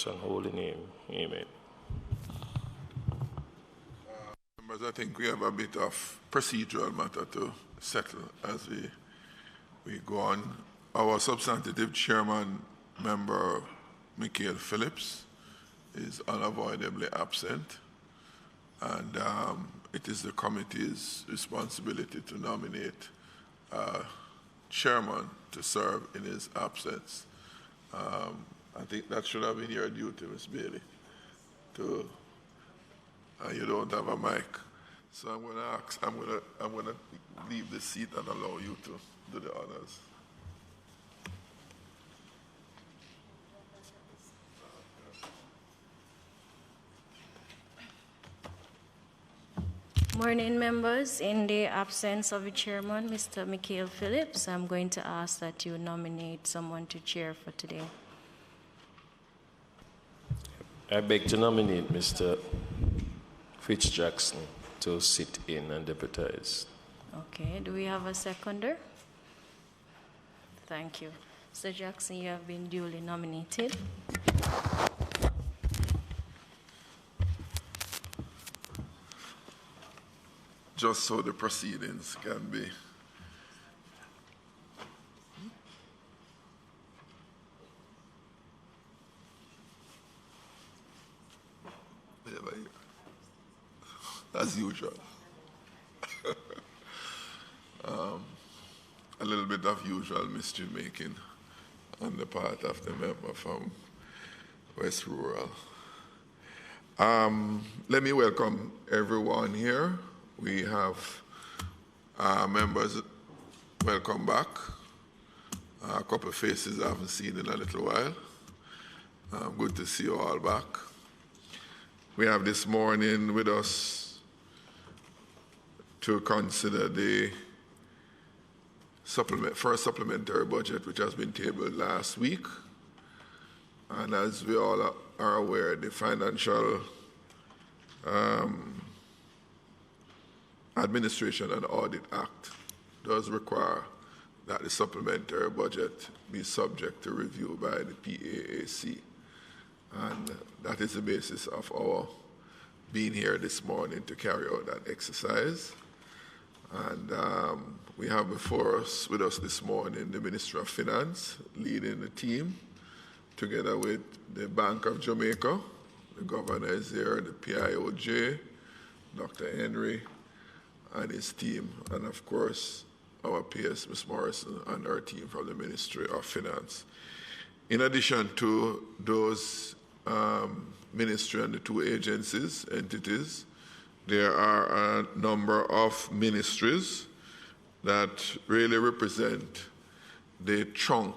and holy name. Amen. Members, I think we have a bit of procedural matter to settle as we go on. Our substantive chairman, member Michael Phillips, is unavoidably absent, and it is the committee's responsibility to nominate a chairman to serve in his absence. I think that should have been your duty, Ms. Bailey. You don't have a mic, so I'm going to leave the seat and allow you to do the honors. Morning, members. In the absence of the chairman, Mr. Michael Phillips, I'm going to ask that you nominate someone to chair for today. I beg to nominate Mr. Jackson to sit in and deputize. Okay, do we have a seconder? Thank you. Mr. Jackson, you have been duly nominated. Just so the proceedings can be as usual. A little bit of usual mystery making on the part of the member from West Rural. Let me welcome everyone here. We have members, welcome back. A couple of faces I haven't seen in a little while. Good to see you all back. We have this morning with us to consider the first supplementary budget, which has been tabled last week. And as we all are aware, the Financial Administration and Audit Act does require that the supplementary budget be subject to review by the PAAC. And that is the basis of our being here this morning to carry out that exercise. And we have before us, with us this morning, the Minister of Finance leading the team, together with the Bank of Jamaica. The governor is here, the PIOJ, Dr. Henry, and his team, and of course, our PS, Ms. Morrison, and her team from the Ministry of Finance. In addition to those ministry and the two entities, there are a number of ministries that really represent the chunk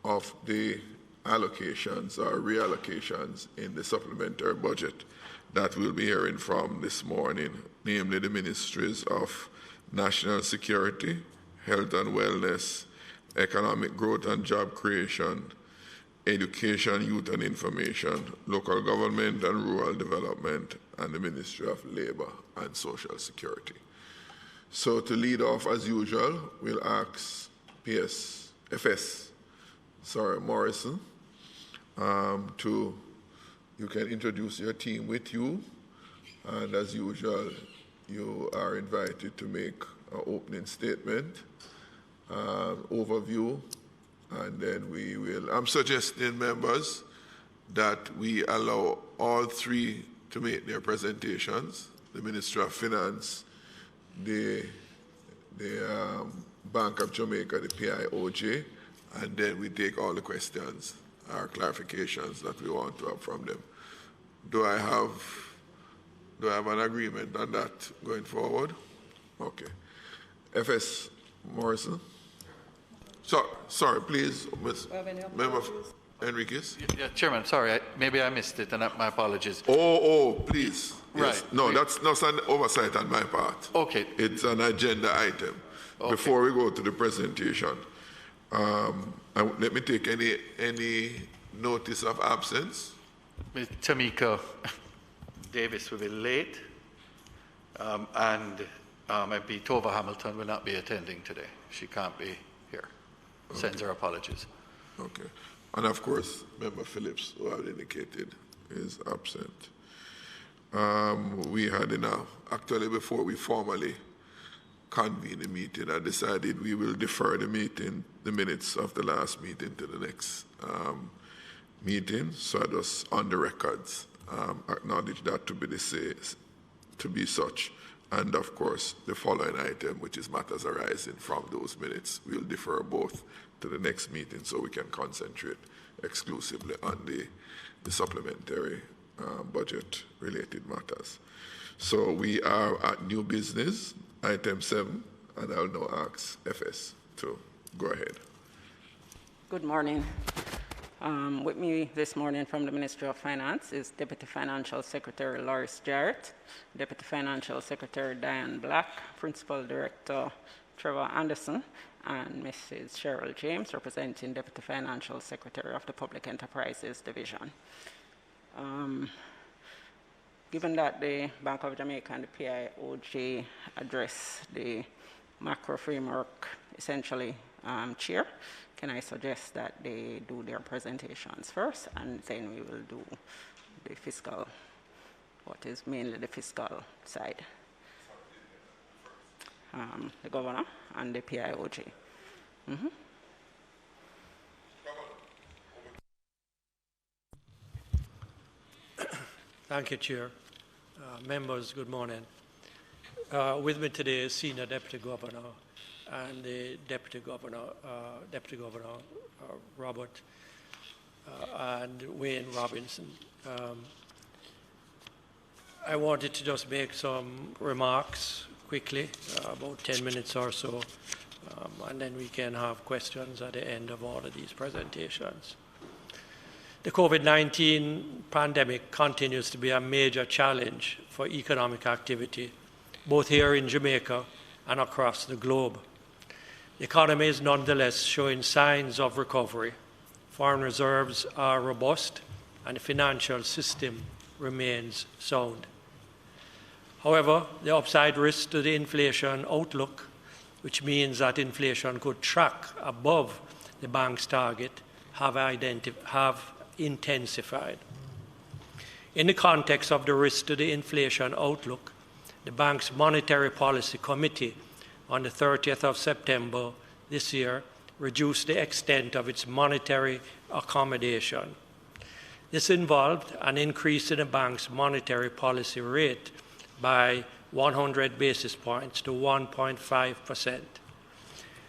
of the allocations or reallocations in the supplementary budget that we'll be hearing from this morning, namely the ministries of National Security, Health and Wellness, Economic Growth and Job Creation, Education, Youth and Information, Local Government and Rural Development, and the Ministry of Labor and Social Security. So to lead off, as usual, we'll ask Morrison, you can introduce your team with you, and as usual, you are invited to make an opening statement, overview, and then we will. I'm suggesting, members, that we allow all three to make their presentations: the Minister of Finance, the Bank of Jamaica, the PIOJ, and then we take all the questions or clarifications that we want to have from them. Do I have an agreement on that going forward? Okay. FS Morrison. Sorry, please, Member Enriquez. Yeah, Chairman, sorry, maybe I missed it, and my apologies. Oh, please. Yes. Right. No, that's not an oversight on my part. Okay. It's an agenda item. Okay. Before we go to the presentation, let me take any notice of absence. Ms. Tamika Davis will be late, and MP Tova Hamilton will not be attending today. She can't be here. Sends her apologies. Okay. And of course, Member Phillips, who I've indicated, is absent. We had actually before we formally convened the meeting, I decided we will defer the minutes of the last meeting to the next meeting. So I just, on the records, acknowledge that to be such. And of course, the following item, which is matters arising from those minutes, we'll defer both to the next meeting so we can concentrate exclusively on the supplementary budget-related matters. So we are at new business, item 7, and I'll now ask FS to go ahead. Good morning. With me this morning from the Ministry of Finance is Deputy Financial Secretary Loris Jarrett, Deputy Financial Secretary Diane Black, Principal Director Trevor Anderson, and Mrs. Cheryl James, representing Deputy Financial Secretary of the Public Enterprises Division. Given that the Bank of Jamaica and the PIOJ address the macro framework essentially chair, can I suggest that they do their presentations first, and then we will do the fiscal, what is mainly the fiscal side. The governor and the PIOJ. Mm-hmm. Thank you, Chair. Members, good morning. With me today is Senior Deputy Governor and the Deputy Governor Robert and Wayne Robinson. I wanted to just make some remarks quickly, about 10 minutes or so, and then we can have questions at the end of all of these presentations. The COVID-19 pandemic continues to be a major challenge for economic activity, both here in Jamaica and across the globe. The economy is nonetheless showing signs of recovery. Foreign reserves are robust, and the financial system remains sound. However, the upside risk to the inflation outlook, which means that inflation could track above the bank's target, have intensified. In the context of the risk to the inflation outlook, the bank's Monetary Policy Committee on the 30th of September this year reduced the extent of its monetary accommodation. This involved an increase in the bank's monetary policy rate by 100 basis points to 1.5%.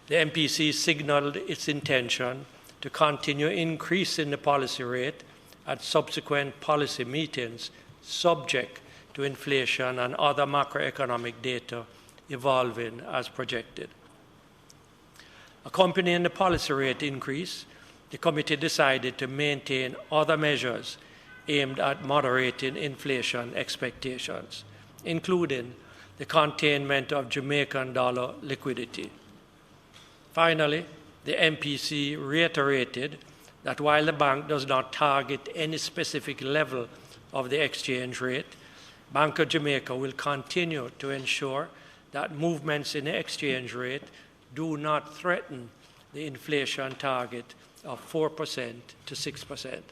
The MPC signaled its intention to continue increasing the policy rate at subsequent policy meetings, subject to inflation and other macroeconomic data evolving as projected. Accompanying the policy rate increase, the committee decided to maintain other measures aimed at moderating inflation expectations, including the containment of Jamaican dollar liquidity. Finally, the MPC reiterated that while the bank does not target any specific level of the exchange rate, Bank of Jamaica will continue to ensure that movements in the exchange rate do not threaten the inflation target of 4% to 6%.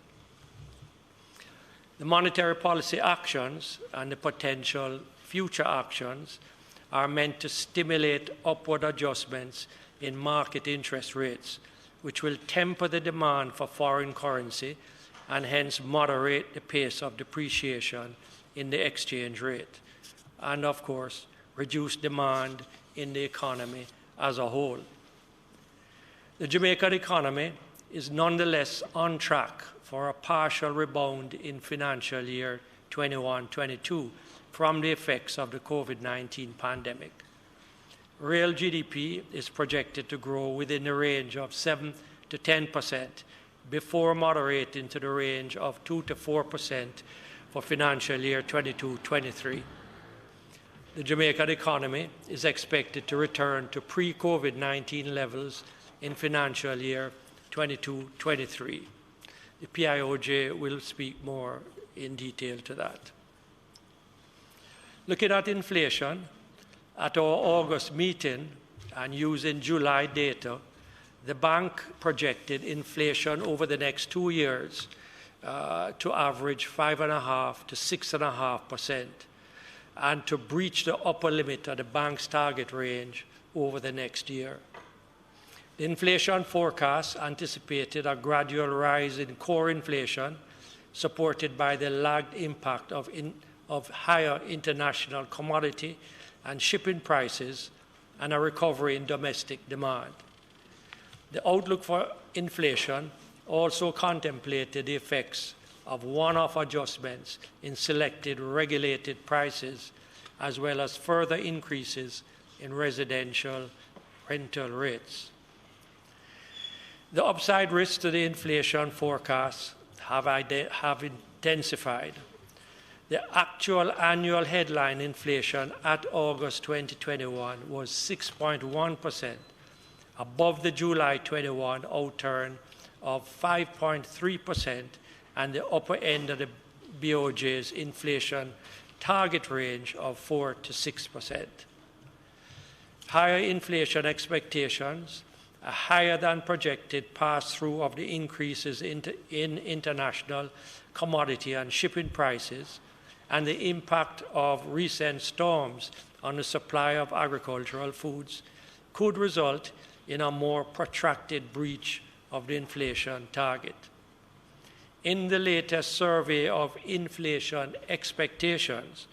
The monetary policy actions and the potential future actions are meant to stimulate upward adjustments in market interest rates, which will temper the demand for foreign currency and hence moderate the pace of depreciation in the exchange rate, and of course, reduce demand in the economy as a whole. The Jamaican economy is nonetheless on track for a partial rebound in financial year 21-22 from the effects of the COVID-19 pandemic. Real GDP is projected to grow within the range of 7 to 10% before moderating to the range of 2 to 4% for financial year 22-23. The Jamaican economy is expected to return to pre-COVID-19 levels in financial year 22-23. The PIOJ will speak more in detail to that. Looking at inflation, at our August meeting and using July data, the bank projected inflation over the next 2 years to average 5.5% to 6.5%, and to breach the upper limit of the bank's target range over the next year. The inflation forecast anticipated a gradual rise in core inflation, supported by the lagged impact of higher international commodity and shipping prices and a recovery in domestic demand. The outlook for inflation also contemplated the effects of one-off adjustments in selected regulated prices, as well as further increases in residential rental rates. The upside risks to the inflation forecasts have intensified. The actual annual headline inflation at August 2021 was 6.1%, above the July 21 outturn of 5.3% and the upper end of the BOJ's inflation target range of 4 to 6%. Higher inflation expectations, a higher than projected pass-through of the increases in international commodity and shipping prices, and the impact of recent storms on the supply of agricultural foods could result in a more protracted breach of the inflation target. In the latest survey of inflation expectations,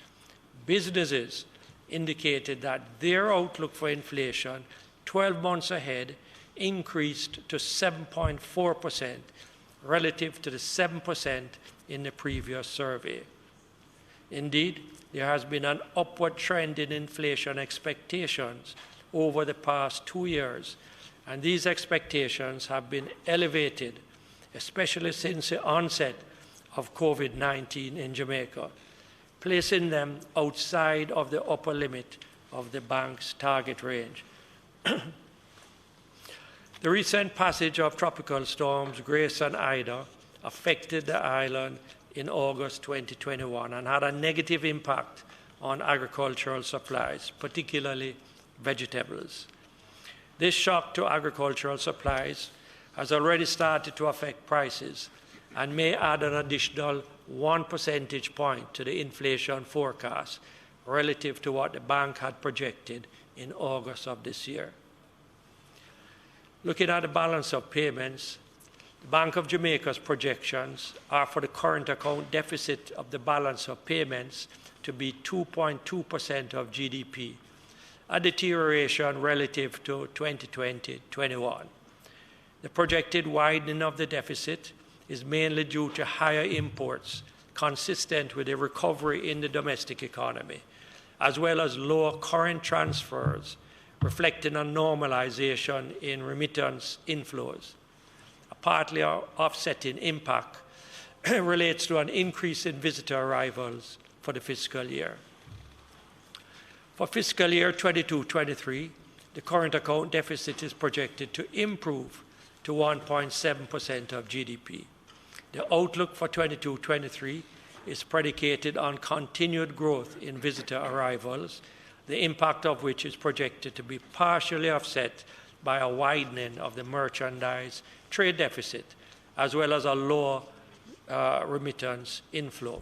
businesses indicated that their outlook for inflation 12 months ahead increased to 7.4% relative to the 7% in the previous survey. Indeed, there has been an upward trend in inflation expectations over the past 2 years, and these expectations have been elevated, especially since the onset of COVID-19 in Jamaica, placing them outside of the upper limit of the bank's target range. The recent passage of tropical storms Grace and Ida affected the island in August 2021 and had a negative impact on agricultural supplies, particularly vegetables. This shock to agricultural supplies has already started to affect prices and may add an additional 1 percentage point to the inflation forecast relative to what the bank had projected in August of this year. Looking at the balance of payments, the Bank of Jamaica's projections are for the current account deficit of the balance of payments to be 2.2% of GDP, a deterioration relative to 2020-21. The projected widening of the deficit is mainly due to higher imports consistent with a recovery in the domestic economy, as well as lower current transfers, reflecting a normalization in remittance inflows. A partly offsetting impact relates to an increase in visitor arrivals for the fiscal year. For fiscal year 22-23, the current account deficit is projected to improve to 1.7% of GDP. The outlook for 22-23 is predicated on continued growth in visitor arrivals, the impact of which is projected to be partially offset by a widening of the merchandise trade deficit, as well as a lower remittance inflow.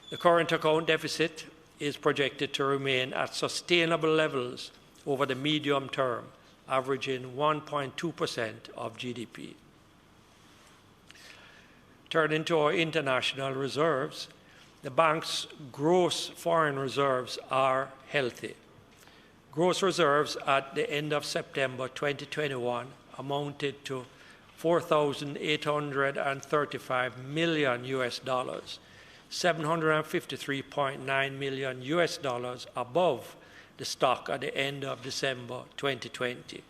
The current account deficit is projected to remain at sustainable levels over the medium term, averaging 1.2% of GDP. Turning to our international reserves, the bank's gross foreign reserves are healthy. Gross reserves at the end of September 2021 amounted to $4,835 million, $753.9 million above the stock at the end of December 2020.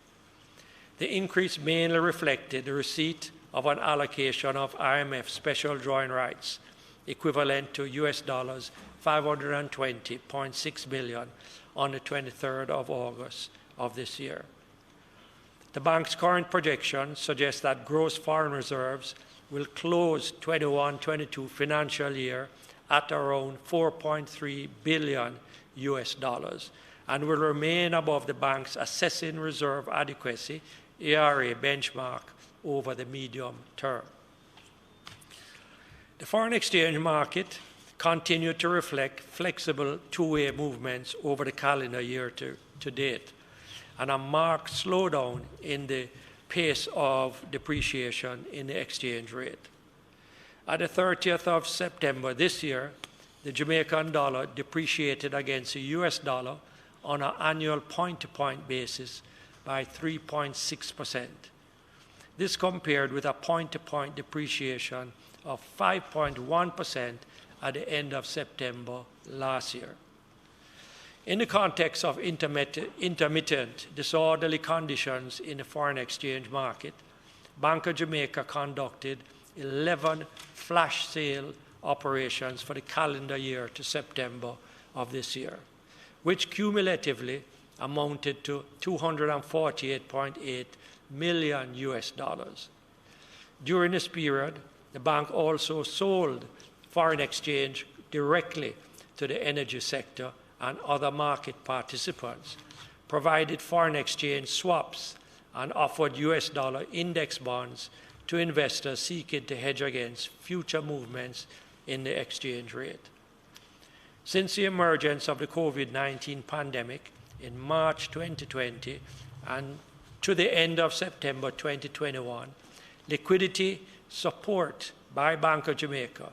The increase mainly reflected the receipt of an allocation of IMF special drawing rights equivalent to $520.6 million on the 23rd of August of this year. The bank's current projections suggest that gross foreign reserves will close 21-22 financial year at around $4.3 billion and will remain above the bank's assessing reserve adequacy ARA benchmark over the medium term. The foreign exchange market continued to reflect flexible two-way movements over the calendar year to date, and a marked slowdown in the pace of depreciation in the exchange rate. At the 30th of September this year, the Jamaican dollar depreciated against the US dollar on an annual point-to-point basis by 3.6%. This compared with a point-to-point depreciation of 5.1% at the end of September last year. In the context of intermittent disorderly conditions in the foreign exchange market, Bank of Jamaica conducted 11 flash sale operations for the calendar year to September of this year, which cumulatively amounted to $248.8 million US. During this period, the bank also sold foreign exchange directly to the energy sector and other market participants, provided foreign exchange swaps, and offered US dollar index bonds to investors seeking to hedge against future movements in the exchange rate. Since the emergence of the COVID-19 pandemic in March 2020 and to the end of September 2021, liquidity support by Bank of Jamaica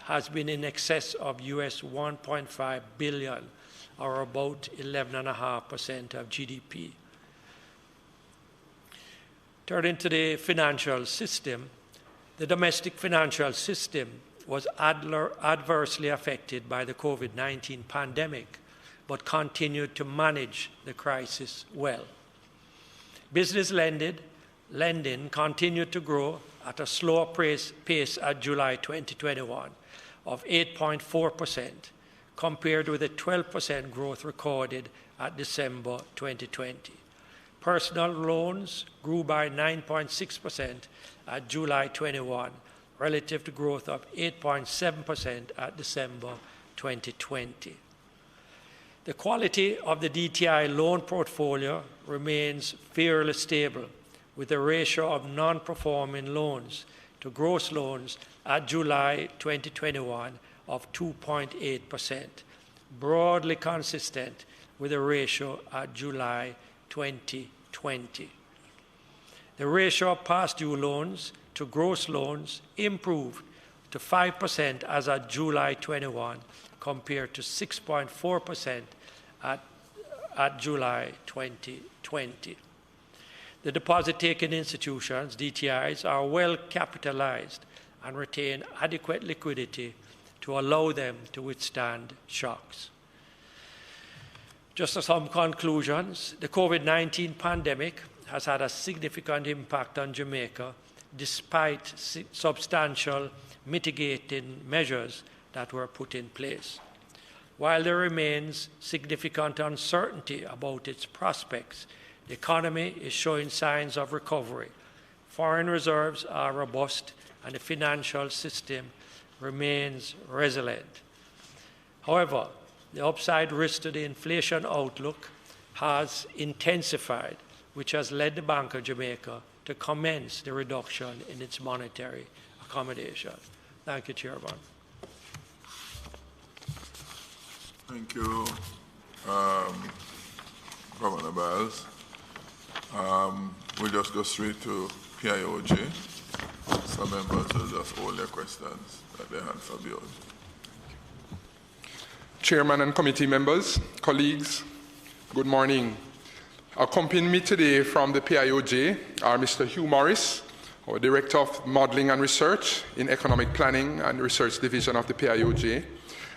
has been in excess of US $1.5 billion, or about 11.5% of GDP. Turning to the financial system, the domestic financial system was adversely affected by the COVID-19 pandemic, but continued to manage the crisis well. Business lending continued to grow at a slower pace at July 2021 of 8.4%, compared with a 12% growth recorded at December 2020. Personal loans grew by 9.6% at July 21, relative to growth of 8.7% at December 2020. The quality of the DTI loan portfolio remains fairly stable, with a ratio of non-performing loans to gross loans at July 2021 of 2.8%, broadly consistent with a ratio at July 2020. The ratio of past due loans to gross loans improved to 5% as of July 21, compared to 6.4% at July 2020. The deposit-taking institutions, DTIs, are well capitalized and retain adequate liquidity to allow them to withstand shocks. Just as some conclusions, the COVID-19 pandemic has had a significant impact on Jamaica, despite substantial mitigating measures that were put in place. While there remains significant uncertainty about its prospects, the economy is showing signs of recovery. Foreign reserves are robust, and the financial system remains resilient. However, the upside risk to the inflation outlook has intensified, which has led the Bank of Jamaica to commence the reduction in its monetary accommodation. Thank you, Chairman. Thank you, Governor Biles. We'll just go straight to PIOJ. Some members will just hold their questions at their hands are beyond. Chairman and committee members, colleagues, good morning. Accompanying me today from the PIOJ are Mr. Hugh Morris, our Director of Modeling and Research in Economic Planning and Research Division of the PIOJ,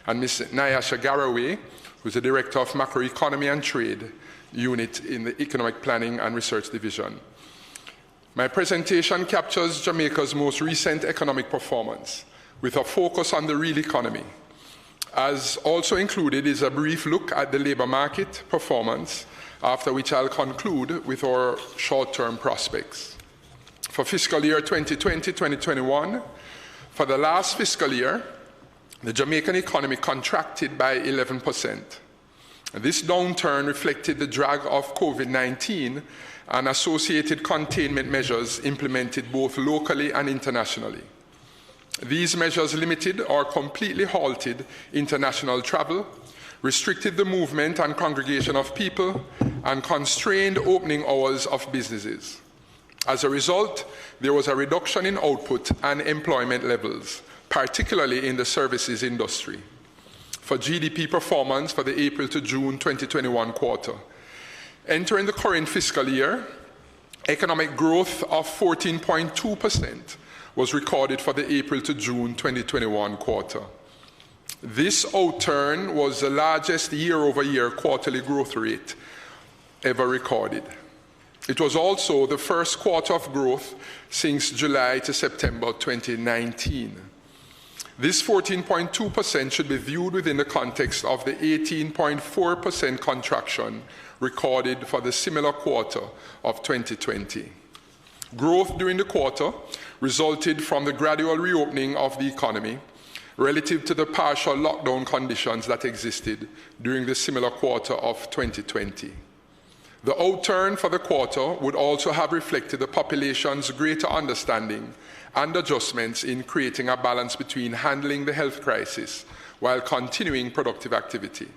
and Ms. Nyasha Garraway, who is the Director of Macroeconomy and Trade Unit in the Economic Planning and Research Division. My presentation captures Jamaica's most recent economic performance, with a focus on the real economy. As also included is a brief look at the labor market performance, after which I'll conclude with our short-term prospects. For fiscal year 2020-2021, for the last fiscal year, the Jamaican economy contracted by 11%. This downturn reflected the drag of COVID-19 and associated containment measures implemented both locally and internationally. These measures limited or completely halted international travel, restricted the movement and congregation of people, and constrained opening hours of businesses. As a result, there was a reduction in output and employment levels, particularly in the services industry. For GDP performance for the April to June 2021 quarter, entering the current fiscal year, economic growth of 14.2% was recorded for the April to June 2021 quarter. This outturn was the largest year-over-year quarterly growth rate ever recorded. It was also the first quarter of growth since July to September 2019. This 14.2% should be viewed within the context of the 18.4% contraction recorded for the similar quarter of 2020. Growth during the quarter resulted from the gradual reopening of the economy relative to the partial lockdown conditions that existed during the similar quarter of 2020. The outturn for the quarter would also have reflected the population's greater understanding and adjustments in creating a balance between handling the health crisis while continuing productive activity.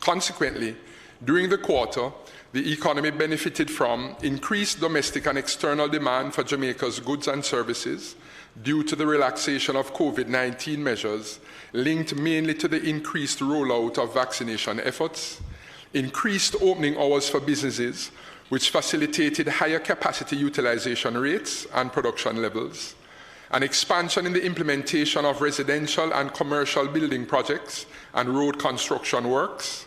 Consequently, during the quarter, the economy benefited from increased domestic and external demand for Jamaica's goods and services due to the relaxation of COVID-19 measures linked mainly to the increased rollout of vaccination efforts, increased opening hours for businesses, which facilitated higher capacity utilization rates and production levels, an expansion in the implementation of residential and commercial building projects and road construction works,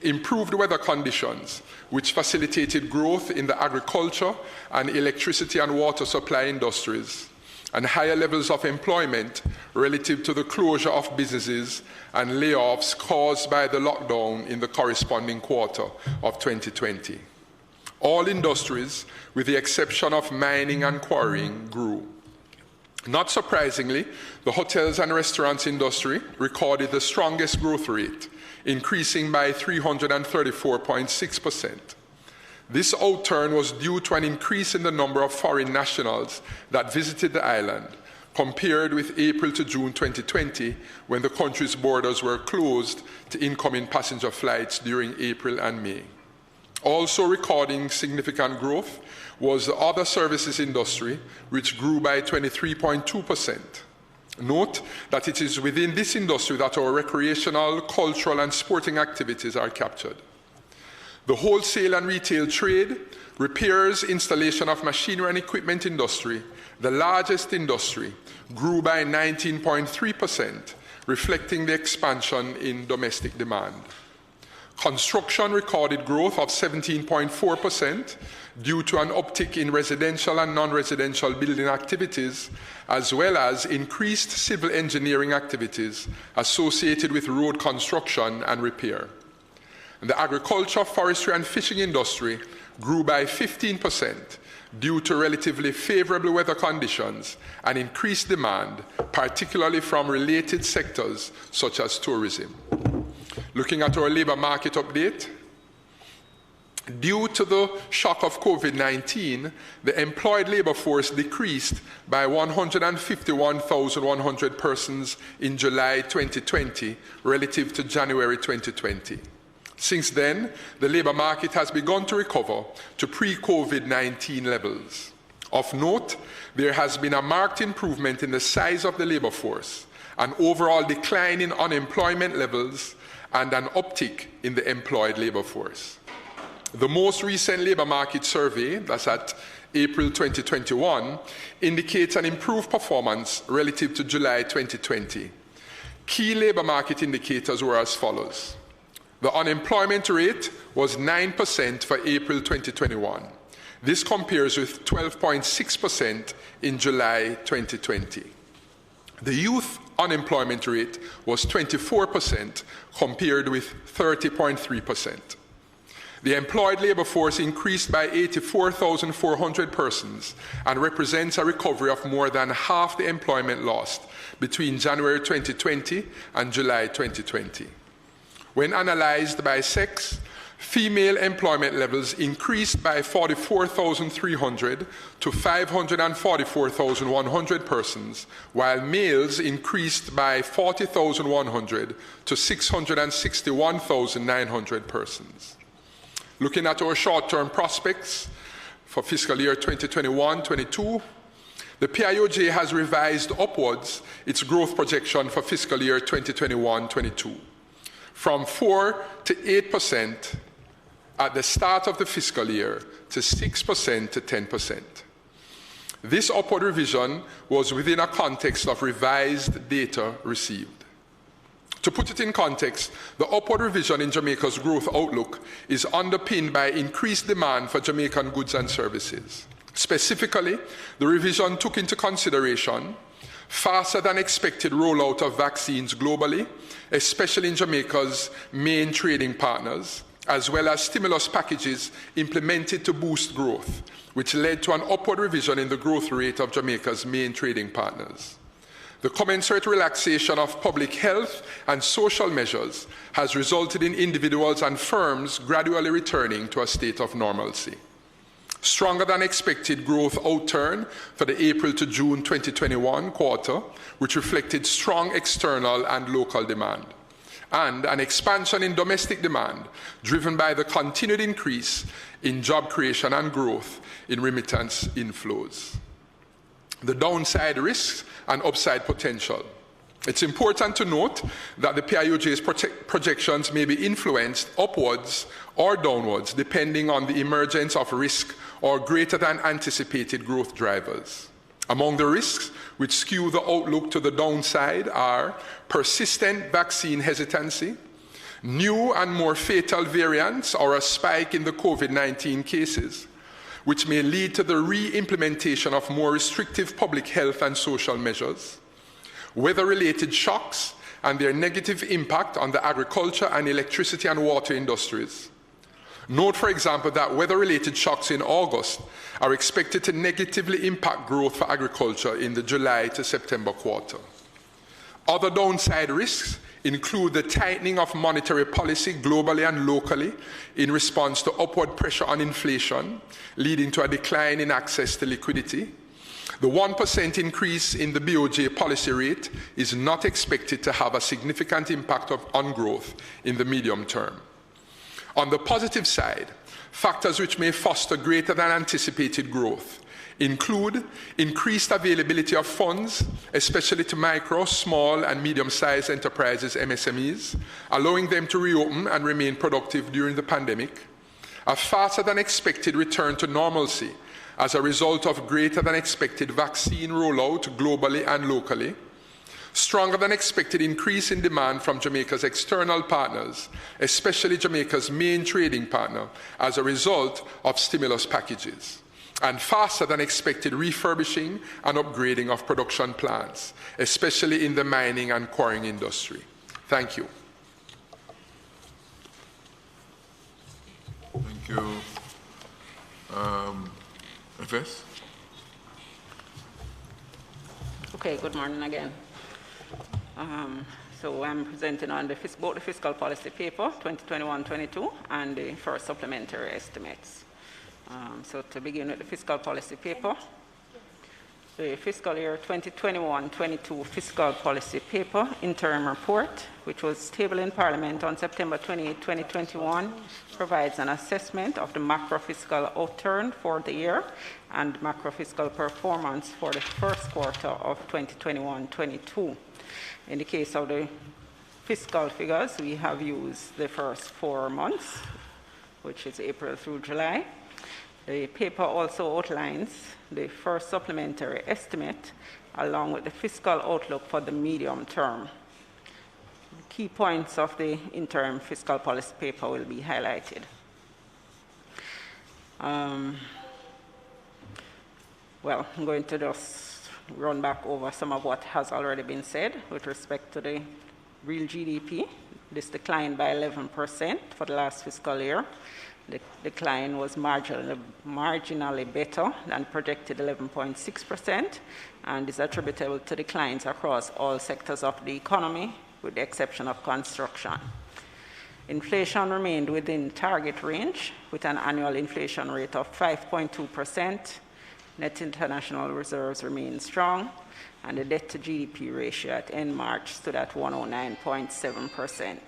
improved weather conditions, which facilitated growth in the agriculture and electricity and water supply industries, and higher levels of employment relative to the closure of businesses and layoffs caused by the lockdown in the corresponding quarter of 2020. All industries, with the exception of mining and quarrying, grew. Not surprisingly, the hotels and restaurants industry recorded the strongest growth rate, increasing by 334.6%. This outturn was due to an increase in the number of foreign nationals that visited the island, compared with April to June 2020, when the country's borders were closed to incoming passenger flights during April and May. Also recording significant growth was the other services industry, which grew by 23.2%. Note that it is within this industry that our recreational, cultural, and sporting activities are captured. The wholesale and retail trade, repairs, installation of machinery and equipment industry, the largest industry, grew by 19.3%, reflecting the expansion in domestic demand. Construction recorded growth of 17.4% due to an uptick in residential and non-residential building activities, as well as increased civil engineering activities associated with road construction and repair. The agriculture, forestry, and fishing industry grew by 15% due to relatively favorable weather conditions and increased demand, particularly from related sectors such as tourism. Looking at our labor market update, due to the shock of COVID-19, the employed labor force decreased by 151,100 persons in July 2020 relative to January 2020. Since then, the labor market has begun to recover to pre-COVID-19 levels. Of note, there has been a marked improvement in the size of the labor force, an overall decline in unemployment levels, and an uptick in the employed labor force. The most recent labor market survey, that's at April 2021, indicates an improved performance relative to July 2020. Key labor market indicators were as follows. The unemployment rate was 9% for April 2021. This compares with 12.6% in July 2020. The youth unemployment rate was 24% compared with 30.3%. The employed labor force increased by 84,400 persons and represents a recovery of more than half the employment lost between January 2020 and July 2020. When analyzed by sex, Female employment levels increased by 44,300 to 544,100 persons, while males increased by 40,100 to 661,900 persons. Looking at our short-term prospects for fiscal year 2021-22, the PIOJ has revised upwards its growth projection for fiscal year 2021-22 from 4 to 8% at the start of the fiscal year to 6% to 10%. This upward revision was within a context of revised data received. To put it in context, the upward revision in Jamaica's growth outlook is underpinned by increased demand for Jamaican goods and services. Specifically, the revision took into consideration faster than expected rollout of vaccines globally, especially in Jamaica's main trading partners, as well as stimulus packages implemented to boost growth, which led to an upward revision in the growth rate of Jamaica's main trading partners. The commensurate relaxation of public health and social measures has resulted in individuals and firms gradually returning to a state of normalcy. Stronger than expected growth outturn for the April to June 2021 quarter, which reflected strong external and local demand, and an expansion in domestic demand driven by the continued increase in job creation and growth in remittance inflows. The downside risks and upside potential. It's important to note that the PIOJ's projections may be influenced upwards or downwards depending on the emergence of risk or greater than anticipated growth drivers. Among the risks which skew the outlook to the downside are persistent vaccine hesitancy, new and more fatal variants or a spike in the COVID-19 cases, which may lead to the re-implementation of more restrictive public health and social measures, weather-related shocks and their negative impact on the agriculture and electricity and water industries. Note, for example, that weather-related shocks in August are expected to negatively impact growth for agriculture in the July to September quarter. Other downside risks include the tightening of monetary policy globally and locally in response to upward pressure on inflation, leading to a decline in access to liquidity. The 1% increase in the BOJ policy rate is not expected to have a significant impact on growth in the medium term. On the positive side, factors which may foster greater than anticipated growth include increased availability of funds, especially to micro, small, and medium-sized enterprises, MSMEs, allowing them to reopen and remain productive during the pandemic, a faster than expected return to normalcy as a result of greater than expected vaccine rollout globally and locally, stronger than expected increase in demand from Jamaica's external partners, especially Jamaica's main trading partner, as a result of stimulus packages, and faster than expected refurbishing and upgrading of production plants, especially in the mining and quarrying industry. Thank you. Thank you. FS? Okay, good morning again. So I'm presenting on both the fiscal policy paper, 2021-22, and the first supplementary estimates. So to begin with the fiscal policy paper, the fiscal year 2021-22 fiscal policy paper interim report, which was tabled in Parliament on September 28, 2021, provides an assessment of the macro-fiscal outturn for the year and macro-fiscal performance for the first quarter of 2021-22. In the case of the fiscal figures, we have used the first 4 months, which is April through July. The paper also outlines the first supplementary estimate along with the fiscal outlook for the medium term. The key points of the interim fiscal policy paper will be highlighted. Well, I'm going to just run back over some of what has already been said with respect to the real GDP. This declined by 11% for the last fiscal year. The decline was marginally better than projected 11.6% and is attributable to declines across all sectors of the economy with the exception of construction. Inflation remained within target range with an annual inflation rate of 5.2%. Net international reserves remain strong, and the debt to GDP ratio at end March stood at 109.7%.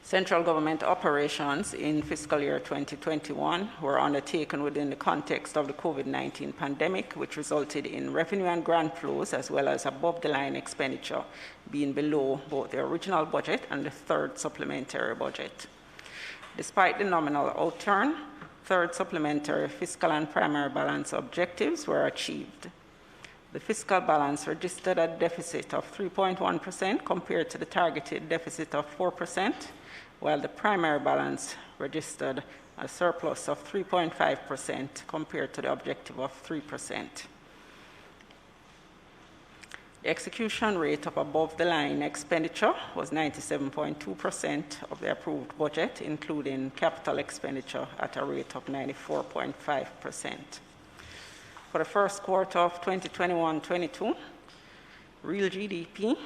Central government operations in fiscal year 2021 were undertaken within the context of the COVID-19 pandemic, which resulted in revenue and grant flows as well as above-the-line expenditure being below both the original budget and the third supplementary budget. Despite the nominal outturn, third supplementary fiscal and primary balance objectives were achieved. The fiscal balance registered a deficit of 3.1% compared to the targeted deficit of 4%, while the primary balance registered a surplus of 3.5% compared to the objective of 3%. The execution rate of above-the-line expenditure was 97.2% of the approved budget, including capital expenditure at a rate of 94.5%. For the first quarter of 2021-22, real GDP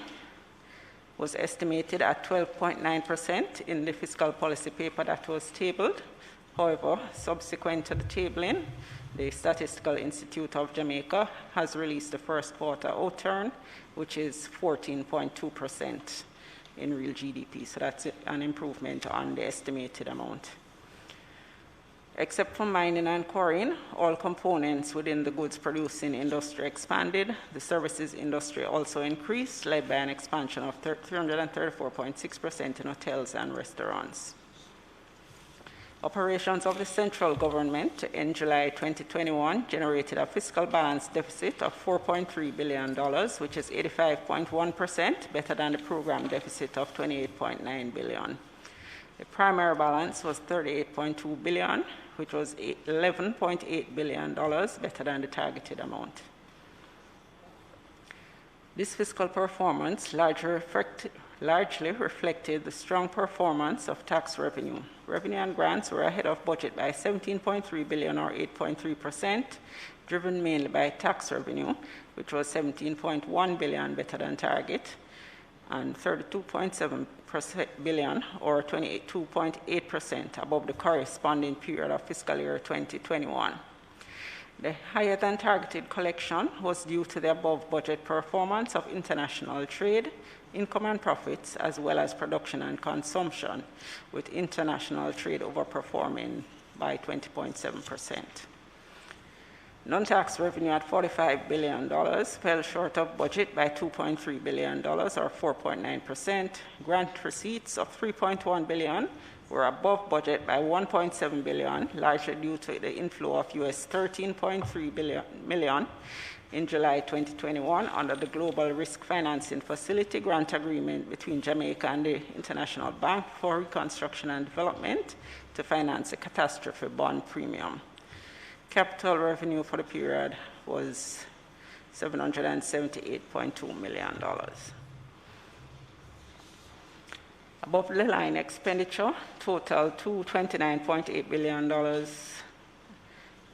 was estimated at 12.9% in the fiscal policy paper that was tabled. However, subsequent to the tabling, the Statistical Institute of Jamaica has released the first quarter outturn, which is 14.2% in real GDP. So that's an improvement on the estimated amount. Except for mining and quarrying, all components within the goods producing industry expanded. The services industry also increased, led by an expansion of 334.6% in hotels and restaurants. Operations of the central government in July 2021 generated a fiscal balance deficit of $4.3 billion, which is 85.1% better than the program deficit of $28.9 billion. The primary balance was $38.2 billion, which was $11.8 billion better than the targeted amount. This fiscal performance largely reflected the strong performance of tax revenue. Revenue and grants were ahead of budget by $17.3 billion or 8.3%, driven mainly by tax revenue, which was $17.1 billion better than target, and $32.7 billion or 22.8% above the corresponding period of fiscal year 2021. The higher than targeted collection was due to the above budget performance of international trade, income and profits, as well as production and consumption, with international trade overperforming by 20.7%. Non-tax revenue at $45 billion fell short of budget by $2.3 billion or 4.9%. Grant receipts of $3.1 billion were above budget by $1.7 billion, largely due to the inflow of US $13.3 million in July 2021 under the Global Risk Financing Facility grant agreement between Jamaica and the International Bank for Reconstruction and Development to finance a catastrophe bond premium. Capital revenue for the period was $778.2 million. Above the line expenditure totaled $229.8 billion,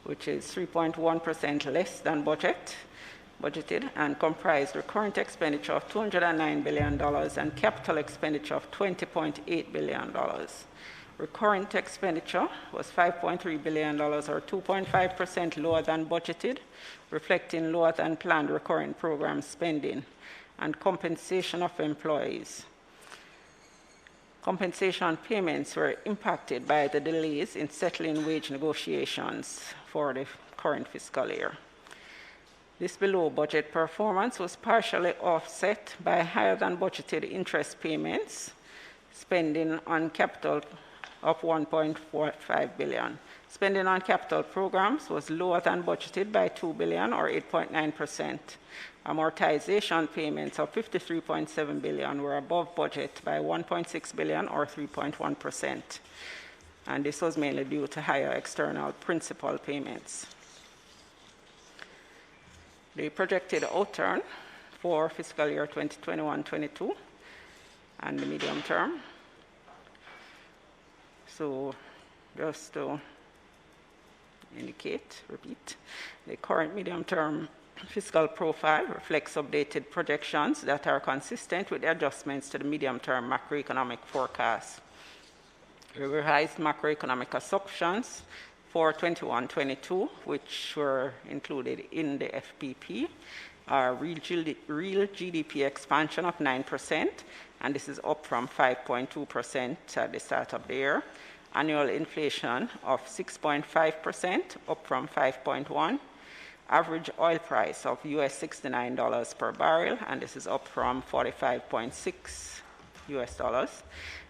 which is 3.1% less than budgeted, and comprised recurrent expenditure of $209 billion and capital expenditure of $20.8 billion. Recurrent expenditure was $5.3 billion or 2.5% lower than budgeted, reflecting lower than planned recurrent program spending and compensation of employees. Compensation payments were impacted by the delays in settling wage negotiations for the current fiscal year. This below budget performance was partially offset by higher than budgeted interest payments, spending on capital of $1.45 billion. Spending on capital programs was lower than budgeted by $2 billion or 8.9%. Amortization payments of $53.7 billion were above budget by $1.6 billion or 3.1%. And this was mainly due to higher external principal payments. The projected outturn for fiscal year 2021-22 and the medium term. So just to repeat, the current medium-term fiscal profile reflects updated projections that are consistent with the adjustments to the medium-term macroeconomic forecast. The revised macroeconomic assumptions for 21-22, which were included in the FPP, are real GDP expansion of 9%, and this is up from 5.2% at the start of the year. Annual inflation of 6.5%, up from 5.1%. Average oil price of US $69 per barrel, and this is up from 45.6 US dollars.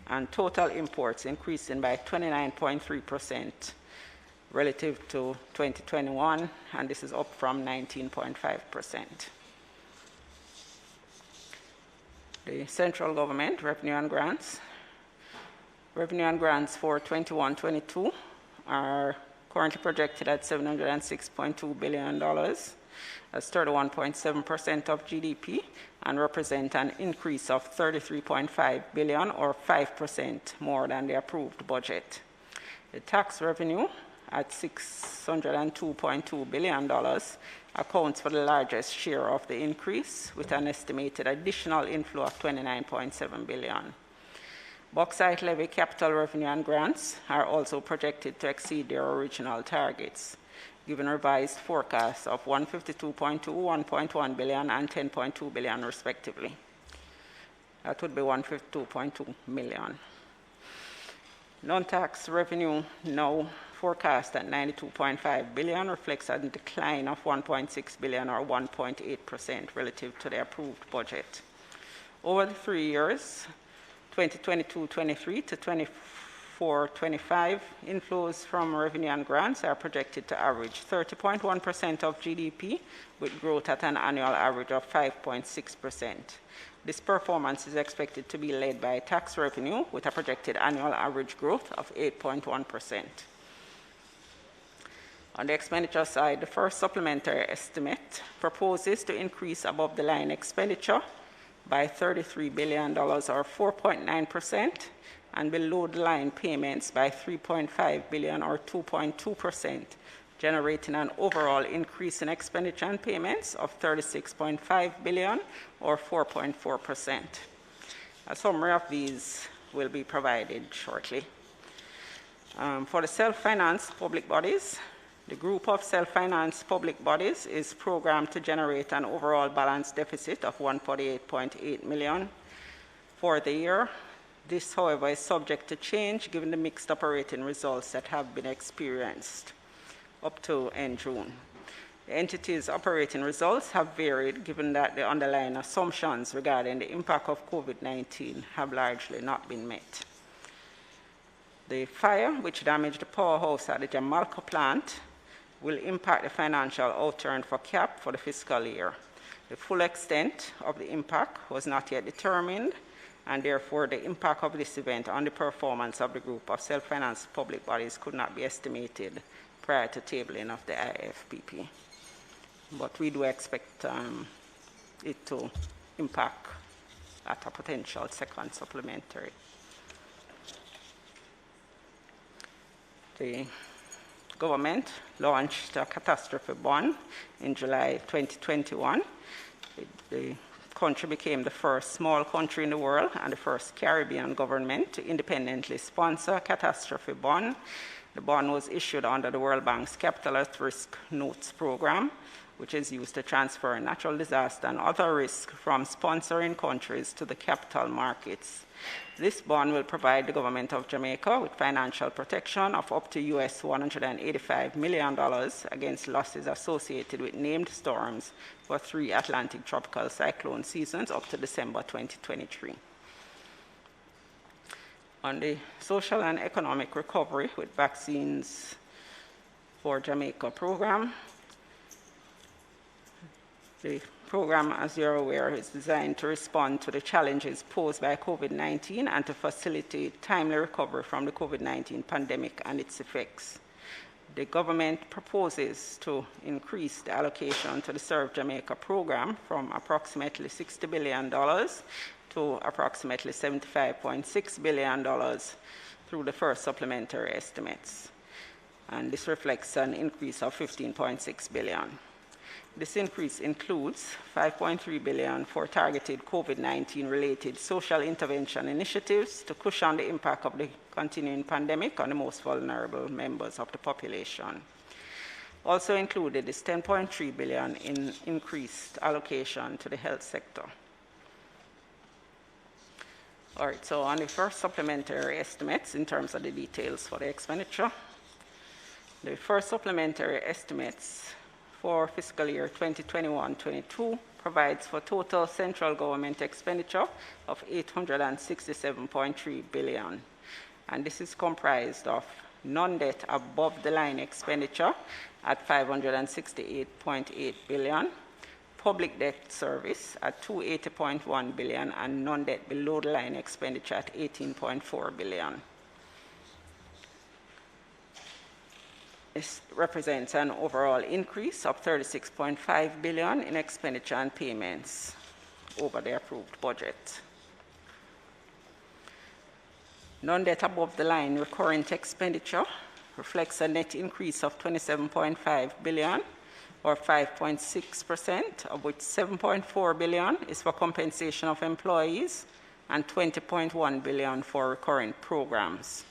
And total imports increasing by 29.3% relative to 2021, and this is up from 19.5%. The central government revenue and grants. Revenue and grants for 21-22 are currently projected at $706.2 billion. That's 31.7% of GDP and represent an increase of $33.5 billion or 5% more than the approved budget. The tax revenue at $602.2 billion accounts for the largest share of the increase, with an estimated additional inflow of $29.7 billion. Bauxite levy capital revenue and grants are also projected to exceed their original targets, given revised forecasts of $152.2, $1.1 billion, and $10.2 billion respectively. That would be $152.2 million. Non-tax revenue now forecast at $92.5 billion reflects a decline of $1.6 billion or 1.8% relative to the approved budget. Over the 3 years, 2022-23 to 24-25, inflows from revenue and grants are projected to average 30.1% of GDP, with growth at an annual average of 5.6%. This performance is expected to be led by tax revenue, with a projected annual average growth of 8.1%. On the expenditure side, the first supplementary estimate proposes to increase above the line expenditure by $33 billion or 4.9%, and below the line payments by $3.5 billion or 2.2%, generating an overall increase in expenditure and payments of $36.5 billion or 4.4%. A summary of these will be provided shortly. For the self-financed public bodies, the group of self-financed public bodies is programmed to generate an overall balance deficit of $148.8 million for the year. This, however, is subject to change given the mixed operating results that have been experienced up to end June. The entity's operating results have varied given that the underlying assumptions regarding the impact of COVID-19 have largely not been met. The fire, which damaged the powerhouse at the Jamaica plant, will impact the financial outturn for CAP for the fiscal year. The full extent of the impact was not yet determined, and therefore the impact of this event on the performance of the group of self-financed public bodies could not be estimated prior to tabling of the IFPP. But we do expect it to impact at a potential second supplementary. The government launched a catastrophe bond in July 2021. The country became the first small country in the world and the first Caribbean government to independently sponsor a catastrophe bond. The bond was issued under the World Bank's Capital at Risk Notes program, which is used to transfer natural disaster and other risk from sponsoring countries to the capital markets. This bond will provide the government of Jamaica with financial protection of up to US $185 million against losses associated with named storms for 3 Atlantic tropical cyclone seasons up to December 2023. On the social and economic recovery with vaccines for Jamaica program, the program, as you're aware, is designed to respond to the challenges posed by COVID-19 and to facilitate timely recovery from the COVID-19 pandemic and its effects. The government proposes to increase the allocation to the Serve Jamaica program from approximately $60 billion to approximately $75.6 billion through the first supplementary estimates. And this reflects an increase of $15.6 billion. This increase includes $5.3 billion for targeted COVID-19 related social intervention initiatives to cushion the impact of the continuing pandemic on the most vulnerable members of the population. Also included is $10.3 billion in increased allocation to the health sector. All right, so on the first supplementary estimates in terms of the details for the expenditure, the first supplementary estimates for fiscal year 2021-22 provides for total central government expenditure of $867.3 billion. And this is comprised of non-debt above the line expenditure at $568.8 billion, public debt service at $280.1 billion, and non-debt below the line expenditure at $18.4 billion. This represents an overall increase of $36.5 billion in expenditure and payments over the approved budget. Non-debt above the line recurrent expenditure reflects a net increase of $27.5 billion, or 5.6%, of which $7.4 billion is for compensation of employees and $20.1 billion for recurrent programs.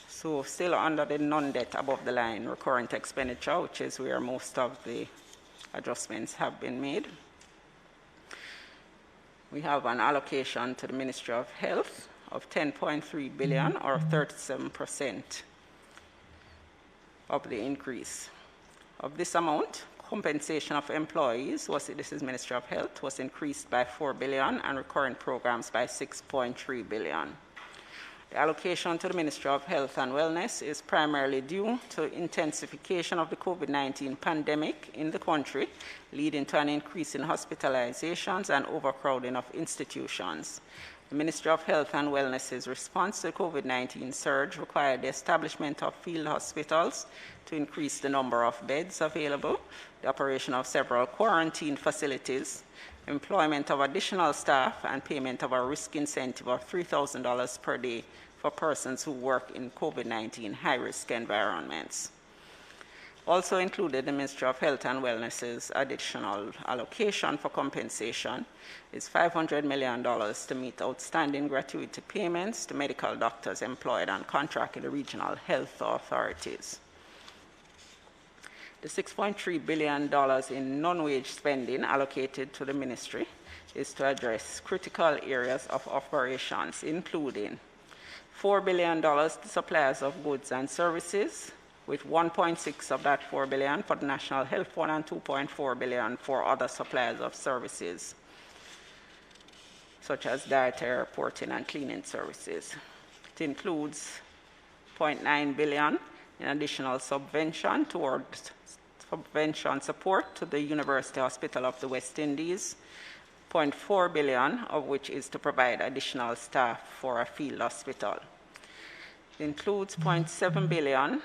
So still under the non-debt above the line recurrent expenditure, which is where most of the adjustments have been made. We have an allocation to the Ministry of Health of $10.3 billion, or 37% of the increase. Of this amount, compensation of employees, this is Ministry of Health, was increased by $4 billion, and recurrent programs by $6.3 billion. The allocation to the Ministry of Health and Wellness is primarily due to intensification of the COVID-19 pandemic in the country, leading to an increase in hospitalizations and overcrowding of institutions. The Ministry of Health and Wellness's response to the COVID-19 surge required the establishment of field hospitals to increase the number of beds available, the operation of several quarantine facilities, employment of additional staff, and payment of a risk incentive of $3,000 per day for persons who work in COVID-19 high-risk environments. Also included in the Ministry of Health and Wellness's additional allocation for compensation is $500 million to meet outstanding gratuity payments to medical doctors employed on contract in the regional health authorities. The $6.3 billion in non-wage spending allocated to the ministry is to address critical areas of operations, including $4 billion to suppliers of goods and services, with 1.6 of that $4 billion for the National Health Fund and 2.4 billion for other suppliers of services, such as dietary reporting and cleaning services. It includes $0.9 billion in additional subvention towards subvention support to the University Hospital of the West Indies, $0.4 billion of which is to provide additional staff for a field hospital. It includes $0.7 billion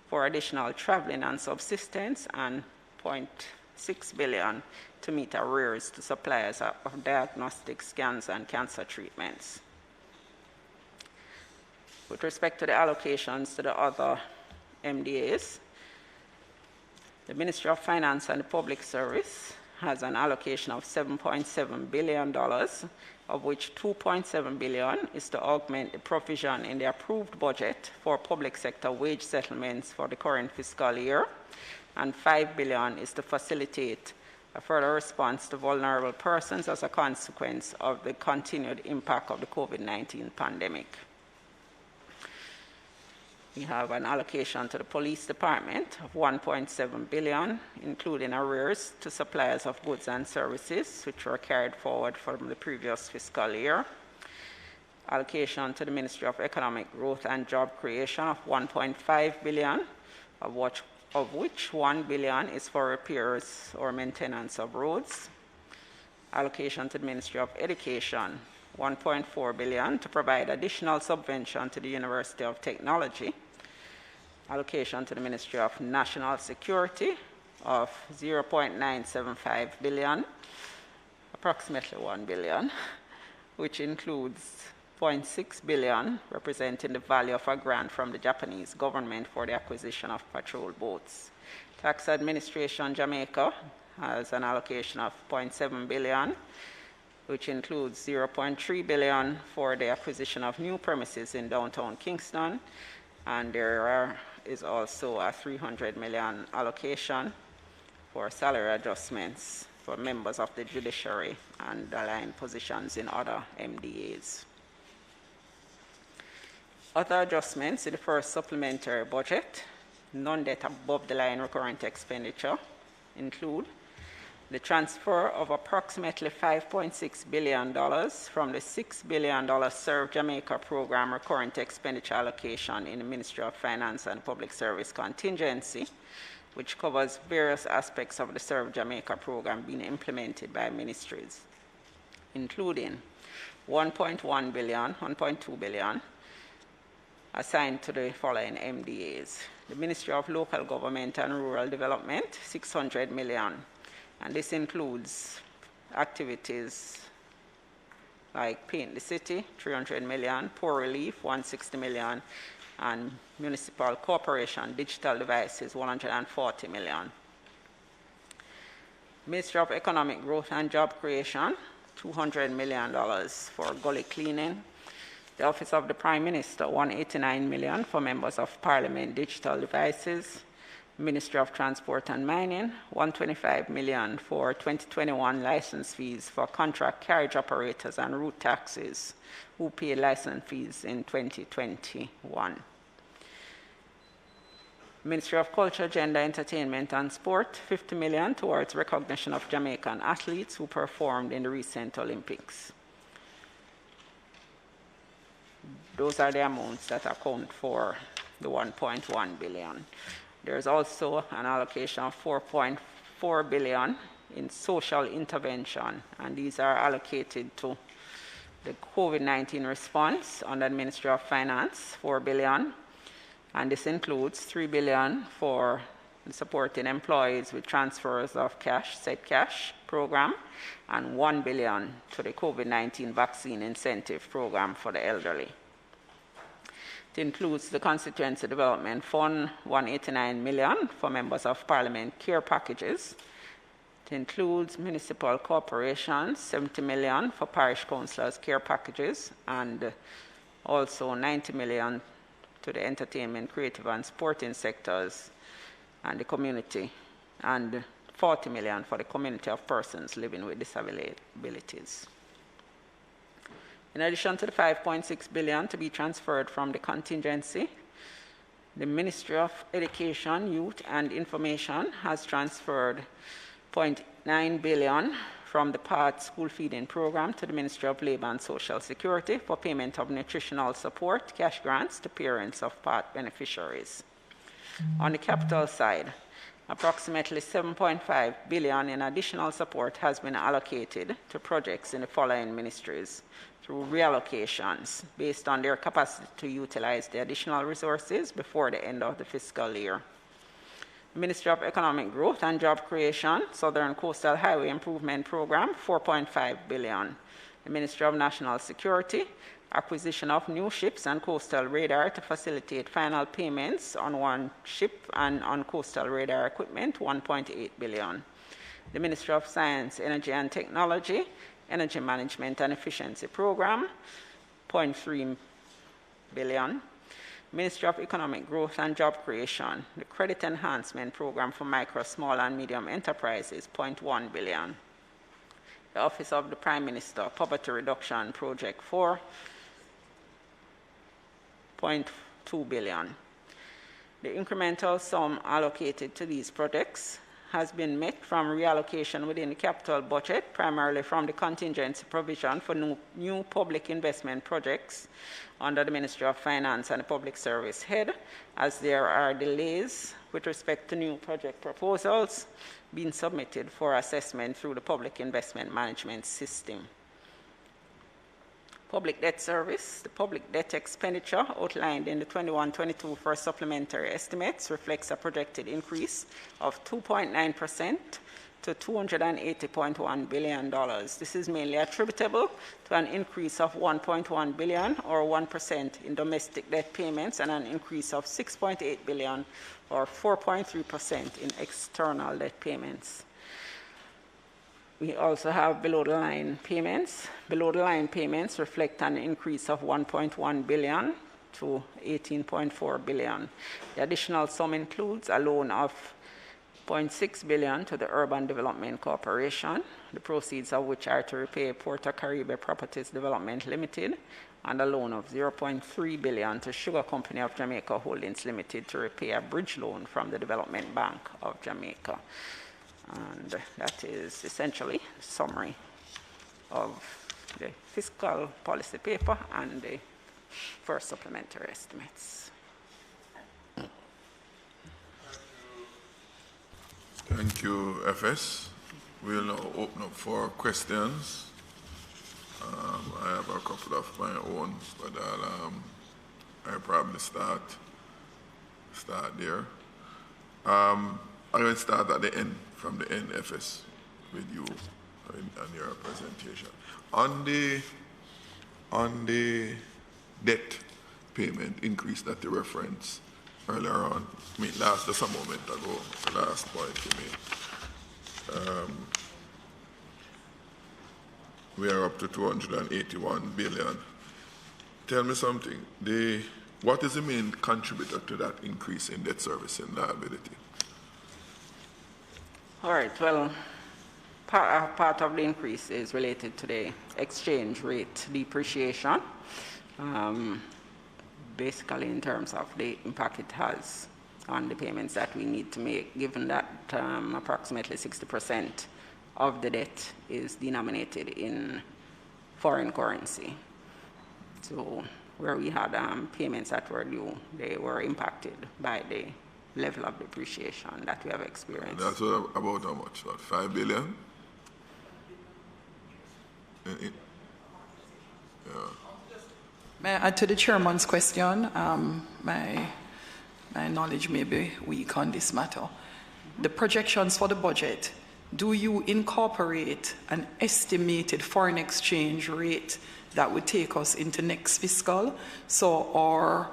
for additional traveling and subsistence, and $0.6 billion to meet arrears to suppliers of diagnostic scans and cancer treatments. With respect to the allocations to the other MDAs, the Ministry of Finance and the Public Service has an allocation of $7.7 billion, of which $2.7 billion is to augment the provision in the approved budget for public sector wage settlements for the current fiscal year, and $5 billion is to facilitate a further response to vulnerable persons as a consequence of the continued impact of the COVID-19 pandemic. We have an allocation to the police department of $1.7 billion, including arrears to suppliers of goods and services, which were carried forward from the previous fiscal year. Allocation to the Ministry of Economic Growth and Job Creation of $1.5 billion, of which $1 billion is for repairs or maintenance of roads. Allocation to the Ministry of Education, $1.4 billion to provide additional subvention to the University of Technology. Allocation to the Ministry of National Security of $0.975 billion, approximately $1 billion, which includes $0.6 billion representing the value of a grant from the Japanese government for the acquisition of patrol boats. Tax Administration Jamaica has an allocation of 0.7 billion, which includes 0.3 billion for the acquisition of new premises in downtown Kingston, and there is also a 300 million allocation for salary adjustments for members of the judiciary and aligned positions in other MDAs. Other adjustments in the first supplementary budget, none that above the line recurrent expenditure, include the transfer of approximately $5.6 billion from the $6 billion Serve Jamaica program recurrent expenditure allocation in the Ministry of Finance and Public Service contingency, which covers various aspects of the Serve Jamaica program being implemented by ministries, including 1.1 billion, 1.2 billion assigned to the following MDAs. The Ministry of Local Government and Rural Development, 600 million. And this includes activities like Paint the City, 300 million, Poor Relief, 160 million, and Municipal Corporation Digital Devices, 140 million. Ministry of Economic Growth and Job Creation, $200 million for gully cleaning. The Office of the Prime Minister, 189 million for members of Parliament Digital Devices. Ministry of Transport and Mining, 125 million for 2021 license fees for contract carriage operators and route taxis who paid license fees in 2021. Ministry of Culture, Gender, Entertainment and Sport, 50 million towards recognition of Jamaican athletes who performed in the recent Olympics. Those are the amounts that account for the 1.1 billion. There's also an allocation of 4.4 billion in social intervention, and these are allocated to the COVID-19 response under the Ministry of Finance, 4 billion, and this includes 3 billion for supporting employees with transfers of cash, said cash program, and 1 billion to the COVID-19 vaccine incentive program for the elderly. It includes the Constituency Development Fund, 189 million for members of Parliament care packages. It includes municipal corporations, 70 million for parish councillors care packages, and also 90 million to the entertainment, creative and sporting sectors and the community, and 40 million for the community of persons living with disabilities. In addition to the 5.6 billion to be transferred from the contingency, the Ministry of Education, Youth and Information has transferred 0.9 billion from the PATH school feeding program to the Ministry of Labour and Social Security for payment of nutritional support, cash grants to parents of PATH beneficiaries. On the capital side, approximately 7.5 billion in additional support has been allocated to projects in the following ministries through reallocations based on their capacity to utilize the additional resources before the end of the fiscal year. Ministry of Economic Growth and Job Creation, Southern Coastal Highway Improvement Program, 4.5 billion. The Ministry of National Security, acquisition of new ships and coastal radar to facilitate final payments on one ship and on coastal radar equipment, 1.8 billion. The Ministry of Science, Energy and Technology, Energy Management and Efficiency Program, 0.3 billion. Ministry of Economic Growth and Job Creation, the Credit Enhancement Program for Micro, Small and Medium Enterprises, 0.1 billion. The Office of the Prime Minister, Poverty Reduction Project 4, 0.2 billion. The incremental sum allocated to these projects has been met from reallocation within the capital budget, primarily from the contingency provision for new public investment projects under the Ministry of Finance and the Public Service Head, as there are delays with respect to new project proposals being submitted for assessment through the Public Investment Management System. Public debt service, the public debt expenditure outlined in the 21-22 first supplementary estimates reflects a projected increase of 2.9% to $280.1 billion. This is mainly attributable to an increase of $1.1 billion or 1% in domestic debt payments and an increase of $6.8 billion or 4.3% in external debt payments. We also have below-the-line payments. Below-the-line payments reflect an increase of $1.1 billion to $18.4 billion. The additional sum includes a loan of $0.6 billion to the Urban Development Corporation, the proceeds of which are to repay Puerto Caribe Properties Development Limited, and a loan of $0.3 billion to Sugar Company of Jamaica Holdings Limited to repay a bridge loan from the Development Bank of Jamaica. And that is essentially a summary of the fiscal policy paper and the first supplementary estimates. Thank you, FS. We'll now open up for questions. I have a couple of my own, but I'll probably start there. I'm going to start at the end, from the end, FS, with you and your presentation. On the debt payment increase that you referenced earlier on, just a moment ago, the last point you made. We are up to 281 billion. Tell me something. What is the main contributor to that increase in debt servicing liability? All right, well, part of the increase is related to the exchange rate depreciation, basically in terms of the impact it has on the payments that we need to make, given that approximately 60% of the debt is denominated in foreign currency. So where we had payments that were due, they were impacted by the level of depreciation that we have experienced. That's about how much? What, 5 billion? Yeah. May I add to the chairman's question? My knowledge may be weak on this matter. The projections for the budget, do you incorporate an estimated foreign exchange rate that would take us into next fiscal? So our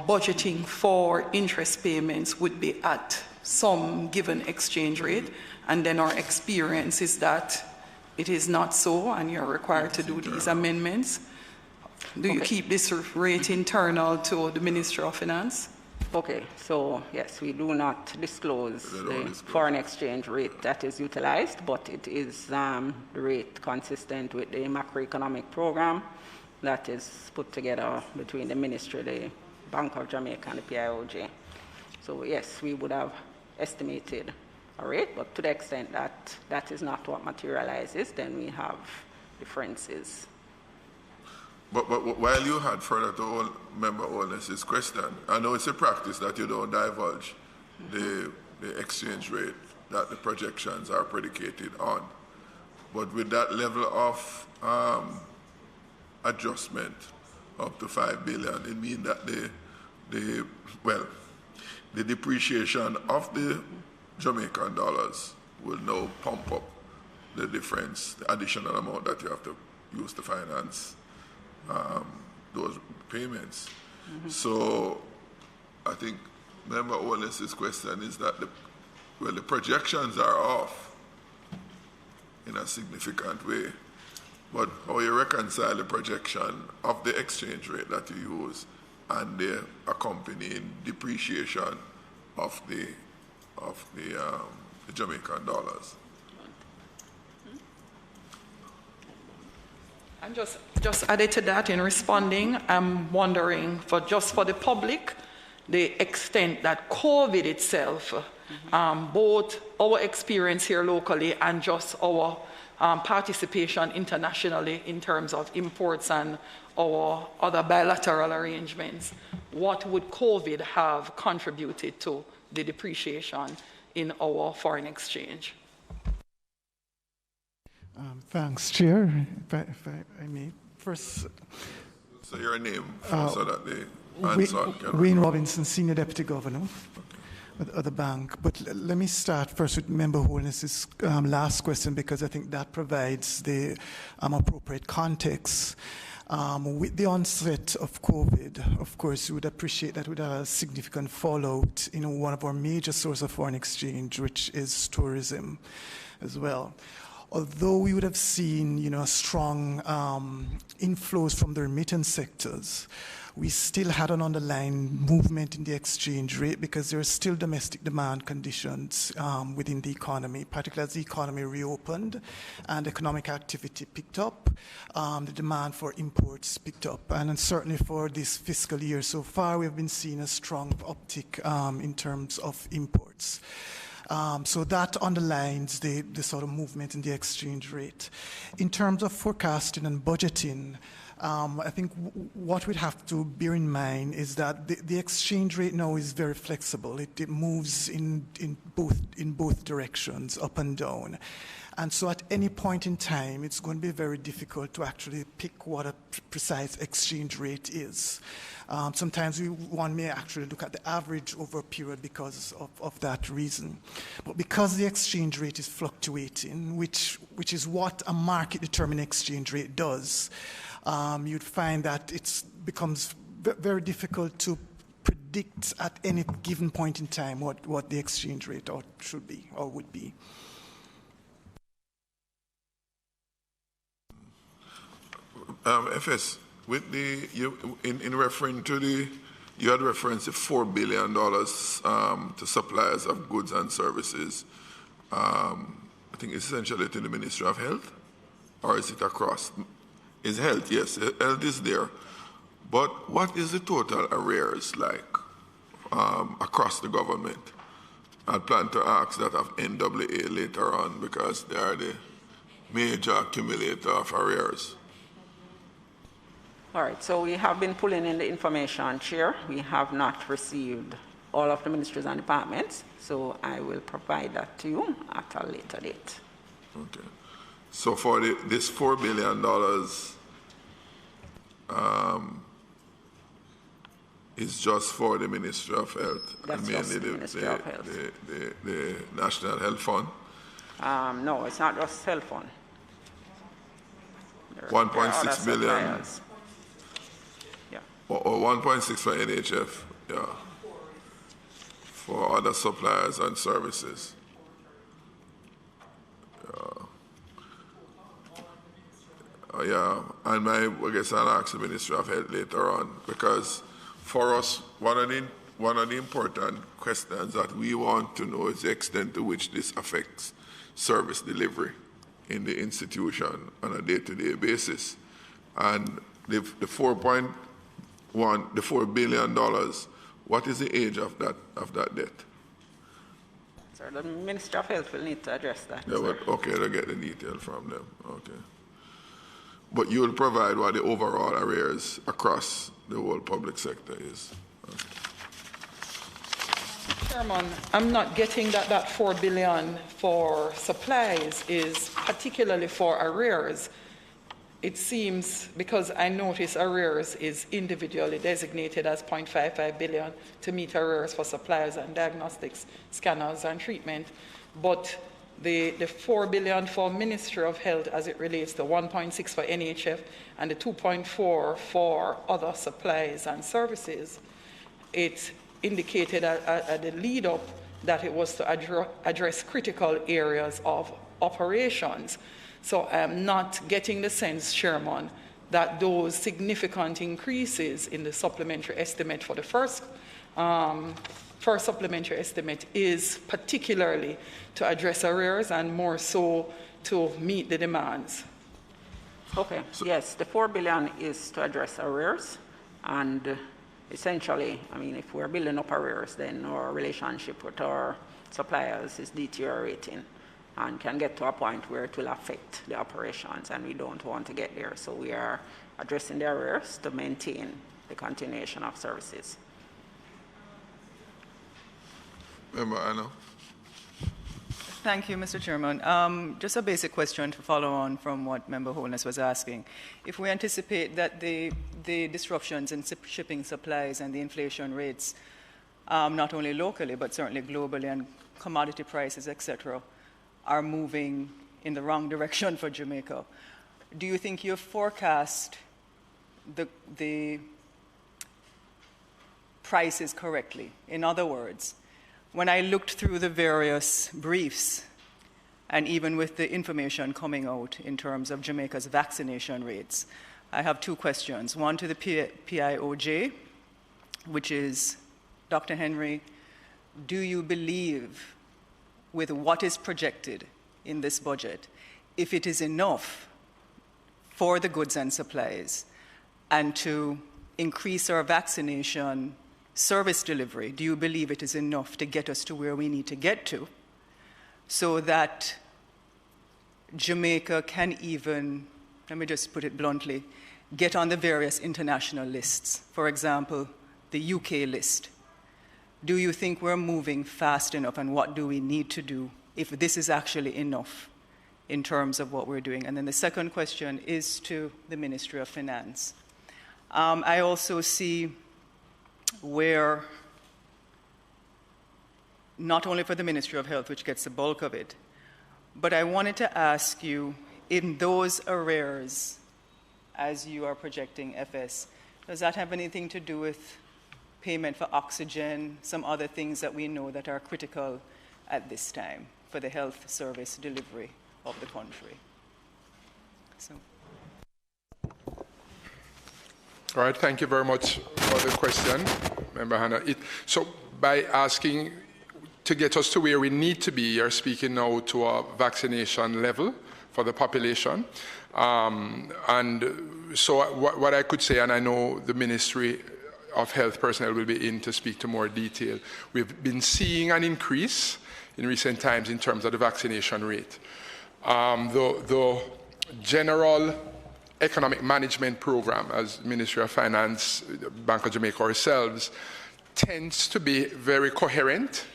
budgeting for interest payments would be at some given exchange rate, and then our experience is that it is not so, and you're required to do these amendments. Do you keep this rate internal to the Ministry of Finance? Okay, so yes, we do not disclose the foreign exchange rate that is utilized, but it is the rate consistent with the macroeconomic program that is put together between the Ministry, the Bank of Jamaica, and the PIOJ. So yes, we would have estimated a rate, but to the extent that that is not what materializes, then we have differences. But while you had further to member Owen's question, I know it's a practice that you don't divulge the exchange rate that the projections are predicated on. But with that level of adjustment up to 5 billion, it means that the depreciation of the Jamaican dollars will now pump up the difference, the additional amount that you have to use to finance those payments. Mm-hmm. So I think member Owen's question is that the projections are off in a significant way, but how you reconcile the projection of the exchange rate that you use and the accompanying depreciation of the Jamaican dollars. And just added to that in responding, I'm wondering for the public, the extent that COVID itself, both our experience here locally and just our participation internationally in terms of imports and our other bilateral arrangements, what would COVID have contributed to the depreciation in our foreign exchange? Thanks, Chair. If I may first. So your name, so that the answer can. Wayne Robinson, Senior Deputy Governor. the bank. But let me start first with Member Holness's last question, because I think that provides the appropriate context. With the onset of COVID, of course, we would appreciate that would have a significant fallout in one of our major sources of foreign exchange, which is tourism as well. Although we would have seen, strong inflows from the remittance sectors, we still had an underlying movement in the exchange rate because there are still domestic demand conditions within the economy, particularly as the economy reopened and economic activity picked up, the demand for imports picked up. And certainly for this fiscal year so far, we've been seeing a strong uptick in terms of imports. So that underlines the sort of movement in the exchange rate. In terms of forecasting and budgeting, I think what we'd have to bear in mind is that the exchange rate now is very flexible. It moves in both directions, up and down. And so at any point in time, it's going to be very difficult to actually pick what a precise exchange rate is. Sometimes one may actually look at the average over a period because of that reason. But because the exchange rate is fluctuating, which is what a market-determined exchange rate does, you'd find that it becomes very difficult to predict at any given point in time what the exchange rate should be or would be. FS, with in referring to you had referenced the $4 billion to suppliers of goods and services. I think essentially to the Ministry of Health, or is it across? Is health? Yes, health is there. But what is the total arrears like across the government? I plan to ask that of NWA later on because they are the major accumulator of arrears. All right, so we have been pulling in the information, Chair. We have not received all of the ministries and departments, so I will provide that to you at a later date. Okay. So for this $4 billion is just for the Ministry of Health? That's just the Ministry of Health. The National Health Fund? No, it's not just Health Fund. 1.6 billion. Suppliers. Yeah. Or 1.6 for NHF, yeah. For other suppliers and services. Yeah, and I guess I'll ask the Ministry of Health later on, because for us, one of the important questions that we want to know is the extent to which this affects service delivery in the institution on a day-to-day basis. And the $4 billion, what is the age of that debt? Sir, the Ministry of Health will need to address that. Yeah, but, okay, they'll get the detail from them. Okay. But you will provide what the overall arrears across the whole public sector is. Okay. Chairman, I'm not getting that $4 billion for supplies is particularly for arrears. It seems, because I notice arrears is individually designated as $0.55 billion to meet arrears for supplies and diagnostics, scanners and treatment, but the $4 billion for Ministry of Health as it relates to 1.6 for NHF and the 2.4 for other supplies and services, it indicated at the lead up that it was to address critical areas of operations. So I'm not getting the sense, Chairman, that those significant increases in the supplementary estimate for the first supplementary estimate is particularly to address arrears and more so to meet the demands. Okay, so yes, the $4 billion is to address arrears, and essentially, I mean, if we're building up arrears, then our relationship with our suppliers is deteriorating and can get to a point where it will affect the operations, and we don't want to get there. So we are addressing the arrears to maintain the continuation of services. Member Anna. Thank you, Mr. Chairman. Just a basic question to follow on from what Member Holness was asking. If we anticipate that the disruptions in shipping supplies and the inflation rates not only locally, but certainly globally, and commodity prices, etc., are moving in the wrong direction for Jamaica. Do you think you've forecast the prices correctly? In other words, when I looked through the various briefs, and even with the information coming out in terms of Jamaica's vaccination rates, I have two questions. One to the PIOJ, which is, Dr. Henry, do you believe with what is projected in this budget, if it is enough for the goods and supplies and to increase our vaccination service delivery, do you believe it is enough to get us to where we need to get to so that Jamaica can even, let me just put it bluntly, get on the various international lists, for example, the UK list? Do you think we're moving fast enough, and what do we need to do if this is actually enough in terms of what we're doing? And then the second question is to the Ministry of Finance. I also see where, not only for the Ministry of Health, which gets the bulk of it, but I wanted to ask you, in those arrears, as you are projecting FS, does that have anything to do with payment for oxygen, some other things that we know that are critical at this time for the health service delivery of the country? So. All right, thank you very much for the question, Member Hannah. So by asking to get us to where we need to be, you're speaking now to a vaccination level for the population. And so what I could say, and I know the Ministry of Health personnel will be in to speak to more detail, we've been seeing an increase in recent times in terms of the vaccination rate. The general economic management program, as Ministry of Finance, Bank of Jamaica ourselves, tends to be very coherent.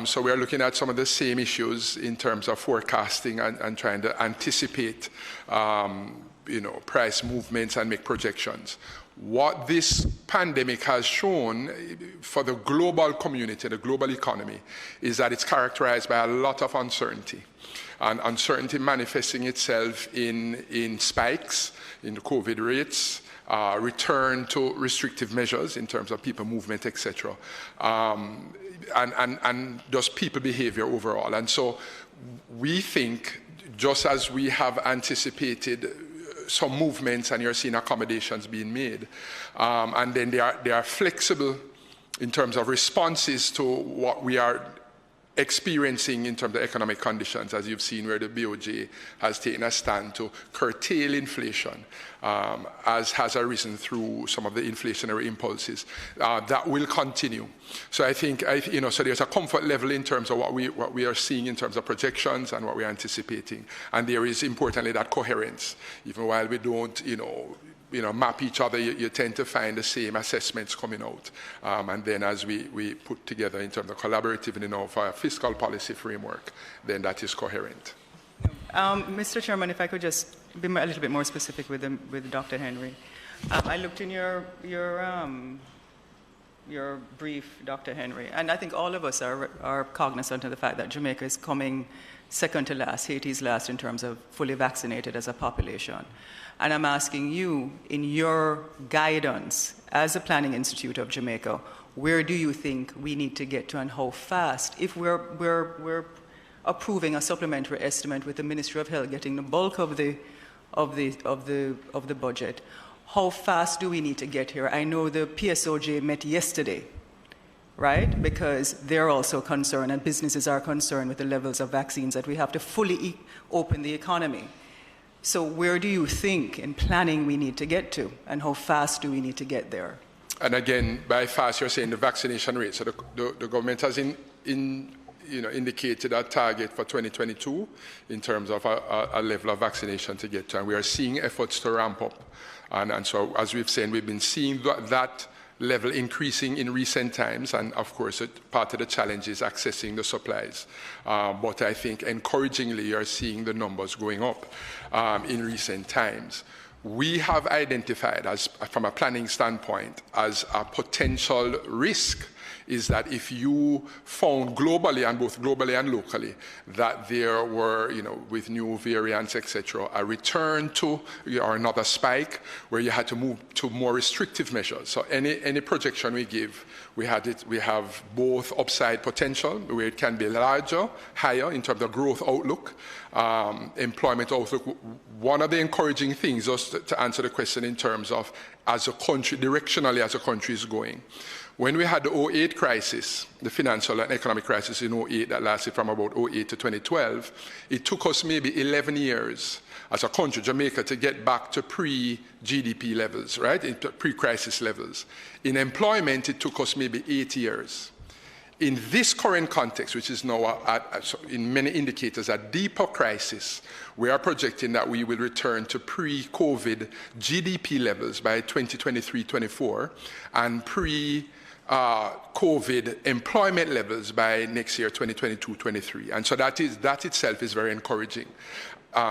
So we are looking at some of the same issues in terms of forecasting and trying to anticipate price movements and make projections. What this pandemic has shown for the global community, the global economy, is that it's characterized by a lot of uncertainty. And uncertainty manifesting itself in spikes in the COVID rates, return to restrictive measures in terms of people movement, etc., and just people behavior overall. And so we think, just as we have anticipated some movements and you're seeing accommodations being made, and then they are flexible in terms of responses to what we are experiencing in terms of economic conditions, as you've seen where the BOJ has taken a stand to curtail inflation, as has arisen through some of the inflationary impulses. That will continue. So I think, so there's a comfort level in terms of what we are seeing in terms of projections and what we're anticipating. And there is, importantly, that coherence. Even while we don't, map each other, you tend to find the same assessments coming out. And then as we put together in terms of collaborative, for a fiscal policy framework, then that is coherent. Mr. Chairman, if I could just be a little bit more specific with Dr. Henry. I looked in your brief, Dr. Henry, and I think all of us are cognizant of the fact that Jamaica is coming second to last, Haiti's last in terms of fully vaccinated as a population. And I'm asking you, in your guidance as a planning institute of Jamaica, where do you think we need to get to and how fast? If we're approving a supplementary estimate with the Ministry of Health getting the bulk of the budget, how fast do we need to get here? I know the PSOJ met yesterday, right? Because they're also concerned, and businesses are concerned with the levels of vaccines that we have to fully open the economy. So where do you think in planning we need to get to, and how fast do we need to get there? And again, by fast, you're saying the vaccination rate. So the government has indicated a target for 2022 in terms of a level of vaccination to get to, and we are seeing efforts to ramp up. And so, as we've said, we've been seeing that level increasing in recent times, and of course part of the challenge is accessing the supplies. But I think encouragingly you're seeing the numbers going up in recent times. We have identified, as from a planning standpoint, as a potential risk is that if you found globally, and both globally and locally, that there were, with new variants, etc., a return to or another spike where you had to move to more restrictive measures. So any projection we give, we have both upside potential, where it can be larger, higher in terms of growth outlook, employment outlook. One of the encouraging things, just to answer the question in terms of as a country, directionally as a country is going. When we had the 2008 crisis, the financial and economic crisis in 2008 that lasted from about 2008 to 2012, it took us maybe 11 years as a country, Jamaica, to get back to pre-GDP levels, right, pre-crisis levels. In employment, it took us maybe 8 years. In this current context, which is now, in many indicators, a deeper crisis, we are projecting that we will return to pre-COVID GDP levels by 2023-24 and pre-COVID employment levels by next year, 2022-23. And so that itself is very encouraging.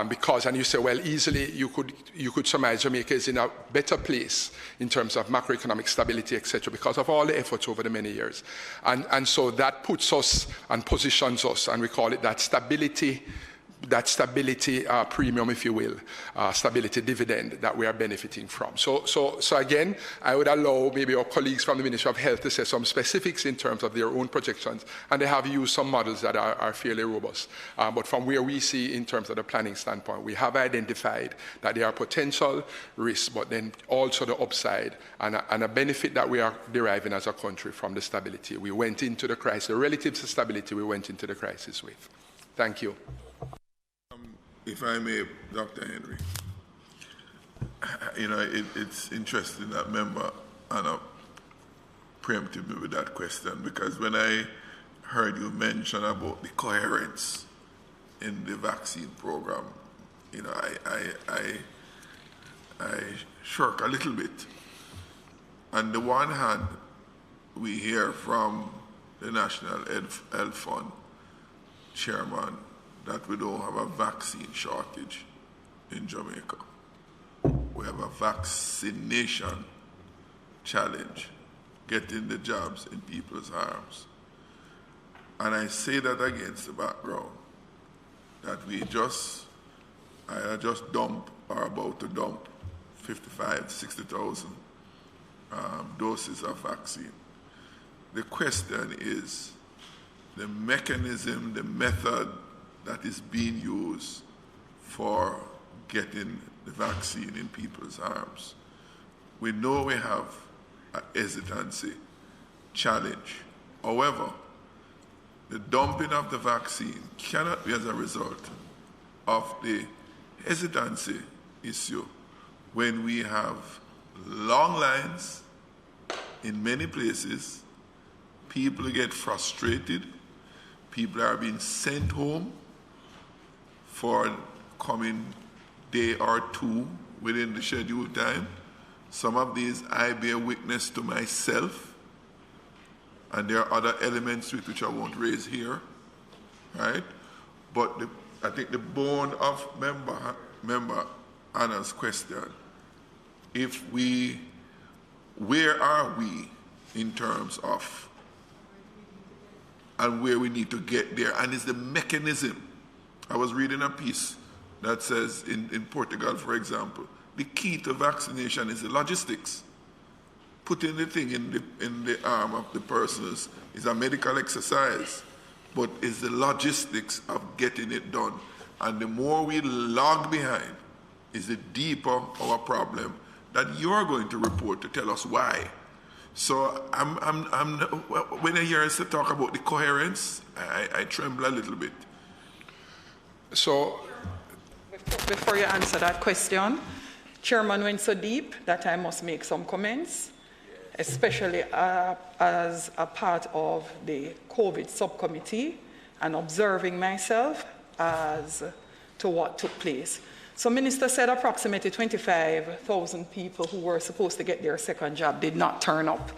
Because, and you say, well, easily you could surmise Jamaica is in a better place in terms of macroeconomic stability, etc., because of all the efforts over the many years. And so that puts us and positions us, and we call it that stability premium, if you will, stability dividend that we are benefiting from. So again, I would allow maybe our colleagues from the Ministry of Health to say some specifics in terms of their own projections, and they have used some models that are fairly robust. But from where we see in terms of the planning standpoint, we have identified that there are potential risks, but then also the upside and a benefit that we are deriving as a country from the stability. We went into the crisis, the relative stability we went into the crisis with. Thank you. If I may, Dr. Henry, it's interesting that member Anna preempted me with that question, because when I heard you mention about the coherence in the vaccine program, I shirk a little bit. On the one hand, we hear from the National Health Fund chairman that we don't have a vaccine shortage in Jamaica. We have a vaccination challenge, getting the jobs in people's arms. And I say that against the background that I just dump or about to dump 55,000 to 60,000 doses of vaccine. The question is the mechanism, the method that is being used for getting the vaccine in people's arms. We know we have a hesitancy challenge. However, the dumping of the vaccine cannot be as a result of the hesitancy issue when we have long lines in many places, people get frustrated, people are being sent home for coming day or two within the scheduled time. Some of these I bear witness to myself, and there are other elements to it which I won't raise here, right? But I think the bone of member Anna's question, where are we in terms of, and where we need to get there, and is the mechanism. I was reading a piece that says in Portugal, for example, the key to vaccination is the logistics. Putting the thing in the arm of the person is a medical exercise, but it's the logistics of getting it done. And the more we lag behind, is the deeper our problem that you're going to report to tell us why. So when I hear us talk about the coherence, I tremble a little bit. So, before you answer that question, Chairman went so deep that I must make some comments, especially as a part of the COVID subcommittee and observing myself as to what took place. So Minister said approximately 25,000 people who were supposed to get their second job did not turn up.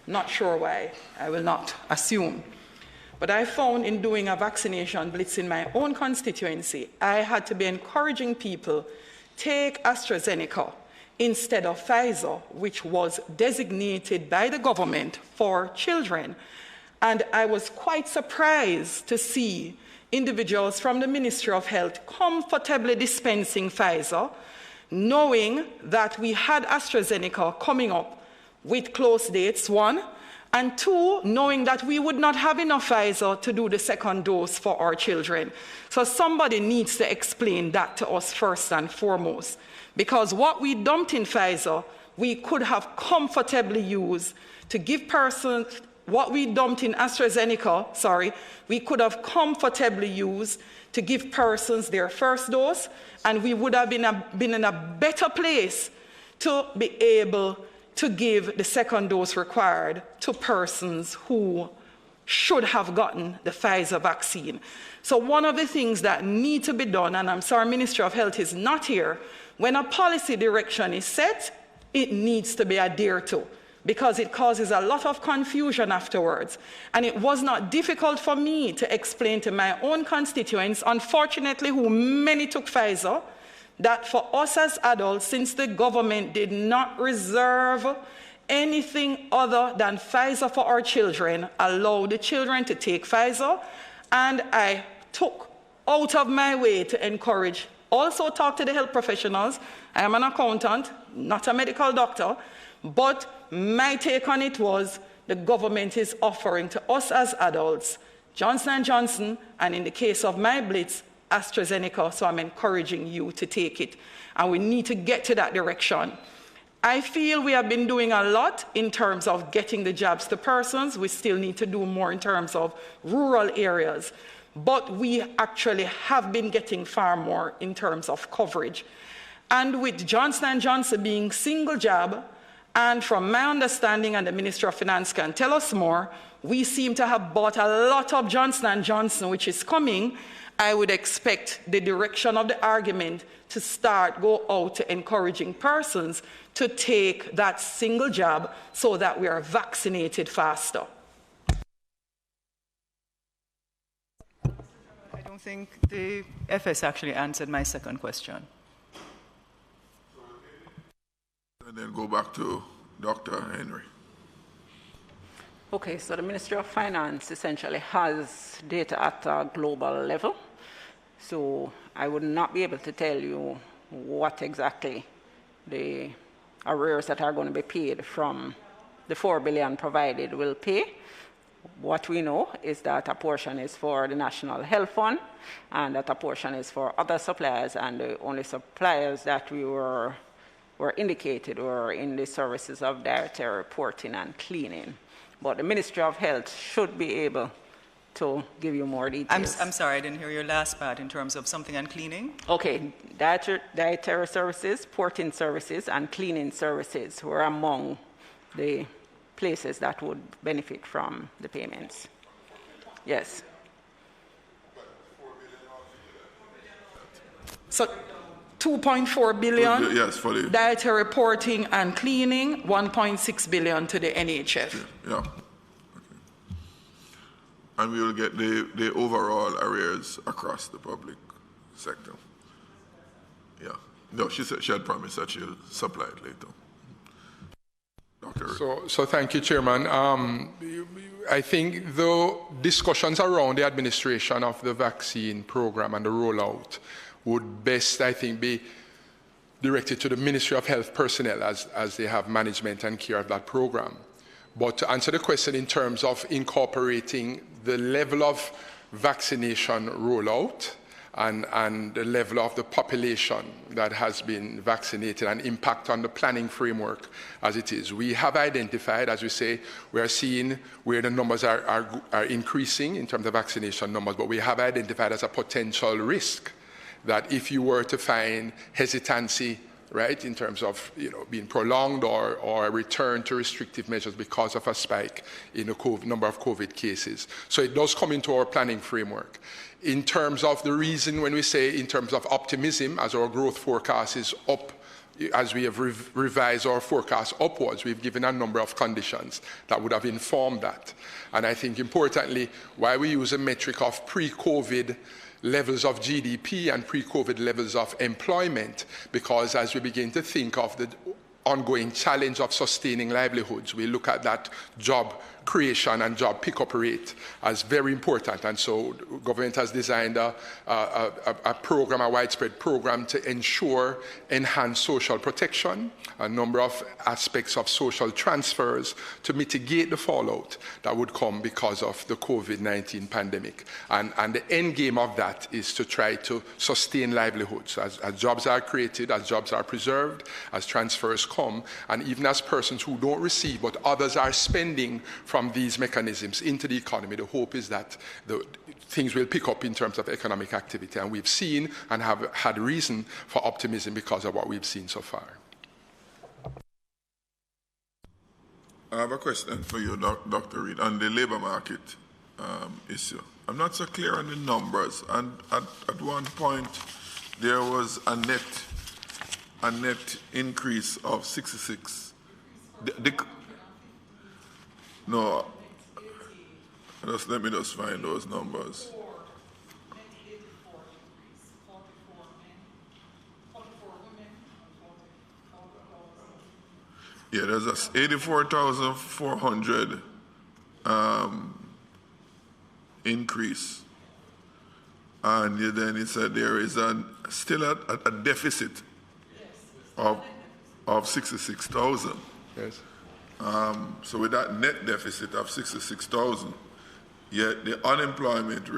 Not sure why, I will not assume. But I found in doing a vaccination blitz in my own constituency, I had to be encouraging people, take AstraZeneca. instead of Pfizer, which was designated by the government for children. And I was quite surprised to see individuals from the Ministry of Health comfortably dispensing Pfizer, knowing that we had AstraZeneca coming up with close dates, 1, and 2, knowing that we would not have enough Pfizer to do the second dose for our children. So somebody needs to explain that to us first and foremost, because what we dumped in Pfizer, we could have comfortably used to give persons. What we dumped in AstraZeneca, we could have comfortably used to give persons their first dose, and we would have been in a better place to be able to give the second dose required to persons who should have gotten the Pfizer vaccine. So one of the things that need to be done, and I'm sorry Ministry of Health is not here, when a policy direction is set, it needs to be adhered to, because it causes a lot of confusion afterwards. And it was not difficult for me to explain to my own constituents, unfortunately, who many took Pfizer, that for us as adults, since the government did not reserve anything other than Pfizer for our children, allow the children to take Pfizer, and I took out of my way to encourage, also talk to the health professionals. I am an accountant, not a medical doctor, but my take on it was the government is offering to us as adults Johnson & Johnson, and in the case of my Blitz, AstraZeneca, so I'm encouraging you to take it. And we need to get to that direction. I feel we have been doing a lot in terms of getting the jabs to persons. We still need to do more in terms of rural areas. But we actually have been getting far more in terms of coverage. And with Johnson & Johnson being single jab, and from my understanding, and the Minister of Finance can tell us more, we seem to have bought a lot of Johnson & Johnson, which is coming. I would expect the direction of the argument to go out to encouraging persons to take that single jab so that we are vaccinated faster. I don't think the FS actually answered my second question. And then go back to Dr. Henry. Okay, so the Ministry of Finance essentially has data at a global level. So I would not be able to tell you what exactly the arrears that are going to be paid from the $4 billion provided will pay. What we know is that a portion is for the National Health Fund, and that a portion is for other suppliers, and the only suppliers that we were indicated were in the services of dietary reporting and cleaning. But the Ministry of Health should be able to give you more details. I'm sorry, I didn't hear your last part in terms of something on cleaning. Okay, dietary services, porting services, and cleaning services were among the places that would benefit from the payments. Yes. So 2.4 billion, yes, for the dietary reporting and cleaning, 1.6 billion to the NHF. Yeah. Okay. And we will get the overall arrears across the public sector. Yeah. No, she said she had promised that she'll supply it later. Dr. So thank you, Chairman. I think the discussions around the administration of the vaccine program and the rollout would best, I think, be directed to the Ministry of Health personnel as they have management and care of that program. But to answer the question in terms of incorporating the level of vaccination rollout and the level of the population that has been vaccinated and impact on the planning framework as it is. We have identified, as we say, we are seeing where the numbers are increasing in terms of vaccination numbers, but we have identified as a potential risk that if you were to find hesitancy, right, in terms of being prolonged or a return to restrictive measures because of a spike in the number of COVID cases. So it does come into our planning framework. In terms of the reason when we say in terms of optimism, as our growth forecast is up, as we have revised our forecast upwards, we've given a number of conditions that would have informed that. And I think importantly, why we use a metric of pre-COVID levels of GDP and pre-COVID levels of employment, because as we begin to think of the ongoing challenge of sustaining livelihoods, we look at that job creation and job pickup rate as very important. And so the government has designed a program, a widespread program to ensure enhanced social protection, a number of aspects of social transfers to mitigate the fallout that would come because of the COVID-19 pandemic. And the end game of that is to try to sustain livelihoods as jobs are created, as jobs are preserved, as transfers come, and even as persons who don't receive but others are spending from these mechanisms into the economy. The hope is that things will pick up in terms of economic activity, and we've seen and have had reason for optimism because of what we've seen so far. I have a question for you, Dr. Reid, on the labour market issue. I'm not so clear on the numbers, and at one point there was a net increase of 66. No, let me just find those numbers. Yeah, there's a 84,400 increase, and then it said there is still a deficit of 66,000. Yes. So with that net deficit of 66,000, yet the unemployment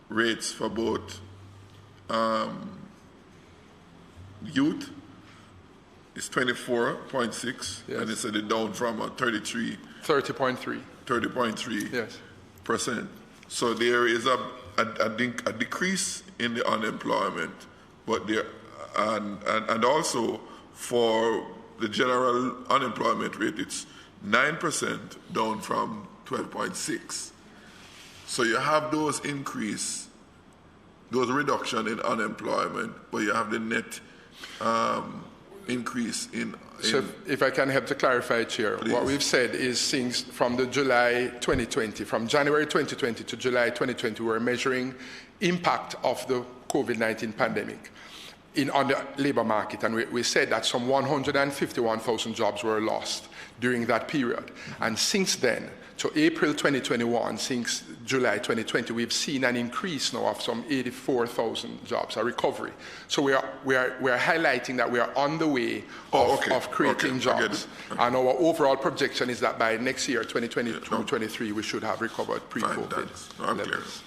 rates for both youth is 24.6, yes. And it said it down from 30.3 yes. %. So there is a decrease in the unemployment, but there and also for the general unemployment rate, it's 9% down from 12.6. So you have those reduction in unemployment, but you have the net increase in. So if I can help to clarify, Chair, please. What we've said is since from the July 2020, from January 2020 to July 2020, we're measuring impact of the COVID-19 pandemic on the labor market, and we said that some 151,000 jobs were lost during that period. And since then, to April 2021, since July 2020, we've seen an increase now of some 84,000 jobs, a recovery. So we are highlighting that we are on the way of creating jobs. And our overall projection is that by next year, 2022-23, we should have recovered pre-COVID levels.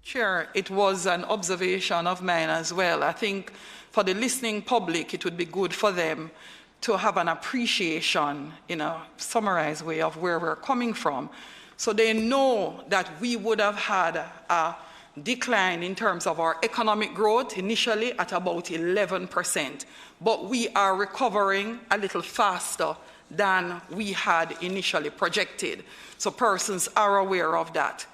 Chair, it was an observation of mine as well. I think for the listening public, it would be good for them to have an appreciation in a summarized way of where we're coming from, so they know that we would have had a decline in terms of our economic growth initially at about 11%, but we are recovering a little faster than we had initially projected. So persons are aware of that.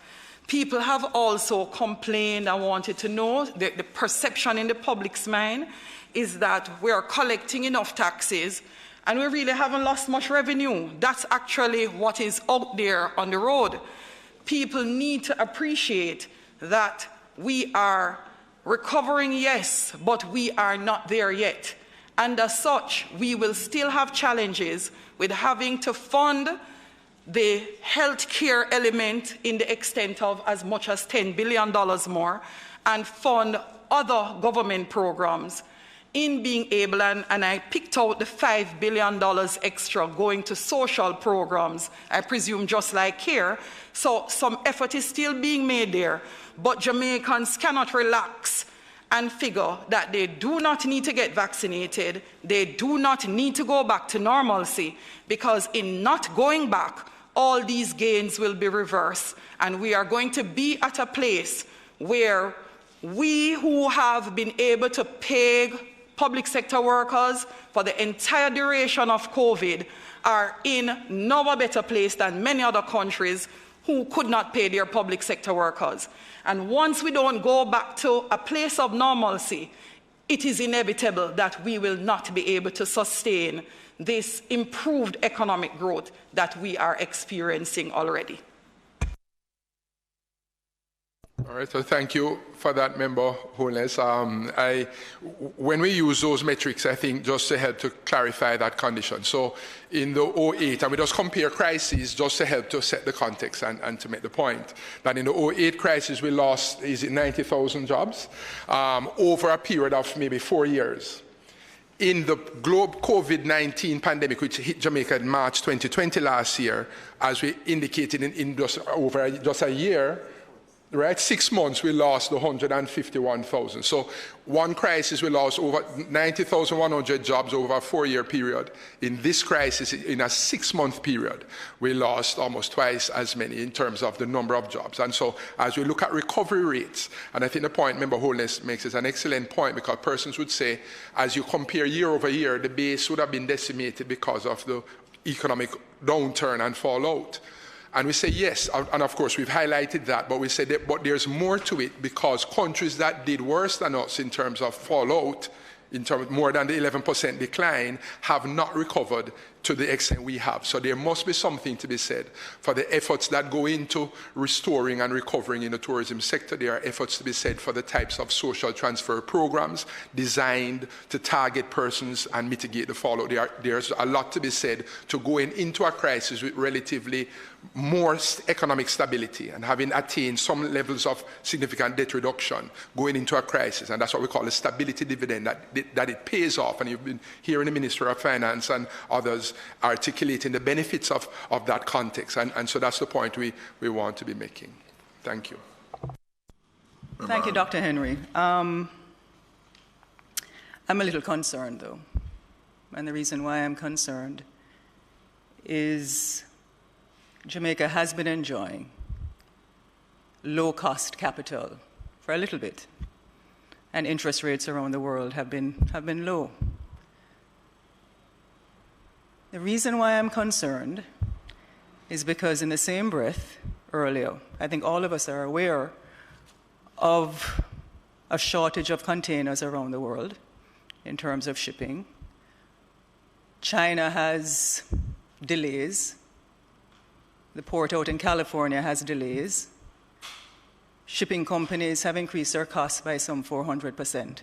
People have also complained and wanted to know that the perception in the public's mind is that we are collecting enough taxes and we really haven't lost much revenue. That's actually what is out there on the road. People need to appreciate that we are recovering, yes, but we are not there yet. And as such, we will still have challenges with having to fund the health care element in the extent of as much as $10 billion more, and fund other government programs in being able, and I picked out the $5 billion extra going to social programs, I presume just like care. So some effort is still being made there, but Jamaicans cannot relax and figure that they do not need to get vaccinated, they do not need to go back to normalcy, because in not going back, all these gains will be reversed, and we are going to be at a place where we who have been able to pay public sector workers for the entire duration of COVID are in no better place than many other countries who could not pay their public sector workers. And once we don't go back to a place of normalcy, it is inevitable that we will not be able to sustain this improved economic growth that we are experiencing already. All right, so thank you for that, Member Holness. When we use those metrics, I think just to help to clarify that condition. So in the 08, and we just compare crises just to help to set the context and to make the point, that in the 08 crisis we lost, 90,000 jobs over a period of maybe 4 years. In the global COVID-19 pandemic, which hit Jamaica in March 2020 last year, as we indicated in just over just a year, right, 6 months we lost 151,000. So one crisis we lost over 90,100 jobs over a 4-year period. In this crisis, in a 6-month period, we lost almost twice as many in terms of the number of jobs. And so as we look at recovery rates, and I think the point Member Holness makes is an excellent point, because persons would say, as you compare year over year, the base would have been decimated because of the economic downturn and fallout. And we say yes, and of course we've highlighted that, but we say that but there's more to it, because countries that did worse than us in terms of fallout, in terms of more than the 11% decline, have not recovered to the extent we have. So there must be something to be said for the efforts that go into restoring and recovering in the tourism sector. There are efforts to be said for the types of social transfer programs designed to target persons and mitigate the fallout. There's a lot to be said to going into a crisis with relatively more economic stability and having attained some levels of significant debt reduction going into a crisis. And that's what we call a stability dividend, that it pays off. And you've been hearing the Minister of Finance and others articulating the benefits of that context. And so that's the point we want to be making. Thank you. Thank you, Dr. Henry. I'm a little concerned, though. And the reason why I'm concerned is Jamaica has been enjoying low-cost capital for a little bit, and interest rates around the world have been low. The reason why I'm concerned is because in the same breath earlier, I think all of us are aware of a shortage of containers around the world in terms of shipping. China has delays. The port out in California has delays. Shipping companies have increased their costs by some 400%.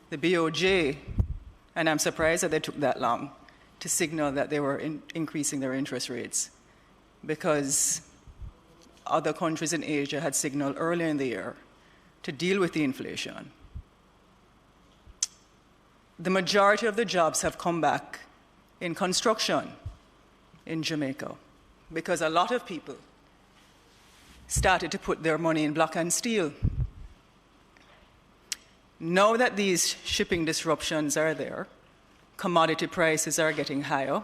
The BOJ, and I'm surprised that they took that long to signal that they were increasing their interest rates, because other countries in Asia had signaled earlier in the year to deal with the inflation. The majority of the jobs have come back in construction in Jamaica, because a lot of people started to put their money in block and steel. Now that these shipping disruptions are there, commodity prices are getting higher,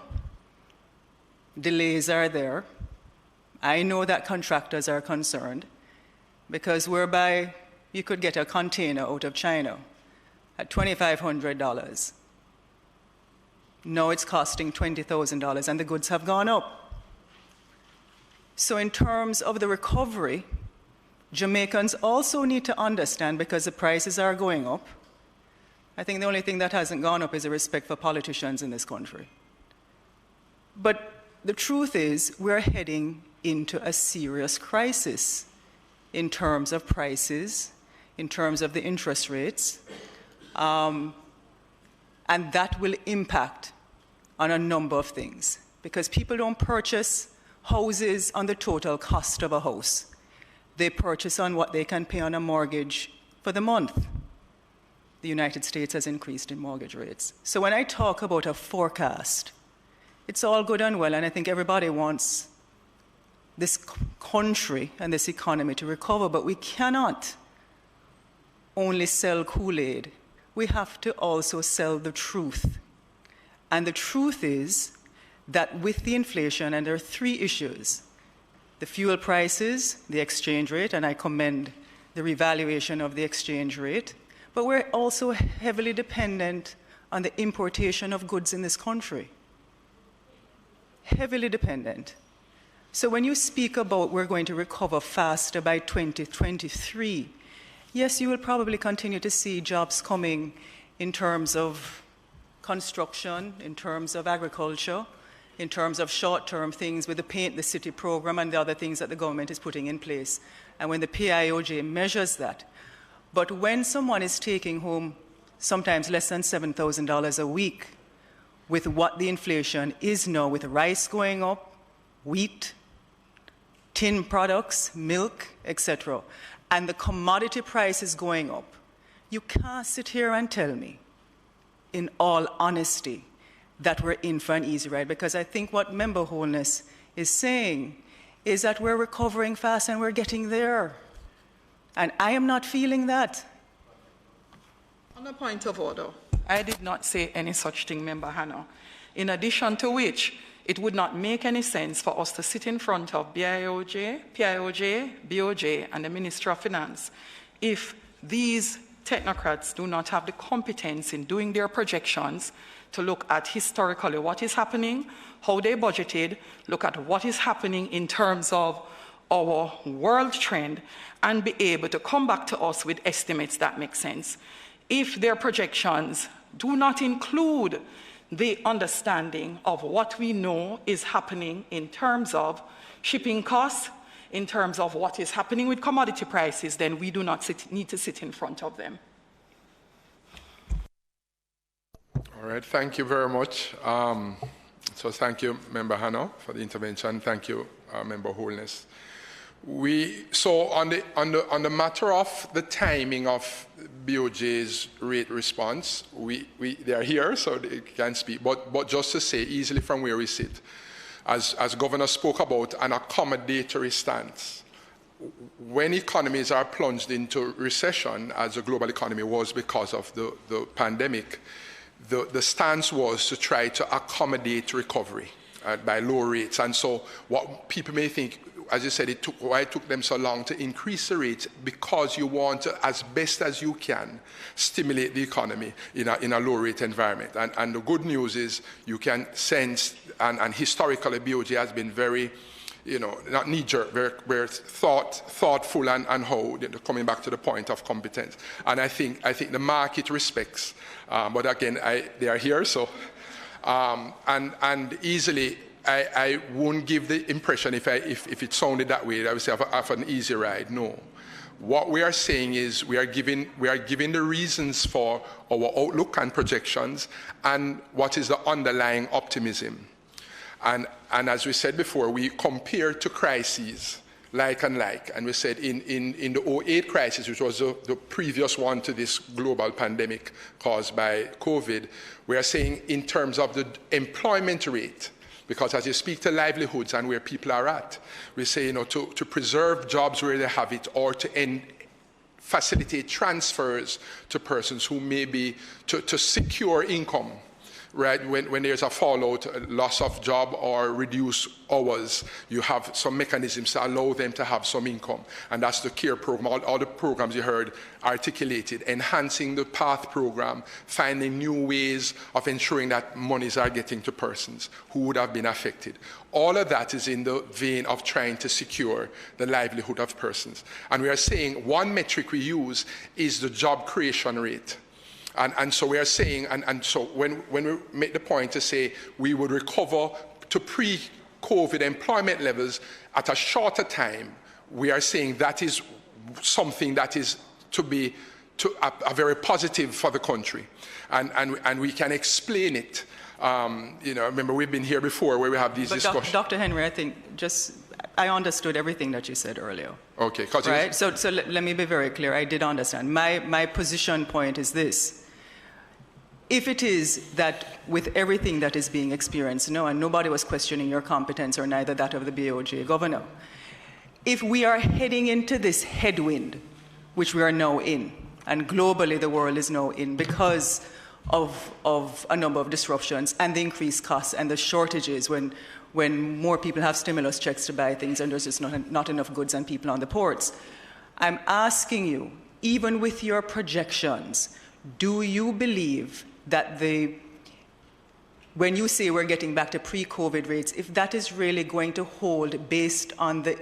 delays are there. I know that contractors are concerned, because whereby you could get a container out of China at $2,500. Now it's costing $20,000, and the goods have gone up. So in terms of the recovery, Jamaicans also need to understand, because the prices are going up, I think the only thing that hasn't gone up is the respect for politicians in this country. But the truth is, we're heading into a serious crisis in terms of prices, in terms of the interest rates, and that will impact on a number of things, because people don't purchase houses on the total cost of a house. They purchase on what they can pay on a mortgage for the month. The United States has increased in mortgage rates. So when I talk about a forecast, it's all good and well, and I think everybody wants this country and this economy to recover, but we cannot only sell Kool-Aid. We have to also sell the truth. And the truth is that with the inflation, and there are three issues: the fuel prices, the exchange rate, and I commend the revaluation of the exchange rate, but we're also heavily dependent on the importation of goods in this country. Heavily dependent. So when you speak about we're going to recover faster by 2023, yes, you will probably continue to see jobs coming in terms of construction, in terms of agriculture, in terms of short-term things with the Paint the City program and the other things that the government is putting in place. and when the PIOJ measures that. But when someone is taking home sometimes less than $7,000 a week, with what the inflation is now, with rice going up, wheat, tin products, milk, etc., and the commodity prices going up, you can't sit here and tell me, in all honesty, that we're in for an easy ride, because I think what Member Holness is saying is that we're recovering fast and we're getting there. And I am not feeling that. On a point of order, I did not say any such thing, Member Hanno. In addition to which, it would not make any sense for us to sit in front of PIOJ, BOJ, and the Ministry of Finance if these technocrats do not have the competence in doing their projections to look at historically what is happening, how they budgeted, look at what is happening in terms of our world trend, and be able to come back to us with estimates that make sense. If their projections do not include the understanding of what we know is happening in terms of shipping costs, in terms of what is happening with commodity prices, then we do not need to sit in front of them. All right, thank you very much. So thank you, Member Hanno, for the intervention. Thank you, Member Holness. So on the matter of the timing of BOJ's rate response, they are here, so they can speak. But just to say, easily from where we sit, as Governor spoke about, an accommodatory stance. When economies are plunged into recession, as the global economy was because of the pandemic, the stance was to try to accommodate recovery by low rates. And so what people may think, as you said, why it took them so long to increase the rates, because you want to, as best as you can, stimulate the economy in a low-rate environment. And the good news is you can sense, and historically BOJ has been very, not knee-jerk, very thoughtful and how, coming back to the point of competence. And I think the market respects, but again, they are here, so, and easily, I won't give the impression if it sounded that way, I would say I have an easy ride. No. What we are saying is we are giving the reasons for our outlook and projections and what is the underlying optimism. And as we said before, we compare to crises like and like. And we said in the 08 crisis, which was the previous one to this global pandemic caused by COVID, we are saying in terms of the employment rate, because as you speak to livelihoods and where people are at, we say, to preserve jobs where they have it, or to facilitate transfers to persons who may be, to secure income, right? When there's a fallout, a loss of job or reduced hours, you have some mechanisms to allow them to have some income. And that's the CARE program, all the programs you heard articulated, enhancing the PATH program, finding new ways of ensuring that monies are getting to persons who would have been affected. All of that is in the vein of trying to secure the livelihood of persons. And we are saying one metric we use is the job creation rate. And so we are saying, and so when we make the point to say we would recover to pre-COVID employment levels at a shorter time, we are saying that is something that is to be a very positive for the country. And we can explain it. Remember we've been here before where we have these discussions. Dr. Henry, I think I understood everything that you said earlier. Okay. Right? So let me be very clear. I did understand. My position point is this. If it is that with everything that is being experienced, and nobody was questioning your competence or neither that of the BOJ governor, if we are heading into this headwind, which we are now in, and globally the world is now in because of a number of disruptions and the increased costs and the shortages when more people have stimulus checks to buy things and there's just not enough goods and people on the ports, I'm asking you, even with your projections, do you believe that when you say we're getting back to pre-COVID rates, if that is really going to hold based on the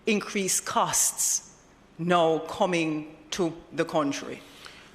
increased costs now coming to the country?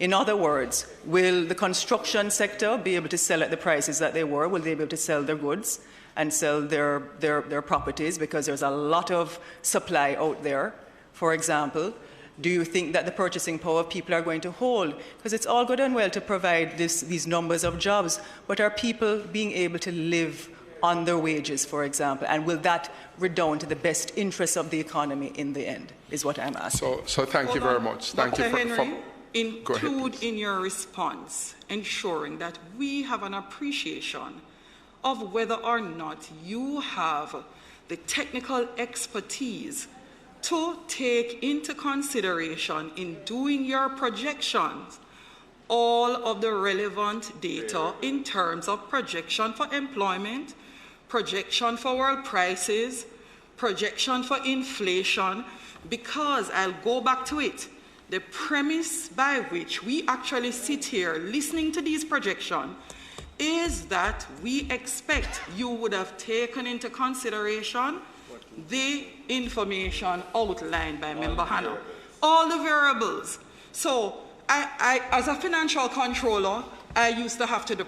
In other words, will the construction sector be able to sell at the prices that they were? Will they be able to sell their goods and sell their properties because there's a lot of supply out there? For example, do you think that the purchasing power of people are going to hold? Because it's all good and well to provide these numbers of jobs, but are people being able to live on their wages, for example? And will that redound to the best interests of the economy in the end, is what I'm asking. So thank you very much. Thank Dr. you Henry, include ahead, in your response ensuring that we have an appreciation of whether or not you have the technical expertise to take into consideration in doing your projections all of the relevant data in terms of projection for employment, projection for world prices, projection for inflation, because I'll go back to it. The premise by which we actually sit here listening to these projections is that we expect you would have taken into consideration the information outlined by Member Hannah. All the variables. So I, as a financial controller, I used to have to do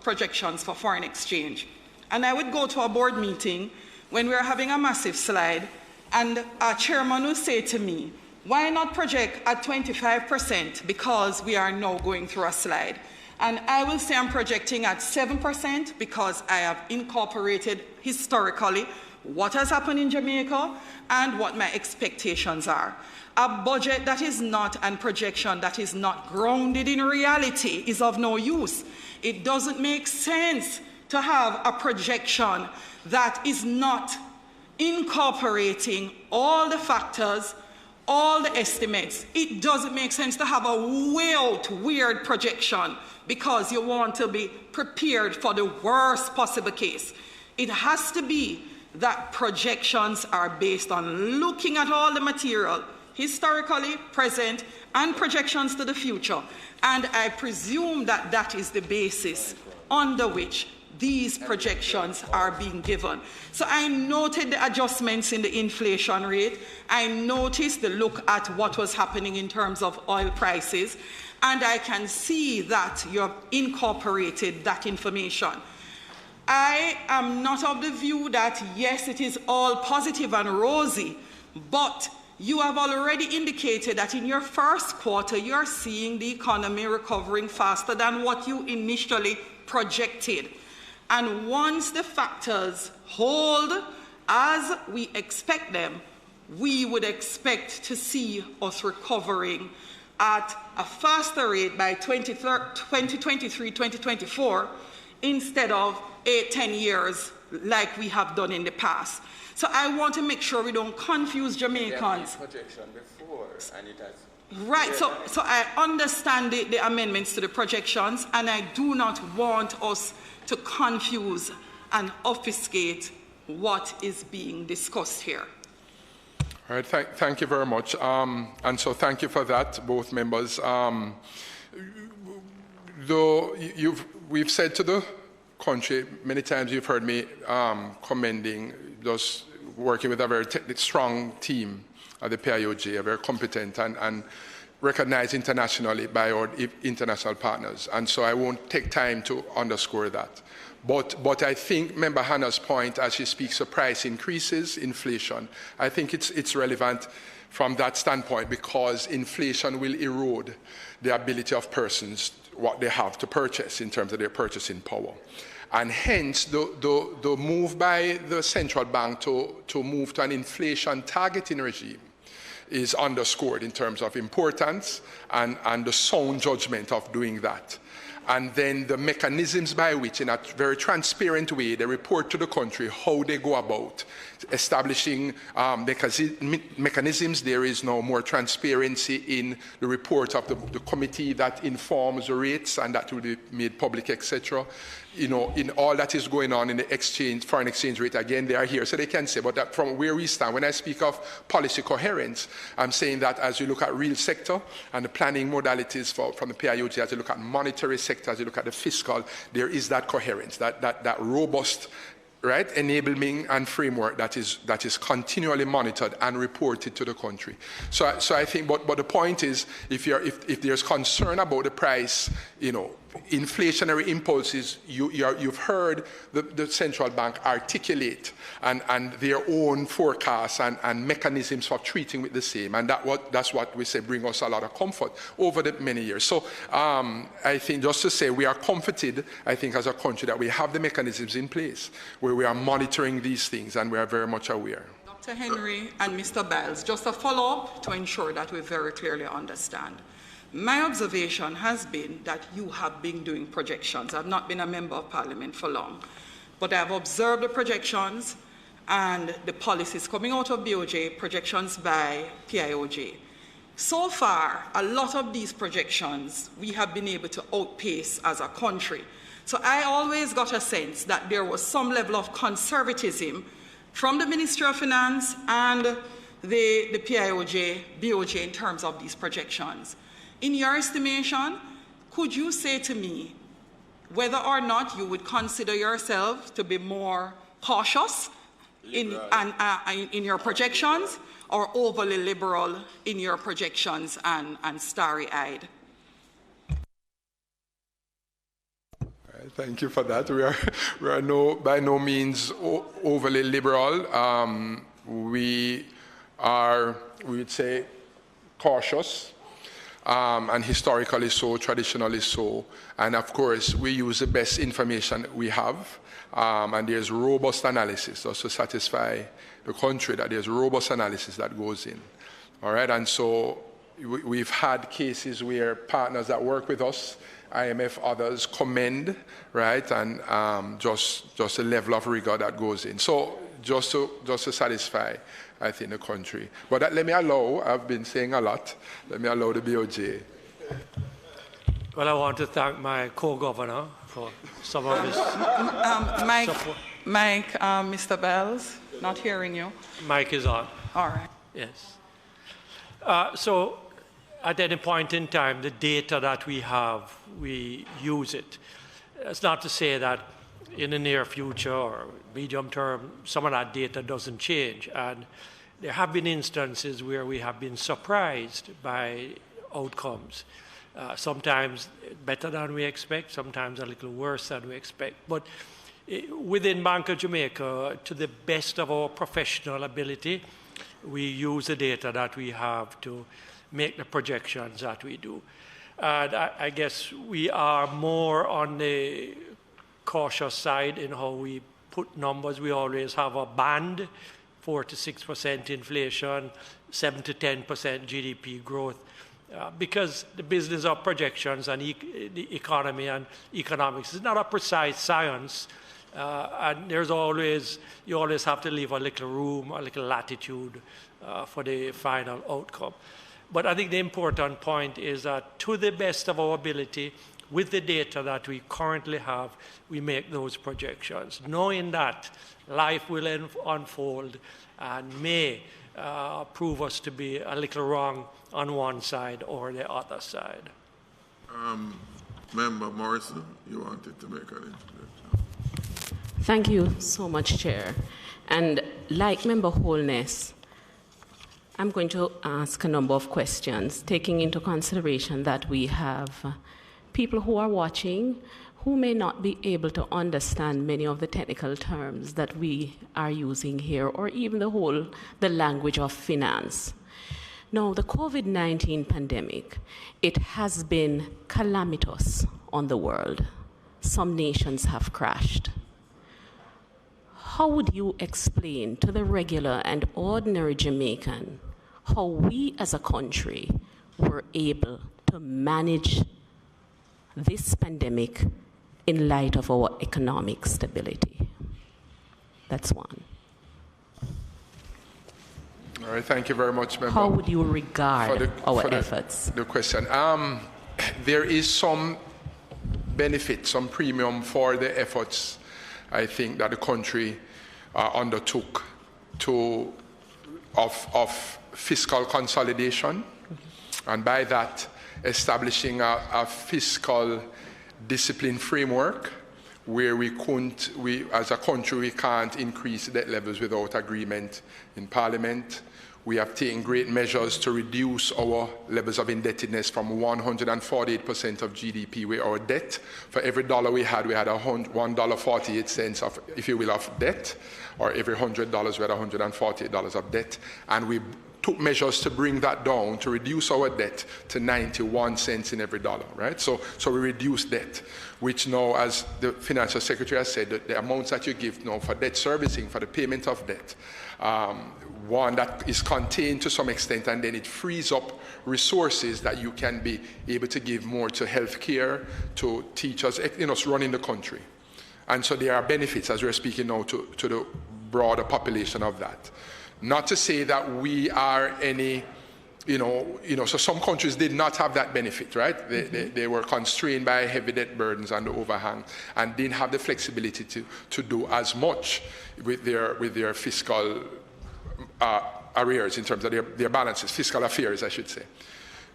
projections for foreign exchange. And I would go to a board meeting when we were having a massive slide, and our chairman would say to me, why not project at 25% because we are now going through a slide? And I will say I'm projecting at 7% because I have incorporated historically what has happened in Jamaica and what my expectations are. A budget that is not, and projection that is not grounded in reality is of no use. It doesn't make sense to have a projection that is not incorporating all the factors, all the estimates. It doesn't make sense to have a way out weird projection because you want to be prepared for the worst possible case. It has to be that projections are based on looking at all the material, historically, present, and projections to the future. And I presume that that is the basis under which these projections are being given. So I noted the adjustments in the inflation rate. I noticed the look at what was happening in terms of oil prices. And I can see that you have incorporated that information. I am not of the view that, yes, it is all positive and rosy, but you have already indicated that in your first quarter, you are seeing the economy recovering faster than what you initially projected. And once the factors hold as we expect them, we would expect to see us recovering at a faster rate by 2023, 2024, instead of 8-10 years like we have done in the past. So I want to make sure we don't confuse Jamaicans. Projection before, and it has right, so I understand the amendments to the projections, and I do not want us to confuse and obfuscate what is being discussed here. All right, thank you very much. And so thank you for that, both members. Though we've said to the country, many times you've heard me commending those working with a very strong team at the PIOJ, a very competent and recognized internationally by our international partners. And so I won't take time to underscore that. But I think Member Hannah's point as she speaks of price increases, inflation, I think it's relevant from that standpoint because inflation will erode the ability of persons, what they have to purchase in terms of their purchasing power. And hence, the move by the central bank to move to an inflation targeting regime is underscored in terms of importance and the sound judgment of doing that. And then the mechanisms by which, in a very transparent way, they report to the country how they go about establishing mechanisms. There is now more transparency in the report of the committee that informs the rates and that will be made public, etc. You know, in all that is going on in the foreign exchange rate, again, they are here, so they can say, but that from where we stand, when I speak of policy coherence, I'm saying that as you look at real sector and the planning modalities from the PIOJ, as you look at monetary sector, as you look at the fiscal, there is that coherence, that robust, right, enabling and framework that is continually monitored and reported to the country. So I think, but the point is, if there's concern about the price, you know, inflationary impulses, you've heard the central bank articulate and their own forecasts and mechanisms for treating with the same. And that's what we say bring us a lot of comfort over the many years. So I think just to say we are comforted, I think, as a country that we have the mechanisms in place where we are monitoring these things and we are very much aware. Dr. Henry and Mr. Biles, just a follow-up to ensure that we very clearly understand. My observation has been that you have been doing projections. I've not been a member of Parliament for long, but I've observed the projections and the policies coming out of BOJ, projections by PIOJ. So far, a lot of these projections we have been able to outpace as a country. So I always got a sense that there was some level of conservatism from the Ministry of Finance and the PIOJ, BOJ in terms of these projections. In your estimation, could you say to me whether or not you would consider yourself to be more cautious in your projections or overly liberal in your projections and starry-eyed? Thank you for that. We are by no means overly liberal. We would say, cautious. And historically so, traditionally so. And of course, we use the best information we have. And there's robust analysis also to satisfy the country that there's robust analysis that goes in. All right, and so we've had cases where partners that work with us, IMF, others, commend, right, and just a level of rigor that goes in. So just to satisfy, I think, the country. But let me allow, I've been saying a lot, let me allow the BOJ. Well, I want to thank my co-governor for some of his support. Mike, Mr. Bells, not hearing you. Mike is on. All right. Yes. So at any point in time, the data that we have, we use it. It's not to say that in the near future or medium term, some of that data doesn't change. And there have been instances where we have been surprised by outcomes. Sometimes better than we expect, sometimes a little worse than we expect. But within Bank of Jamaica, to the best of our professional ability, we use the data that we have to make the projections that we do. And I guess we are more on the cautious side in how we put numbers. We always have a band, 4 to 6% inflation, 7 to 10% GDP growth, because the business of projections and the economy and economics is not a precise science, and you always have to leave a little room, a little latitude for the final outcome. But I think the important point is that to the best of our ability, with the data that we currently have, we make those projections, knowing that life will unfold and may prove us to be a little wrong on one side or the other side. Member Morrison, you wanted to make an introduction. Thank you so much, Chair. And like Member Holness, I'm going to ask a number of questions, taking into consideration that we have people who are watching who may not be able to understand many of the technical terms that we are using here, or even the language of finance. Now, the COVID-19 pandemic, it has been calamitous on the world. Some nations have crashed. How would you explain to the regular and ordinary Jamaican how we as a country were able to manage this pandemic in light of our economic stability? That's one. All right, thank you very much, Member. How would you regard our efforts? The question. There is some benefit, some premium for the efforts, I think, that the country undertook of fiscal consolidation, and by that establishing a fiscal discipline framework where we as a country, we can't increase debt levels without agreement in Parliament. We have taken great measures to reduce our levels of indebtedness from 148% of GDP with our debt. For every dollar we had $1.48 of, if you will, of debt, or every $100 we had $148 of debt. And we took measures to bring that down, to reduce our debt to 91 cents in every dollar, right? So we reduced debt, which now, as the Financial Secretary has said, the amounts that you give now for debt servicing, for the payment of debt, one that is contained to some extent, and then it frees up resources that you can be able to give more to healthcare, to teachers, running the country. And so there are benefits, as we're speaking now, to the broader population of that. Not to say that we are any, so some countries did not have that benefit, right? They were constrained by heavy debt burdens and the overhang, and didn't have the flexibility to do as much with their fiscal arrears, in terms of their balances, fiscal affairs, I should say.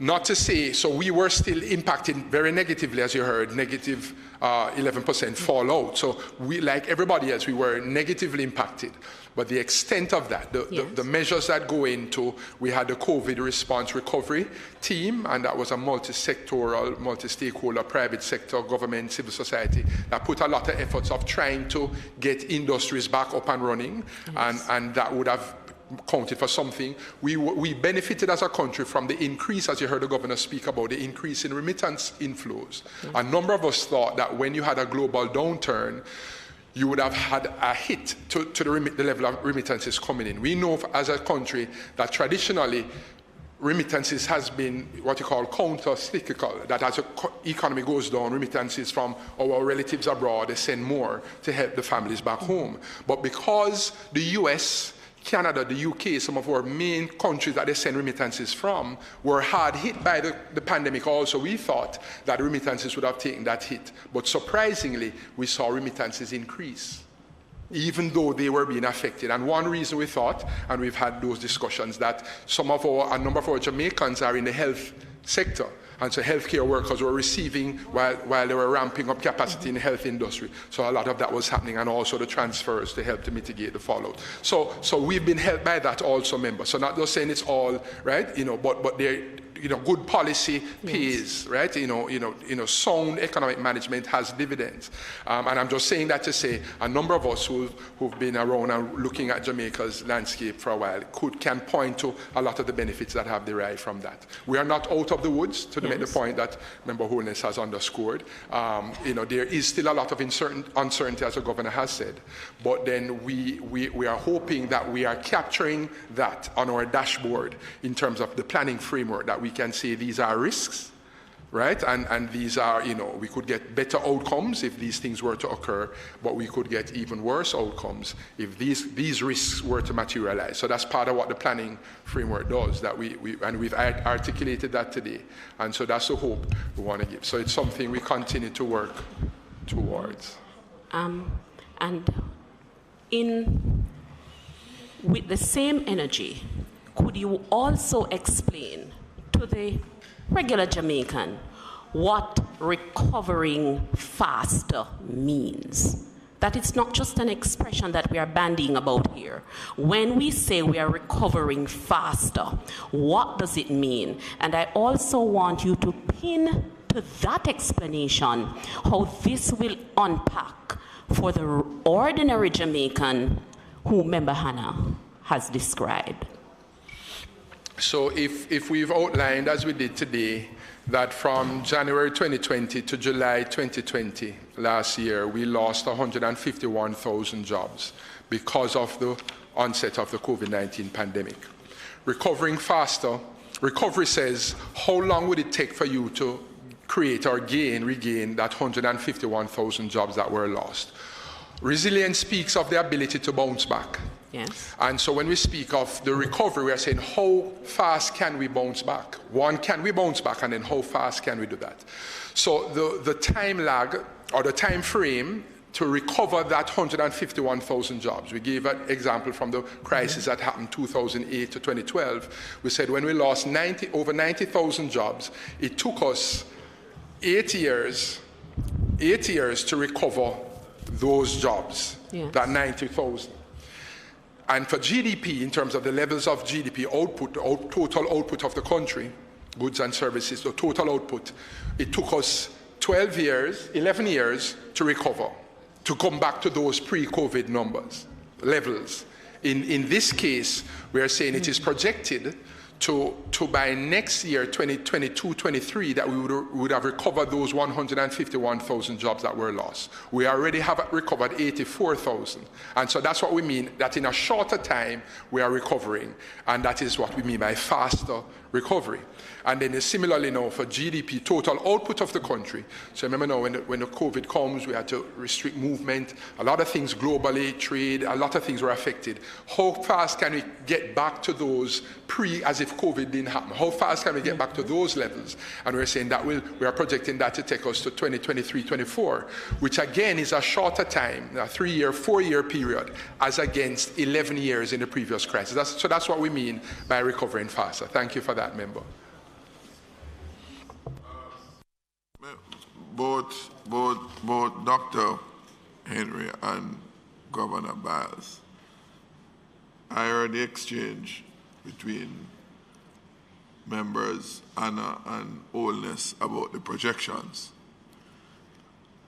Not to say, so we were still impacted very negatively, as you heard, negative 11% fallout. So we, like everybody else, we were negatively impacted. But the extent of that, the measures that go into, we had the COVID response recovery team, and that was a multi-sectoral, multi-stakeholder, private sector, government, civil society, that put a lot of efforts of trying to get industries back up and running, and that would have counted for something. We benefited as a country from the increase, as you heard the governor speak about, the increase in remittance inflows. A number of us thought that when you had a global downturn, you would have had a hit to the level of remittances coming in. We know as a country that traditionally remittances has been what you call counter-cyclical, that as the economy goes down, remittances from our relatives abroad, they send more to help the families back home. But because the US, Canada, the UK, some of our main countries that they send remittances from, were hard hit by the pandemic also, we thought that remittances would have taken that hit. But surprisingly, we saw remittances increase, even though they were being affected. And one reason we thought, and we've had those discussions, that a number of our Jamaicans are in the health sector. And so healthcare workers were receiving while they were ramping up capacity in the health industry. So a lot of that was happening, and also the transfers to help to mitigate the fallout. So we've been helped by that also, members. So not just saying it's all, right, but they're, good policy pays, right? Sound economic management has dividends. And I'm just saying that to say a number of us who've been around and looking at Jamaica's landscape for a while can point to a lot of the benefits that have derived from that. We are not out of the woods, to make the point that Member Holness has underscored. There is still a lot of uncertainty, as the governor has said. But then we are hoping that we are capturing that on our dashboard in terms of the planning framework, that we can say these are risks, right? And these are, we could get better outcomes if these things were to occur, but we could get even worse outcomes if these risks were to materialize. So that's part of what the planning framework does, that we've articulated that today. And so that's the hope we want to give. So it's something we continue to work towards. And with the same energy, could you also explain to the regular Jamaican what recovering faster means? That it's not just an expression that we are bandying about here. When we say we are recovering faster, what does it mean? And I also want you to pin to that explanation how this will unpack for the ordinary Jamaican who Member Hannah has described. So if we've outlined, as we did today, that from January 2020 to July 2020, last year, we lost 151,000 jobs because of the onset of the COVID-19 pandemic. Recovering faster, recovery says, how long would it take for you to create or regain that 151,000 jobs that were lost? Resilience speaks of the ability to bounce back. Yes. And so when we speak of the recovery, we are saying, how fast can we bounce back? One, can we bounce back? And then how fast can we do that? So the time lag, or the time frame to recover that 151,000 jobs. We gave an example from the crisis that happened 2008 to 2012. We said when we lost over 90,000 jobs, it took us 8 years to recover those jobs, that 90,000. And for GDP, in terms of the levels of GDP output, total output of the country, goods and services, the total output, it took us 11 years to recover, to come back to those pre-COVID numbers, levels. In this case, we are saying it is projected to by next year, 2022-23, that we would have recovered those 151,000 jobs that were lost. We already have recovered 84,000. And so that's what we mean, that in a shorter time, we are recovering. And that is what we mean by faster recovery. And then similarly now for GDP, total output of the country. So remember now when the COVID comes, we had to restrict movement. A lot of things globally, trade, a lot of things were affected. How fast can we get back to those as if COVID didn't happen? How fast can we get back to those levels? And we're saying that we are projecting that to take us to 2023-24, which again is a shorter time, a 3-year, 4-year period, as against 11 years in the previous crisis. So that's what we mean by recovering faster. Thank you for that, member. Both Dr. Henry and Governor Biles, I heard the exchange between members Anna and Holness about the projections.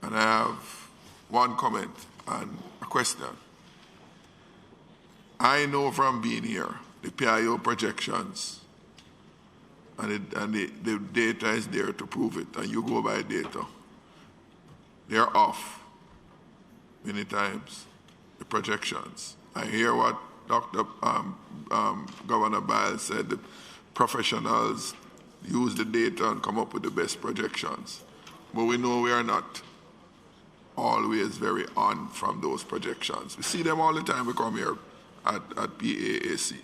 And I have one comment and a question. I know from being here, the PIO projections, and the data is there to prove it, and you go by data. They're off many times, the projections. I hear what Dr. Governor Biles said, the professionals use the data and come up with the best projections. But we know we are not always very on from those projections. We see them all the time we come here at PAAC.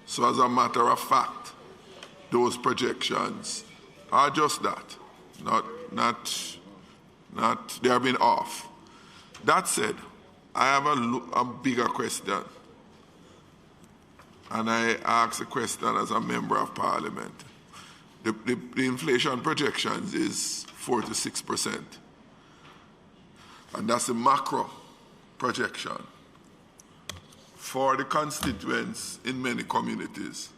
So as a matter of fact, those projections are just that, they have been off. That said, I have a bigger question, and I ask a question as a member of Parliament. The inflation projections is 4 to 6%, and that's a macro projection for the constituents in many communities.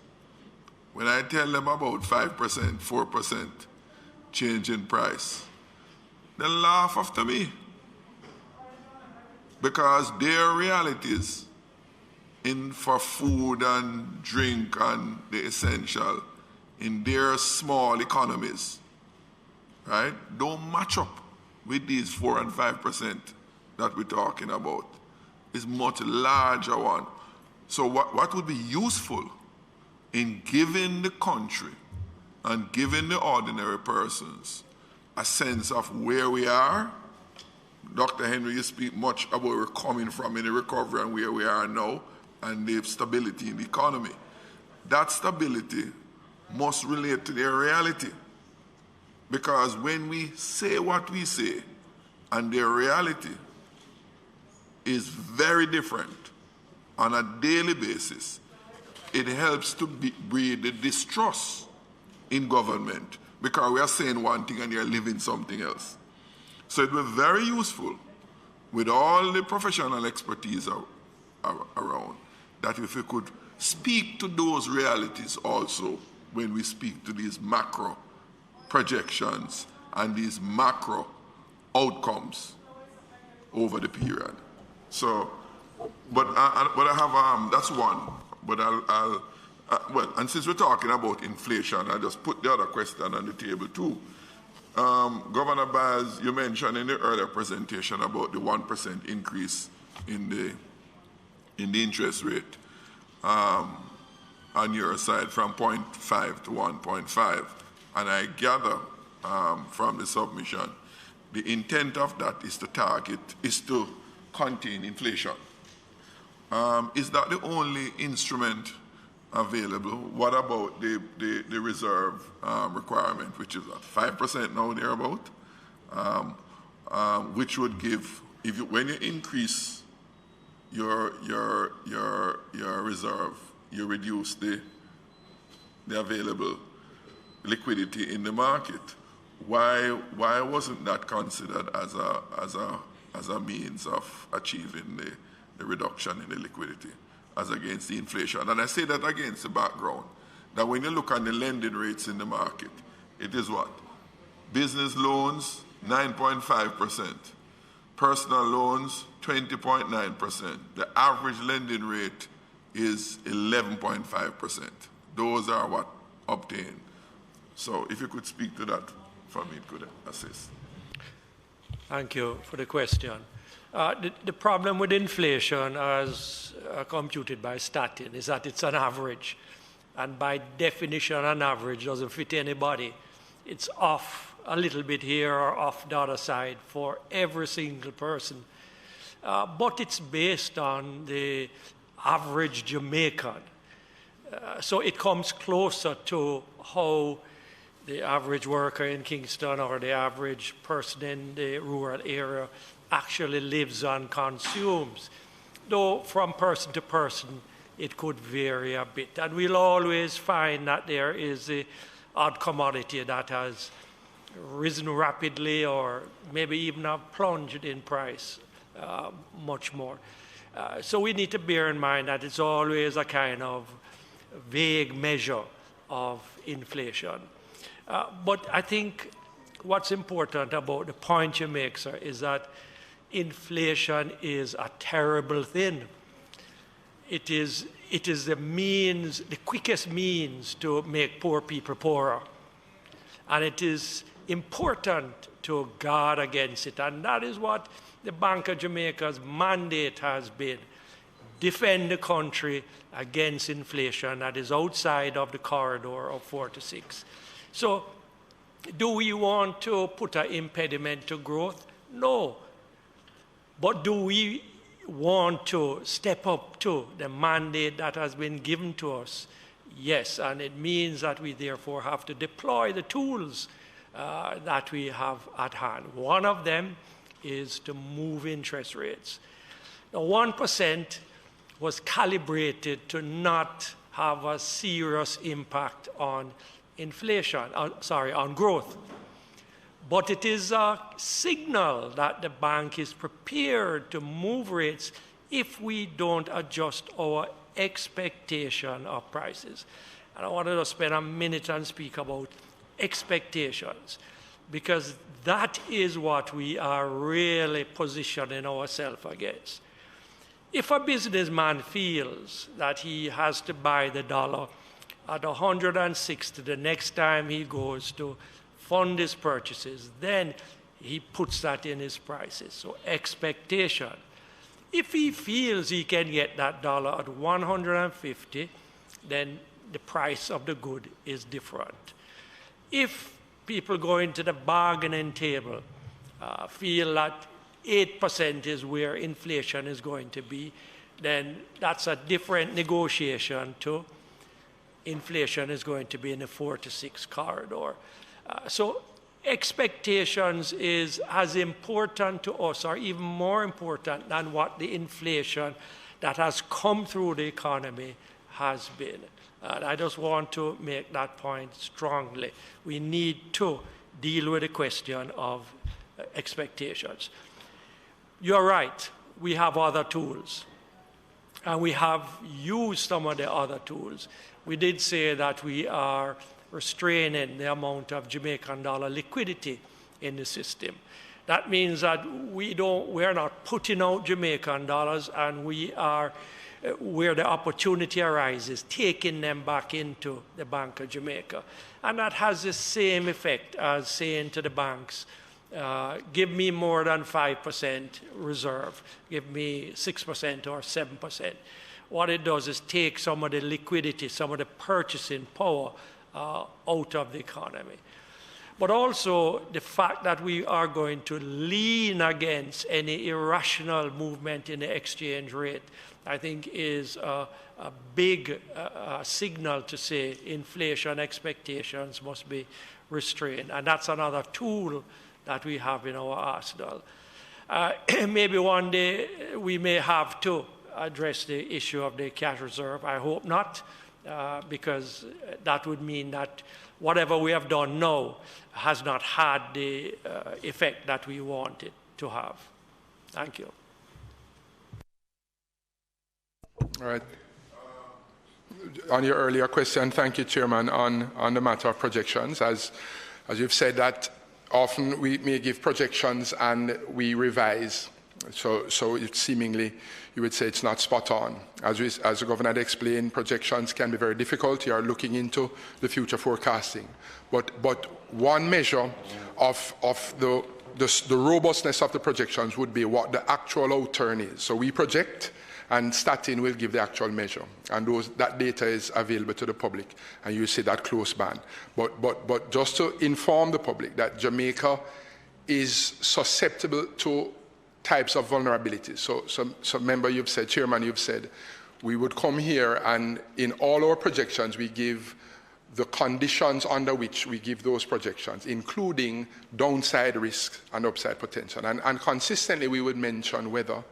When I tell them about 5%, 4% change in price, they laugh after me because their realities for food and drink and the essential in their small economies, right, don't match up with these 4 and 5% that we're talking about. It's much larger one. So what would be useful in giving the country and giving the ordinary persons a sense of where we are? Dr. Henry, you speak much about where we're coming from in the recovery and where we are now and the stability in the economy. That stability must relate to their reality, because when we say what we say and their reality is very different on a daily basis, it helps to breed the distrust in government, because we are saying one thing and they're living something else. So it will be very useful with all the professional expertise around, that if we could speak to those realities also when we speak to these macro projections and these macro outcomes over the period. So, but I have, that's one. But well, and since we're talking about inflation, I'll just put the other question on the table too. Governor Biles, you mentioned in the earlier presentation about the 1% increase in the interest rate on your side from 0.5 to 1.5. And I gather from the submission, the intent of that is to contain inflation. Is that the only instrument available? What about the reserve requirement, which is at 5% now thereabout, which would give, when you increase your reserve, you reduce the available liquidity in the market. Why wasn't that considered as a means of achieving the reduction in the liquidity? as against the inflation. And I say that against the background that when you look at the lending rates in the market, it is what? Business loans, 9.5%. Personal loans, 20.9%. The average lending rate is 11.5%. Those are what obtained. So if you could speak to that for me, it could assist. Thank you for the question. The problem with inflation as computed by Statin is that it's an average. And by definition, an average doesn't fit anybody. It's off a little bit here or off the other side for every single person. But it's based on the average Jamaican. So it comes closer to how the average worker in Kingston or the average person in the rural area actually lives and consumes. Though from person to person, it could vary a bit. And we'll always find that there is an odd commodity that has risen rapidly or maybe even have plunged in price much more. So we need to bear in mind that it's always a kind of vague measure of inflation. But I think what's important about the point you make, sir, is that inflation is a terrible thing. It is the means, the quickest means to make poor people poorer. And it is important to guard against it. And that is what the Bank of Jamaica's mandate has been. Defend the country against inflation that is outside of the corridor of 4 to 6. So do we want to put an impediment to growth? No. But do we want to step up to the mandate that has been given to us? Yes, and it means that we therefore have to deploy the tools that we have at hand. One of them is to move interest rates. Now, 1% was calibrated to not have a serious impact on inflation, on growth. But it is a signal that the bank is prepared to move rates if we don't adjust our expectation of prices. And I wanted to spend a minute and speak about expectations, because that is what we are really positioning ourselves against. If a businessman feels that he has to buy the dollar at 160 the next time he goes to fund his purchases, then he puts that in his prices. So expectation. If he feels he can get that dollar at 150, then the price of the good is different. If people going to the bargaining table feel that 8% is where inflation is going to be, then that's a different negotiation to inflation is going to be in the 4 to 6 corridor. So expectations is as important to us, or even more important than what the inflation that has come through the economy has been. And I just want to make that point strongly. We need to deal with the question of expectations. You're right, we have other tools, and we have used some of the other tools. We did say that we are restraining the amount of Jamaican dollar liquidity in the system. That means that we're not putting out Jamaican dollars, and we are, where the opportunity arises, taking them back into the Bank of Jamaica. And that has the same effect as saying to the banks, give me more than 5% reserve, give me 6% or 7%. What it does is take some of the liquidity, some of the purchasing power out of the economy. But also the fact that we are going to lean against any irrational movement in the exchange rate, I think is a big signal to say inflation expectations must be restrained. And that's another tool that we have in our arsenal. Maybe one day we may have to address the issue of the cash reserve. I hope not, because that would mean that whatever we have done now has not had the effect that we want it to have. Thank you. All right. On your earlier question, thank you, Chairman, on the matter of projections. As you've said, that often we may give projections and we revise. So it seemingly, you would say it's not spot on. As the Governor had explained, projections can be very difficult. You are looking into the future forecasting. But one measure of the robustness of the projections would be what the actual outturn is. So we project, and Statin will give the actual measure. And that data is available to the public, and you see that close band. But just to inform the public that Jamaica is susceptible to types of vulnerabilities. So member, you've said, Chairman, you've said, we would come here and in all our projections we give the conditions under which we give those projections, including downside risks and upside potential. And consistently we would mention weather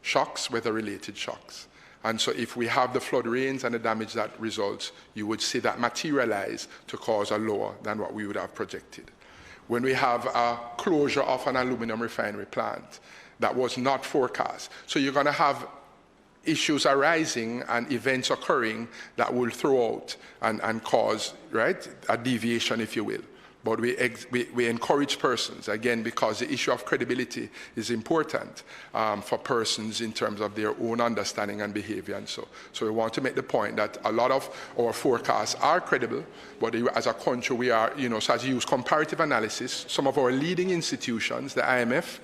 shocks, weather-related shocks. And so if we have the flood rains and the damage that results, you would see that materialize to cause a lower than what we would have projected. When we have a closure of an aluminum refinery plant, that was not forecast. So you're going to have issues arising and events occurring that will throw out and cause, right, a deviation, if you will. But we encourage persons, again, because the issue of credibility is important for persons in terms of their own understanding and behavior. And so we want to make the point that a lot of our forecasts are credible, but as a country we are, so as you use comparative analysis, some of our leading institutions, the IMF,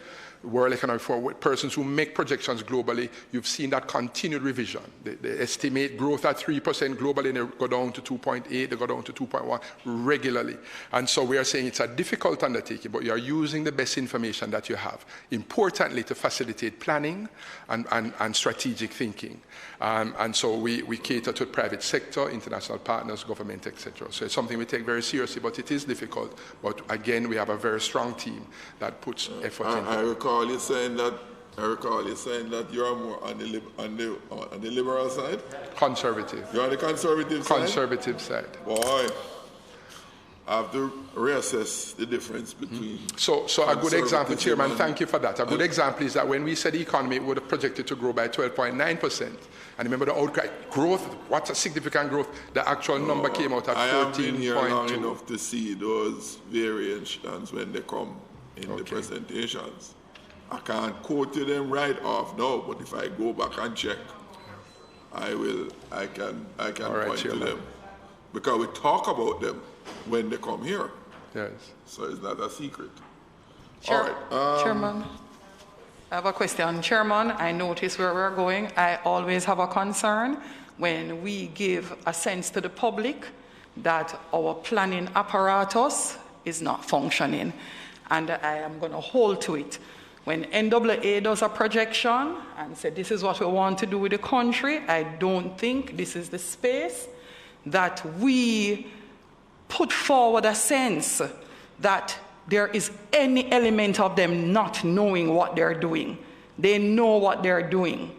World Economic Forum, with persons who make projections globally, you've seen that continued revision. They estimate growth at 3% globally, and they go down to 2.8, they go down to 2.1 regularly. And so we are saying it's a difficult undertaking, but you are using the best information that you have, importantly to facilitate planning and strategic thinking. And so we cater to the private sector, international partners, government, etc. So it's something we take very seriously, but it is difficult. But again, we have a very strong team that puts effort into it. I recall you saying that you are more on the liberal side? Conservative. You're on the conservative side? Conservative side. Boy, I have to reassess the difference between... So a good example, Chairman, thank you for that. A good example is that when we said the economy would have projected to grow by 12.9%, and remember the outcry, growth, what's a significant growth? The actual number came out at 14.2. I have been here long enough to see those variations when they come in the presentations. I can't quote to them right off now, but if I go back and check, I can point to them. Because we talk about them when they come here. Yes. So it's not a secret. Sure. All right. Chairman, I have a question. Chairman, I notice where we're going. I always have a concern when we give a sense to the public that our planning apparatus is not functioning. And I am going to hold to it. When NAA does a projection and say this is what we want to do with the country, I don't think this is the space that we put forward a sense that there is any element of them not knowing what they're doing. They know what they're doing.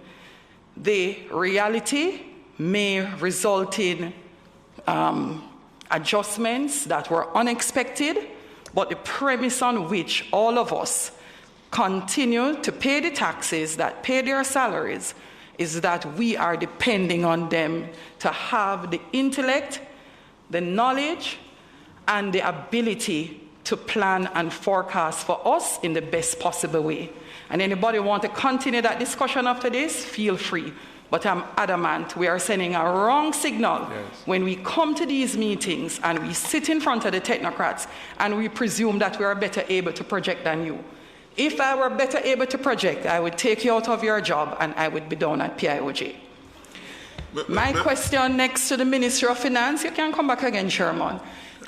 The reality may result in adjustments that were unexpected, but the premise on which all of us continue to pay the taxes, that pay their salaries, is that we are depending on them to have the intellect, the knowledge, and the ability to plan and forecast for us in the best possible way. And anybody want to continue that discussion after this, feel free. But I'm adamant we are sending a wrong signal when we come to these meetings and we sit in front of the technocrats and we presume that we are better able to project than you. If I were better able to project, I would take you out of your job and I would be down at PIOJ. My question next to the Ministry of Finance, you can come back again, Chairman.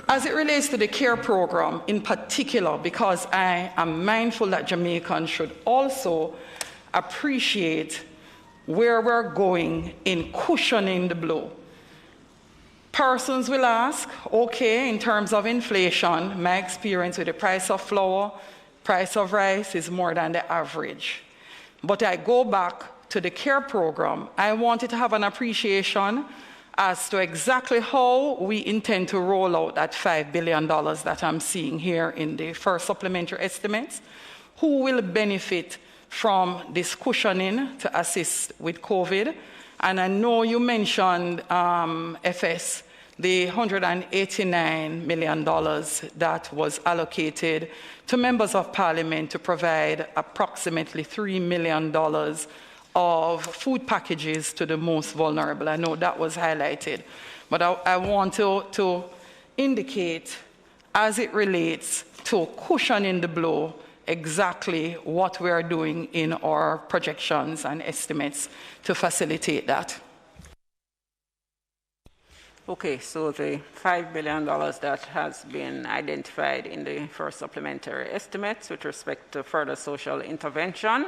As it relates to the CARE program in particular, because I am mindful that Jamaicans should also appreciate where we're going in cushioning the blow. Persons will ask, okay, in terms of inflation, my experience with the price of flour, price of rice is more than the average. But I go back to the CARE program. I wanted to have an appreciation as to exactly how we intend to roll out that $5 billion that I'm seeing here in the first supplementary estimates. Who will benefit from this cushioning to assist with COVID? And I know you mentioned, FS, the $189 million that was allocated to members of parliament to provide approximately $3 million of food packages to the most vulnerable. I know that was highlighted, but I want to indicate, as it relates to cushioning the blow, exactly what we are doing in our projections and estimates to facilitate that. Okay, so the $5 billion that has been identified in the first supplementary estimates with respect to further social intervention,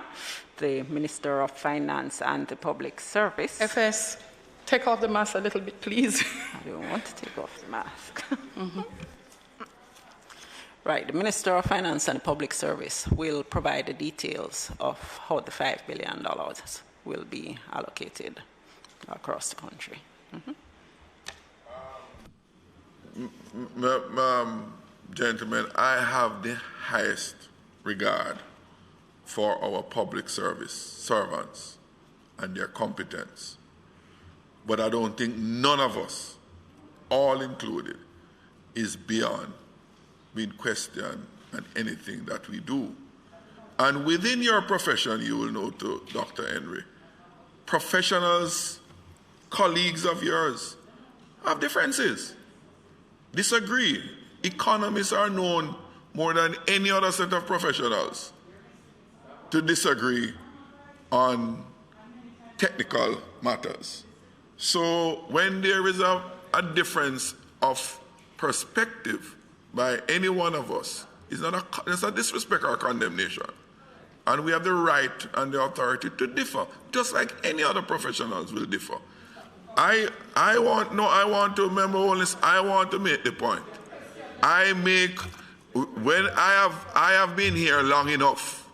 the Minister of Finance and the Public Service. FS, take off the mask a little bit, please. I don't want to take off the mask. Right, the Minister of Finance and Public Service will provide the details of how the $5 billion will be allocated across the country. Gentlemen, I have the highest regard for our public service servants and their competence. But I don't think none of us, all included, is beyond being questioned on anything that we do. And within your profession, you will know too, Dr. Henry, professionals, colleagues of yours, have differences, disagree. Economists are known more than any other set of professionals to disagree on technical matters. So when there is a difference of perspective by any one of us, it's not a disrespect or condemnation. And we have the right and the authority to differ, just like any other professionals will differ. I want to remember all this. I want to make the point. When I have been here long enough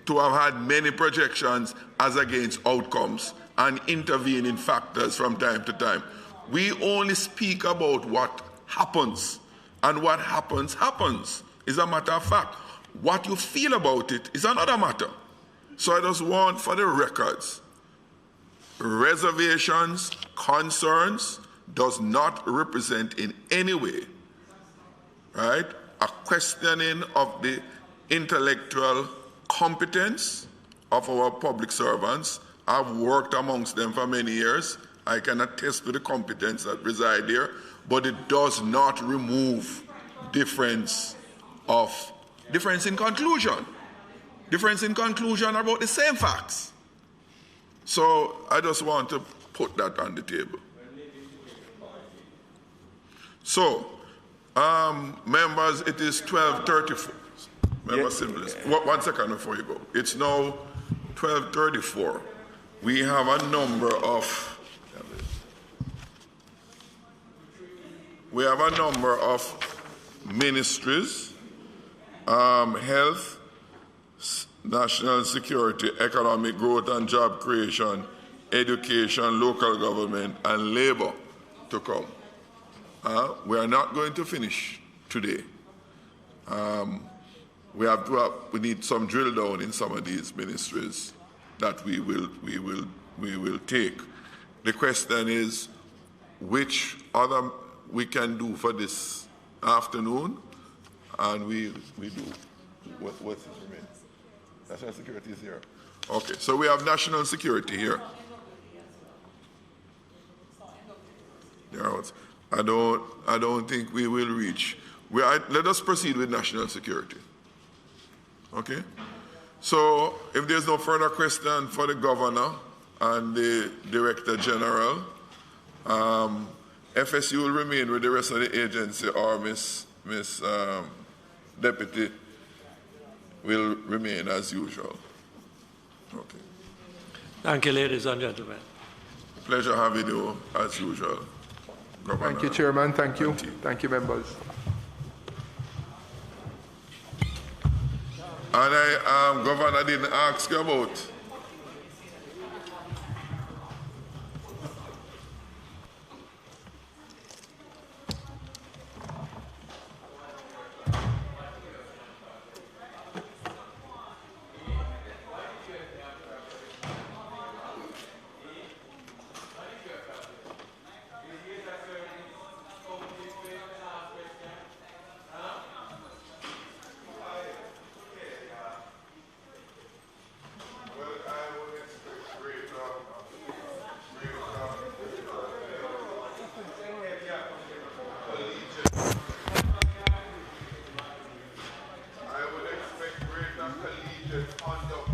to have had many projections as against outcomes and intervening factors from time to time. We only speak about what happens, and what happens is a matter of fact. What you feel about it is another matter. So I just want, for the records, reservations, concerns does not represent in any way, right, a questioning of the intellectual competence of our public servants. I've worked amongst them for many years. I can attest to the competence that reside there, but it does not remove difference in conclusion. Difference in conclusion about the same facts. So I just want to put that on the table. So, members, it is 12:34. Member Simplest. 1 second before you go. It's now 12:34. We have a number of ministries, health, national security, economic growth and job creation, education, local government, and labor to come. We are not going to finish today. We need some drill down in some of these ministries that we will take. The question is, which other we can do for this afternoon, and we do. What's his name? National security is here. Okay, so we have national security here. I don't think we will reach. Let us proceed with national security. Okay? So if there's no further question for the governor and the director general, FSU will remain with the rest of the agency, or Miss Deputy will remain as usual. Okay. Thank you, ladies and gentlemen. Pleasure having you as usual, Governor. Thank you, Chairman. Thank you. Thank you, members. And Governor didn't ask you about.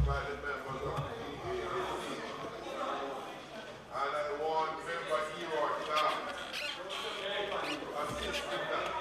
by the members of the PBCJ. And I want member Hero Clark to assist in that.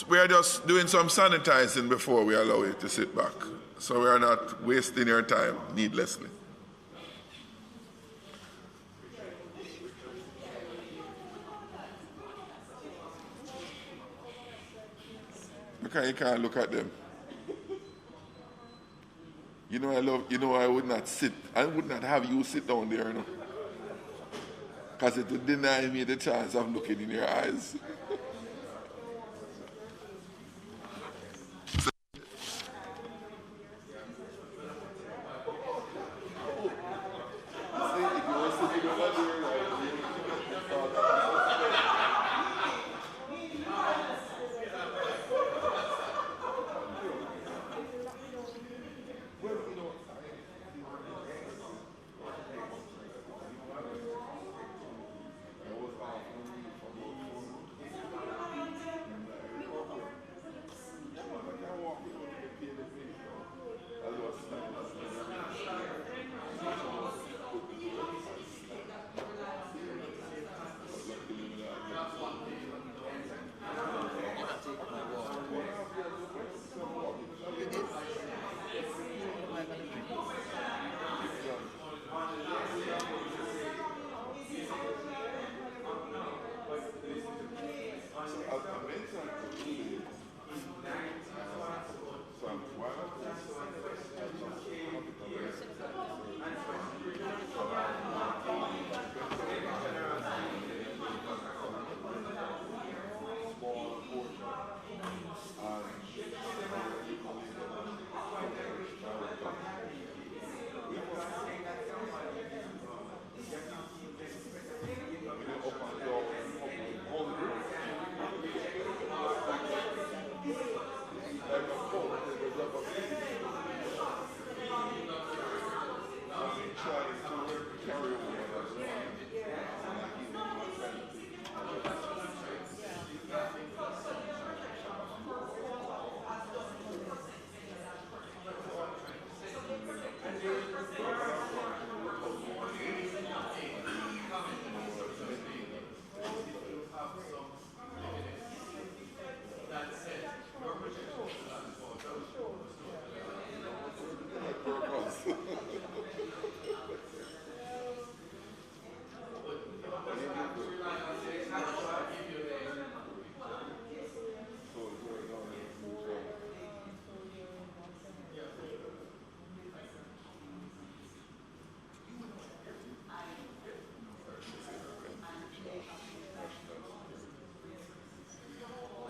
We are just doing some sanitizing before we allow you to sit back. So we are not wasting your time needlessly. Okay, you can't look at them. I would not have you sit down there, you know. Because it would deny me the chance of looking in your eyes.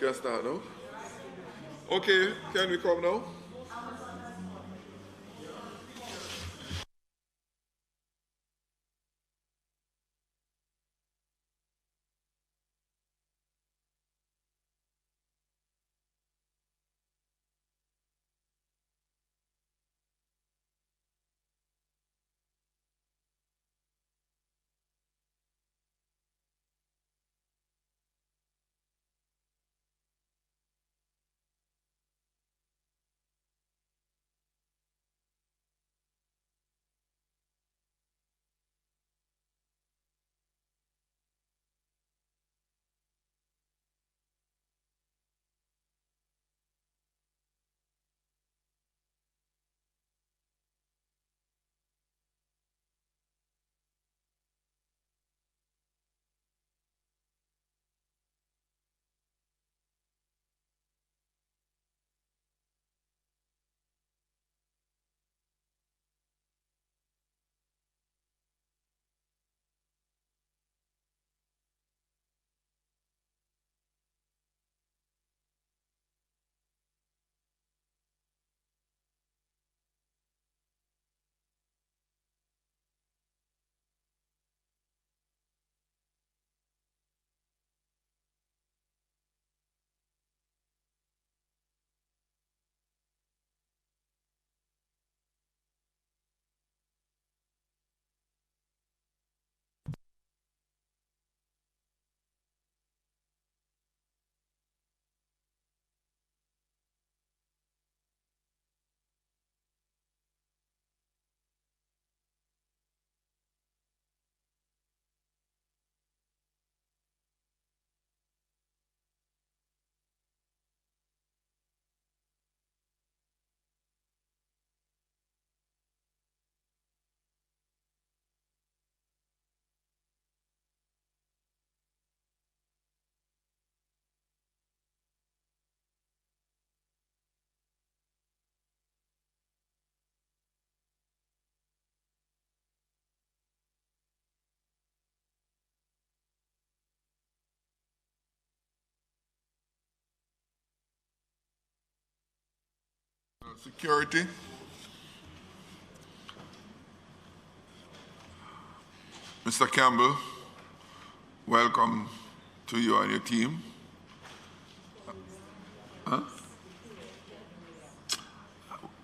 Can start now? Okay, can we come now? Security. Mr. Campbell, welcome to you and your team. Huh?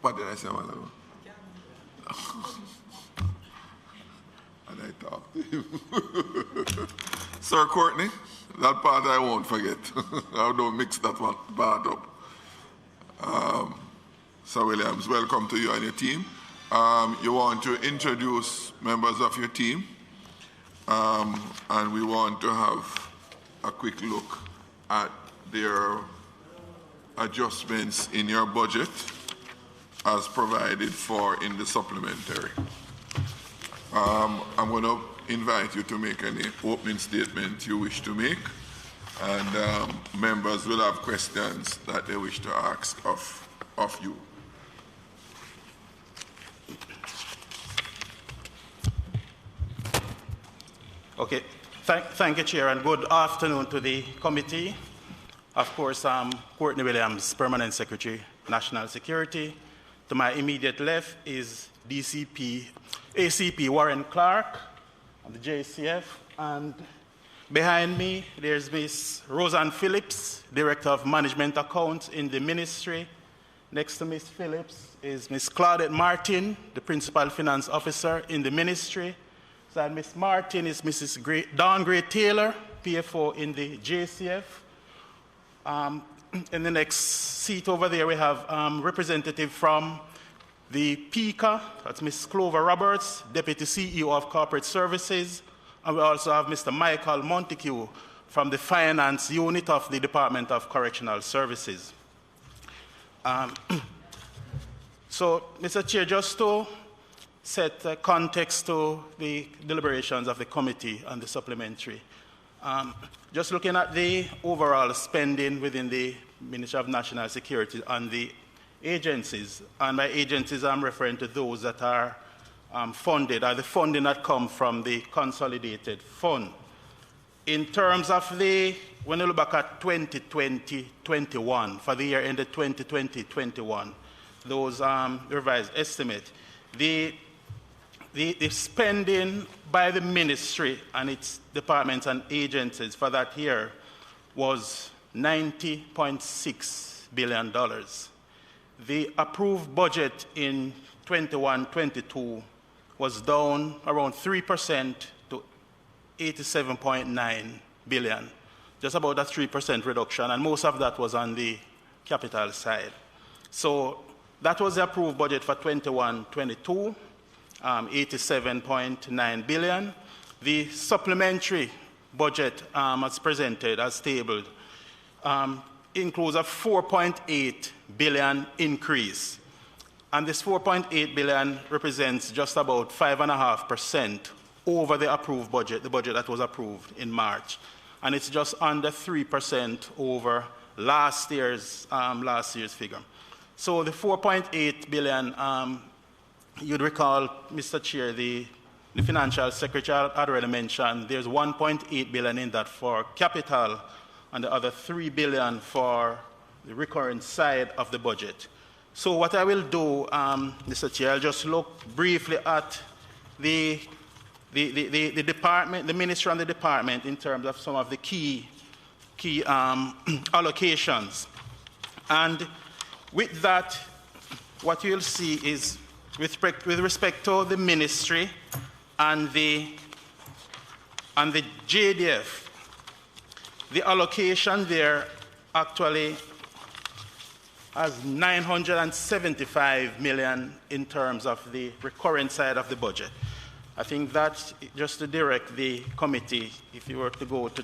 What did I say a while ago? And I talked to him. Sir Courtney, that part I won't forget. I don't mix that part up. Sir Williams, welcome to you and your team. You want to introduce members of your team, and we want to have a quick look at their adjustments in your budget as provided for in the supplementary. I'm going to invite you to make any opening statement you wish to make, and members will have questions that they wish to ask of you. Okay, thank you, Chair, and good afternoon to the committee. Of course, I'm Courtney Williams, Permanent Secretary, National Security. To my immediate left is ACP Warren Clark of the JCF, and behind me there's Ms. Roseanne Phillips, Director of Management Accounts in the Ministry. Next to Ms. Phillips is Ms. Claudette Martin, the Principal Finance Officer in the Ministry. And Ms. Martin is Mrs. Dawn Gray-Taylor, PFO in the JCF. In the next seat over there, we have representative from the PICA, that's Ms. Clover Roberts, Deputy CEO of Corporate Services. And we also have Mr. Michael Montague from the Finance Unit of the Department of Correctional Services. So, Mr. Chair, just to set context to the deliberations of the committee on the supplementary. Just looking at the overall spending within the Ministry of National Security on the agencies, and by agencies I'm referring to those that are funded, or the funding that comes from the consolidated fund. In terms of the when you look back at 2020-21, for the year ended 2020-21, those revised estimate, the spending by the ministry and its departments and agencies for that year was $90.6 billion. The approved budget in 21-22 was down around 3% to $87.9 billion, just about a 3% reduction, and most of that was on the capital side. So that was the approved budget for 21-22, $87.9 billion. The supplementary budget as presented, as tabled, includes a $4.8 billion increase. And this $4.8 billion represents just about 5.5% over the approved budget, the budget that was approved in March. And it's just under 3% over last year's figure. So the $4.8 billion, you'd recall, Mr. Chair, the Financial Secretary had already mentioned there's $1.8 billion in that for capital and the other $3 billion for the recurrent side of the budget. So what I will do, Mr. Chair, I'll just look briefly at the department, the ministry and the department in terms of some of the key allocations. And with that, what you'll see is with respect to the ministry and the JDF, the allocation there actually has $975 million in terms of the recurrent side of the budget. I think that, just to direct the committee, if you were to go to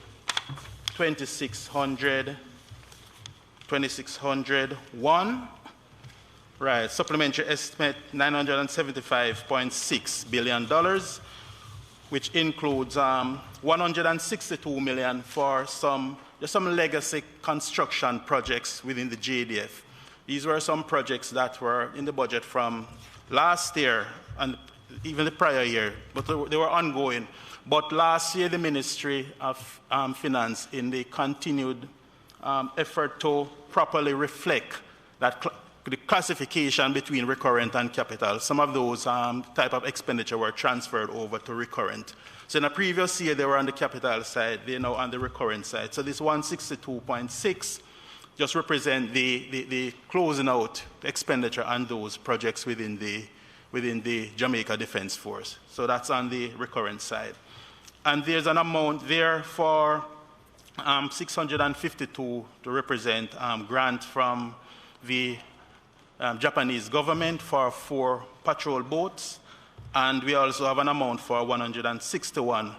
2601, right, supplementary estimate $975.6 billion, which includes $162 million for some legacy construction projects within the JDF. These were some projects that were in the budget from last year and even the prior year, but they were ongoing. But last year, the Ministry of Finance, in the continued effort to properly reflect that the classification between recurrent and capital, some of those type of expenditure were transferred over to recurrent. So in the previous year, they were on the capital side, they're now on the recurrent side. So this 162.6 just represent the closing out expenditure on those projects within the Jamaica Defense Force. So that's on the recurrent side. And there's an amount there for 652 to represent grant from the Japanese government for 4 patrol boats. And we also have an amount for 161,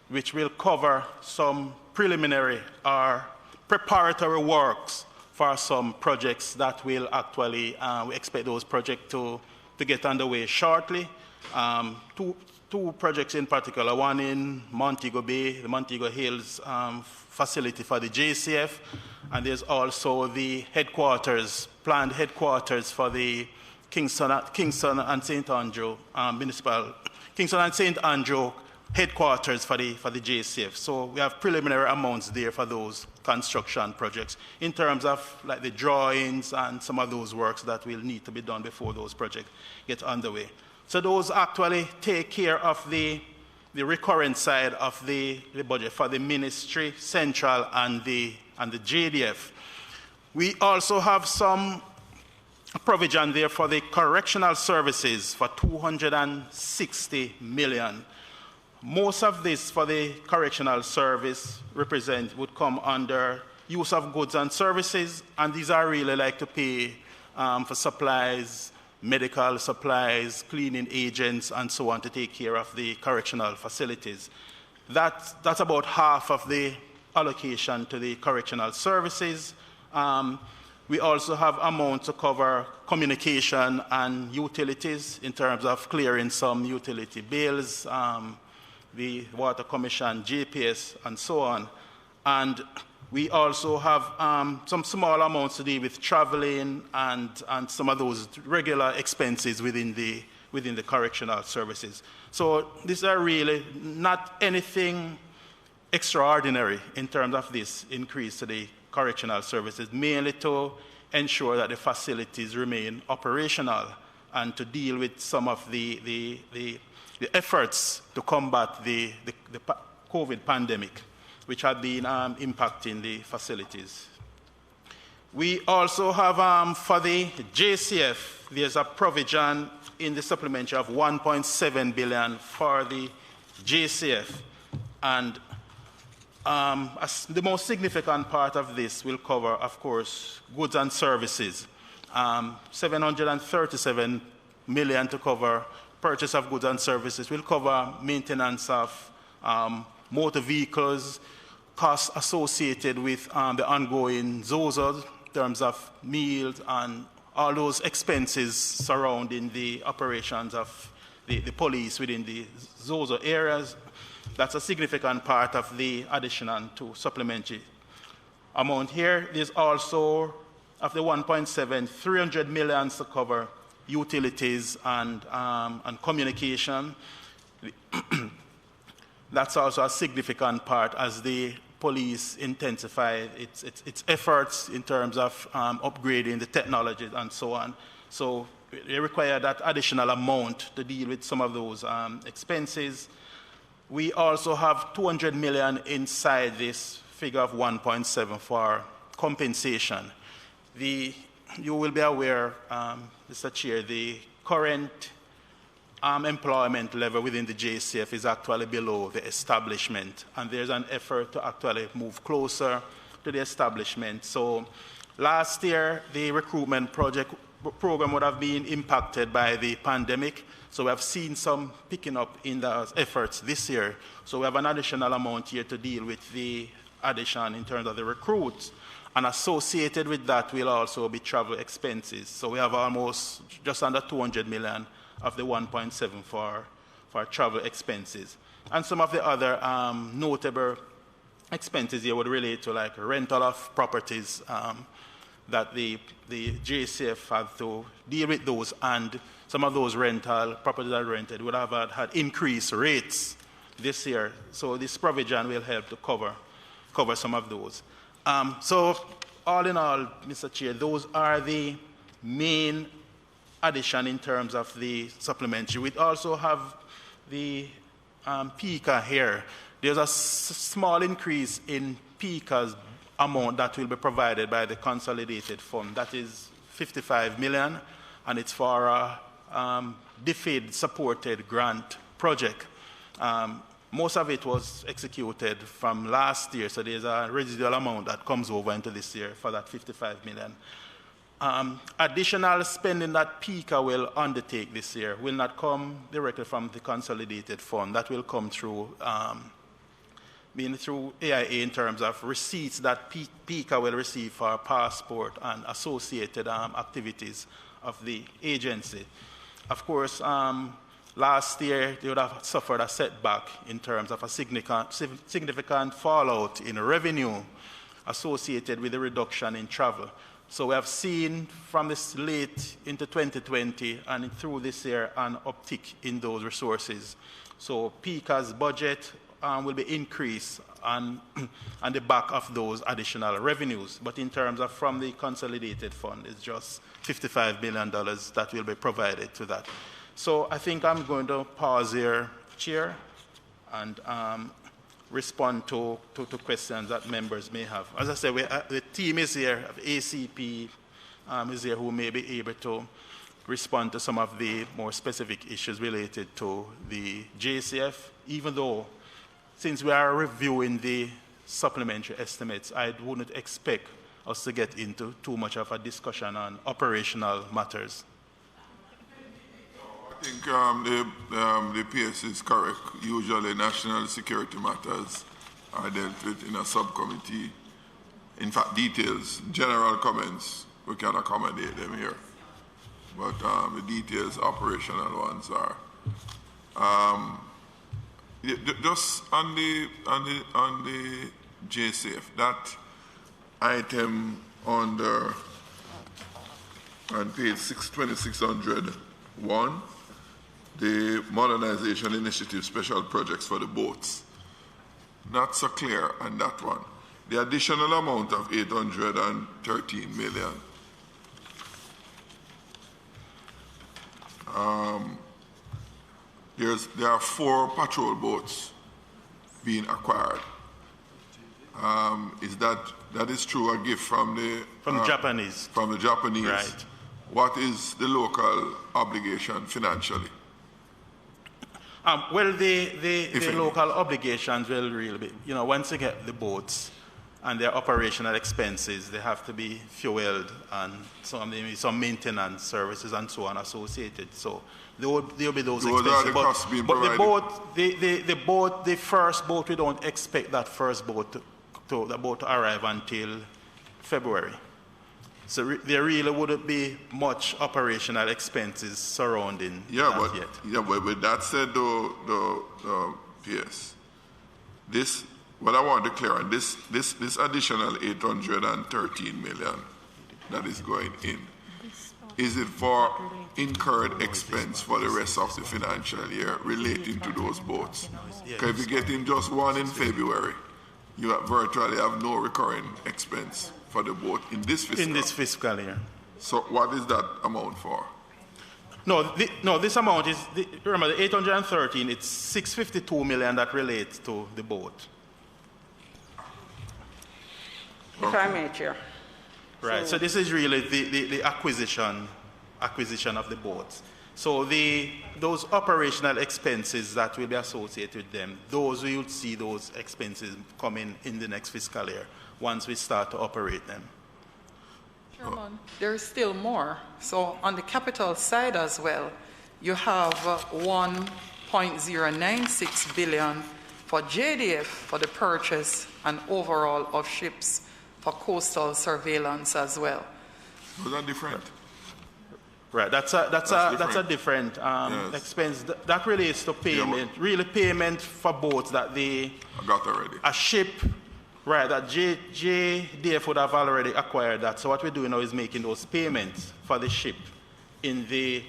which will cover some preliminary or preparatory works for some projects that will actually, we expect those projects to get underway shortly. Two projects in particular, one in Montego Bay, the Montego Hills facility for the JCF, and there's also the headquarters, planned headquarters for the Kingston and St. Andrew Kingston and St. Andrew headquarters for the JCF. So we have preliminary amounts there for those construction projects in terms of like the drawings and some of those works that will need to be done before those projects get underway. So those actually take care of the recurrent side of the budget for the ministry, central, and the JDF. We also have some provision there for the correctional services for $260 million. Most of this for the correctional service would come under use of goods and services, and these are really like to pay for supplies, medical supplies, cleaning agents, and so on to take care of the correctional facilities. That's about half of the allocation to the correctional services. We also have amounts to cover communication and utilities in terms of clearing some utility bills, the Water Commission, GPS, and so on. And we also have some small amounts to do with traveling and some of those regular expenses within the correctional services. So these are really not anything extraordinary in terms of this increase to the correctional services, mainly to ensure that the facilities remain operational and to deal with some of the efforts to combat the COVID pandemic, which had been impacting the facilities. We also have, for the JCF, there's a provision in the supplementary of 1.7 billion for the JCF. And the most significant part of this will cover, of course, goods and services. 737 million to cover purchase of goods and services, will cover maintenance of motor vehicles, costs associated with the ongoing ZOZO in terms of meals and all those expenses surrounding the operations of the police within the ZOZO areas. That's a significant part of the addition to supplementary amount here. There's also, of the 1.7, 300 million to cover utilities and communication. That's also a significant part as the police intensify its efforts in terms of upgrading the technology and so on. So they require that additional amount to deal with some of those expenses. We also have 200 million inside this figure of 1.7 for compensation. You will be aware, Mr. Chair, the current employment level within the JCF is actually below the establishment, and there's an effort to actually move closer to the establishment. So last year, the recruitment program would have been impacted by the pandemic, so we have seen some picking up in those efforts this year. So we have an additional amount here to deal with the addition in terms of the recruits, and associated with that will also be travel expenses. So we have almost just under 200 million of the 1.7 for travel expenses. And some of the other notable expenses here would relate to like rental of properties that the JCF have to deal with those, and some of those rental properties that are rented would have had increased rates this year. So this provision will help to cover some of those. So all in all, Mr. Chair, those are the main addition in terms of the supplementary. We also have the PICA here. There's a small increase in PICA's amount that will be provided by the consolidated fund. That is 55 million, and it's for a DFID-supported grant project. Most of it was executed from last year, so there's a residual amount that comes over into this year for that 55 million. Additional spending that PICA will undertake this year will not come directly from the consolidated fund. That will come through through AIA in terms of receipts that PICA will receive for passport and associated activities of the agency. Of course, last year they would have suffered a setback in terms of a significant fallout in revenue associated with the reduction in travel. So we have seen from this late into 2020 and through this year an uptick in those resources. So PICA's budget will be increased on the back of those additional revenues. But in terms of from the consolidated fund, it's just $55 million that will be provided to that. So I think I'm going to pause here, Chair, and respond to questions that members may have. As I said, the team is here, ACP is here, who may be able to respond to some of the more specific issues related to the JCF, even though since we are reviewing the supplementary estimates, I wouldn't expect us to get into too much of a discussion on operational matters. I think the PS is correct. Usually national security matters are dealt with in a subcommittee. In fact, details, general comments, we can accommodate them here. But the details, operational ones are. Just on the JCF, that item on page 2601, the modernization initiative special projects for the boats. not so clear on that one. The additional amount of 813 million. There are 4 patrol boats being acquired. Is that is true, a gift from the Japanese? From the Japanese. Right. What is the local obligation financially? Well, the local obligations will really be, once you get the boats and their operational expenses, they have to be fueled and some maintenance services and so on associated. So there will be those expenses. Are the costs being provided? The first boat, we don't expect that first boat to arrive until February. So there really wouldn't be much operational expenses surrounding that yet. Yeah, but with that said, though, PS, what I want to clear on this additional 813 million that is going in, is it for incurred expense for the rest of the financial year relating to those boats? Because if you get in just one in February, you virtually have no recurring expense for the boat in this fiscal. In this fiscal year. So what is that amount for? No, this amount is, remember the 813, it's 652 million that relates to the boat. If I may, Chair. Right, so this is really the acquisition of the boats. So those operational expenses that will be associated with them, those we will see those expenses coming in the next fiscal year once we start to operate them. Chairman, there is still more. So on the capital side as well, you have 1.096 billion for JDF for the purchase and overall of ships for coastal surveillance as well. Those are different. Right, that's a different expense. That relates to payment, really payment for boats that I got already. A ship, right, that JDF would have already acquired that. So what we're doing now is making those payments for the ship.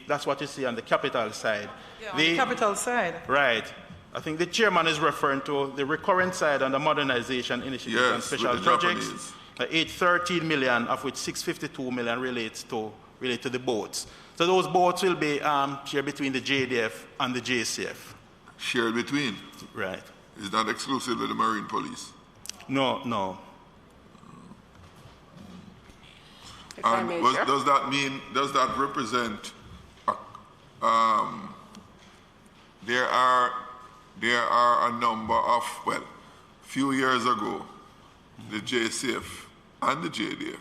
That's what you see on the capital side. Yeah, on the capital side. Right. I think the chairman is referring to the recurrent side and the modernization initiatives and special projects. 813 million, of which 652 million relate to the boats. So those boats will be shared between the JDF and the JCF. Shared between? Right. Is that exclusive to the Marine Police? No. And does that represent, there are a number of, a few years ago, the JCF and the JDF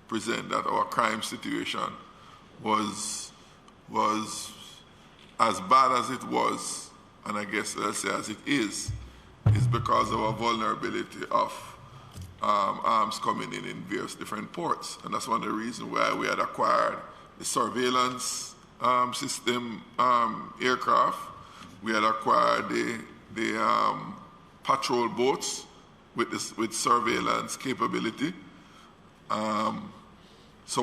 present that our crime situation was as bad as it was, and I guess let's say as it is because of our vulnerability of arms coming in various different ports. And that's one of the reasons why we had acquired the surveillance system aircraft. We had acquired the patrol boats with surveillance capability. So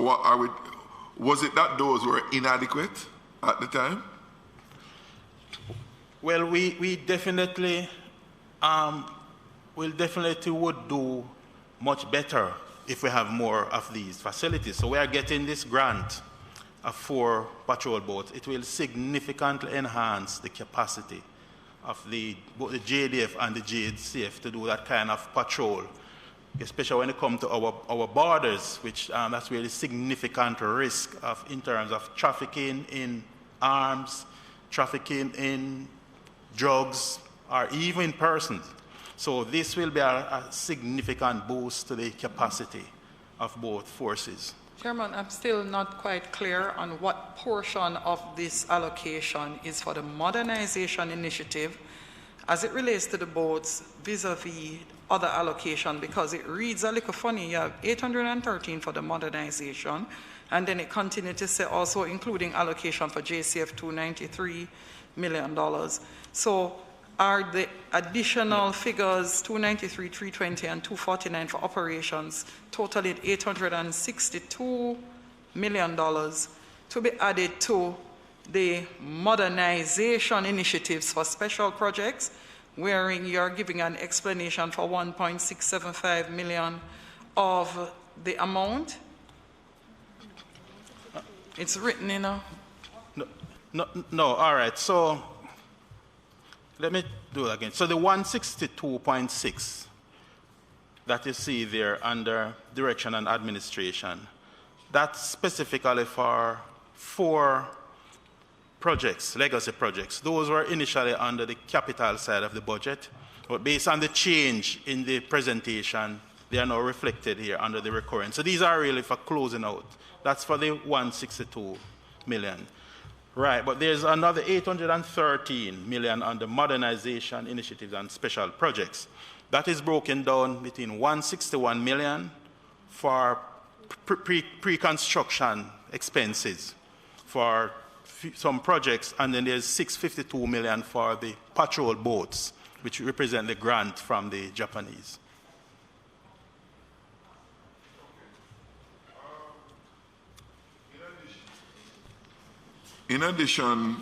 was it that those were inadequate at the time? Well, we definitely would do much better if we have more of these facilities. So we are getting this grant of 4 patrol boats. It will significantly enhance the capacity of both the JDF and the JCF to do that kind of patrol, especially when it comes to our borders, which that's really significant risk in terms of trafficking in arms, trafficking in drugs, or even persons. So this will be a significant boost to the capacity of both forces. Chairman, I'm still not quite clear on what portion of this allocation is for the modernization initiative as it relates to the boats vis-a-vis other allocation, because it reads a little funny. You have 813 for the modernization, and then it continued to say also including allocation for JCF $293 million. So are the additional figures 293, 320, and 249 for operations totaling $862 million to be added to the modernization initiatives for special projects, wherein you're giving an explanation for 1.675 million of the amount? It's written in a... No, all right. So let me do it again. So the 162.6 that you see there under direction and administration, that's specifically for 4 projects, legacy projects. Those were initially under the capital side of the budget, but based on the change in the presentation, they are now reflected here under the recurrent. So these are really for closing out. That's for the 162 million. Right, but there's another 813 million under modernization initiatives and special projects. That is broken down between 161 million for pre-construction expenses for some projects, and then there's 652 million for the patrol boats, which represent the grant from the Japanese. In addition,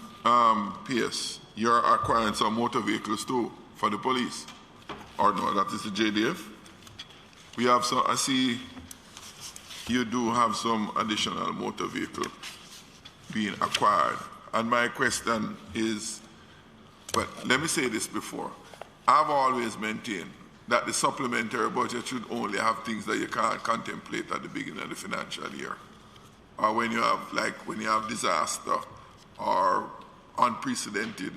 PS, you're acquiring some motor vehicles too for the police. Or no, that is the JDF. We have some, I see you do have some additional motor vehicle being acquired. And my question is, but let me say this before. I've always maintained that the supplementary budget should only have things that you can't contemplate at the beginning of the financial year. Or when you have, like, when you have disaster or unprecedented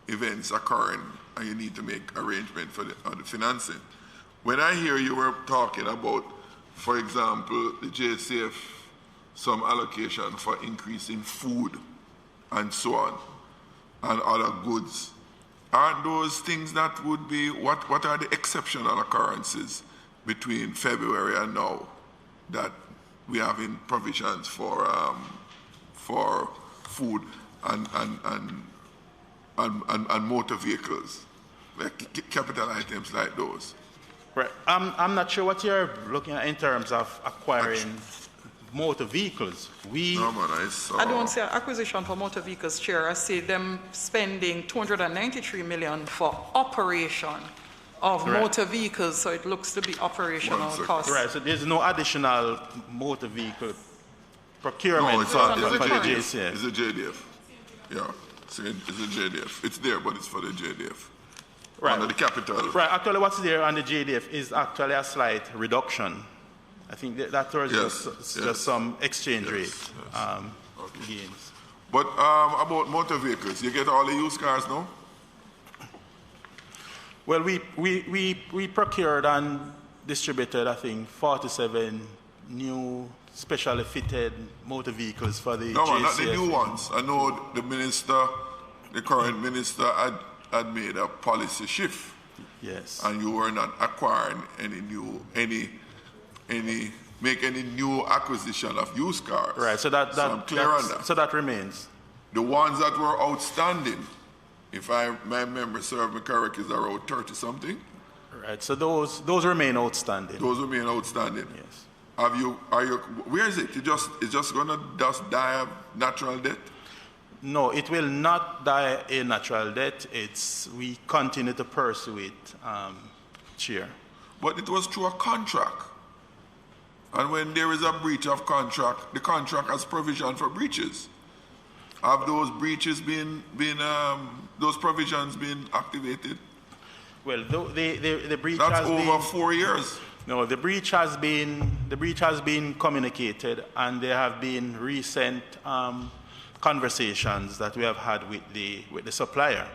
events occurring and you need to make arrangement for the financing. When I hear you were talking about, for example, the JCF, some allocation for increase in food and so on, and other goods, aren't those things that would be, what are the exceptional occurrences between February and now that we have in provisions for food and motor vehicles, like capital items like those? Right. I'm not sure what you're looking at in terms of acquiring motor vehicles. I don't see an acquisition for motor vehicles, Chair. I see them spending 293 million for operation of motor vehicles, so it looks to be operational costs. Right, so there's no additional motor vehicle procurement no, for the JCF. It's a JDF. Yeah, it's a JDF. It's there, but it's for the JDF. Right. Under the capital. Right, actually what's there on the JDF is actually a slight reduction. I think that was just some exchange rate gains. But about motor vehicles, you get all the used cars now? Well, we procured and distributed, I think, 47 new specially fitted motor vehicles for the JCF. No, not the new ones. I know the minister, the current minister, had made a policy shift. Yes. And you were not acquiring any new acquisition of used cars. Right. So I'm clear on that. So that remains. The ones that were outstanding, if my memory serves me correct, is around 30 something. Right. So those remain outstanding. Those remain outstanding. Yes. Where is it? It's just gonna just die of natural death? No, it will not die a natural death. We continue to pursue it, Chair. But it was through a contract. And when there is a breach of contract, the contract has provision for breaches. Have those breaches those provisions been activated? Well, the breach that's over 4 years. No, the breach has been communicated, and there have been recent conversations that we have had with the supplier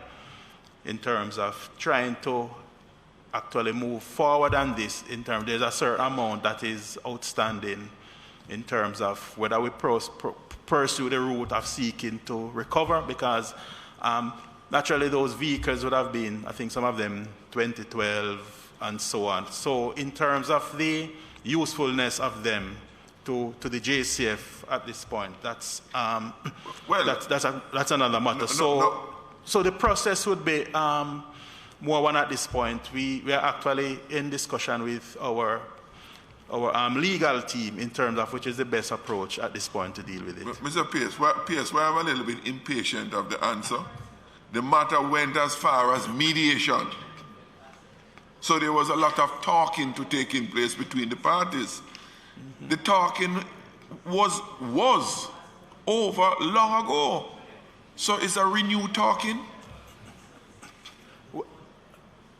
in terms of trying to actually move forward on this. In terms, there's a certain amount that is outstanding in terms of whether we pursue the route of seeking to recover, because naturally those vehicles would have been, I think some of them 2012 and so on. So in terms of the usefulness of them to the JCF at this point, that's another matter. So the process would be more one at this point. We are actually in discussion with our legal team in terms of which is the best approach at this point to deal with it. Mr. Pierce, I'm a little bit impatient of the answer. The matter went as far as mediation. So there was a lot of talking to taking place between the parties. The talking was over long ago. So it's a renewed talking?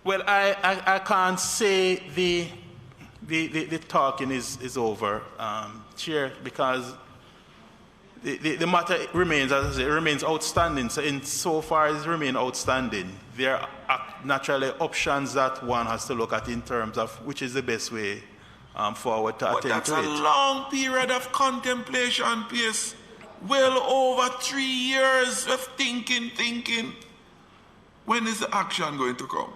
Well, I can't say the talking is over, Chair, because the matter remains, as I say, it remains outstanding. So insofar as it remains outstanding, there are naturally options that one has to look at in terms of which is the best way forward to attend to it. But that's a long period of contemplation, Pierce. Well over 3 years of thinking. When is the action going to come?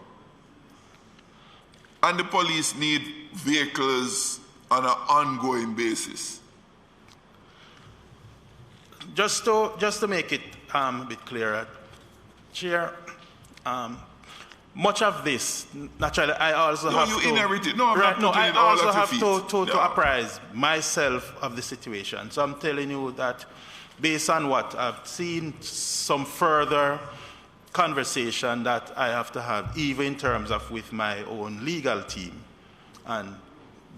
And the police need vehicles on an ongoing basis. Just to make it a bit clearer, Chair, much of this, naturally, I also have to... No, you inherited. No, I'm right, not I putting it all also at your have feet. to apprise myself of the situation. So I'm telling you that based on what I've seen, some further conversation that I have to have, even in terms of with my own legal team, and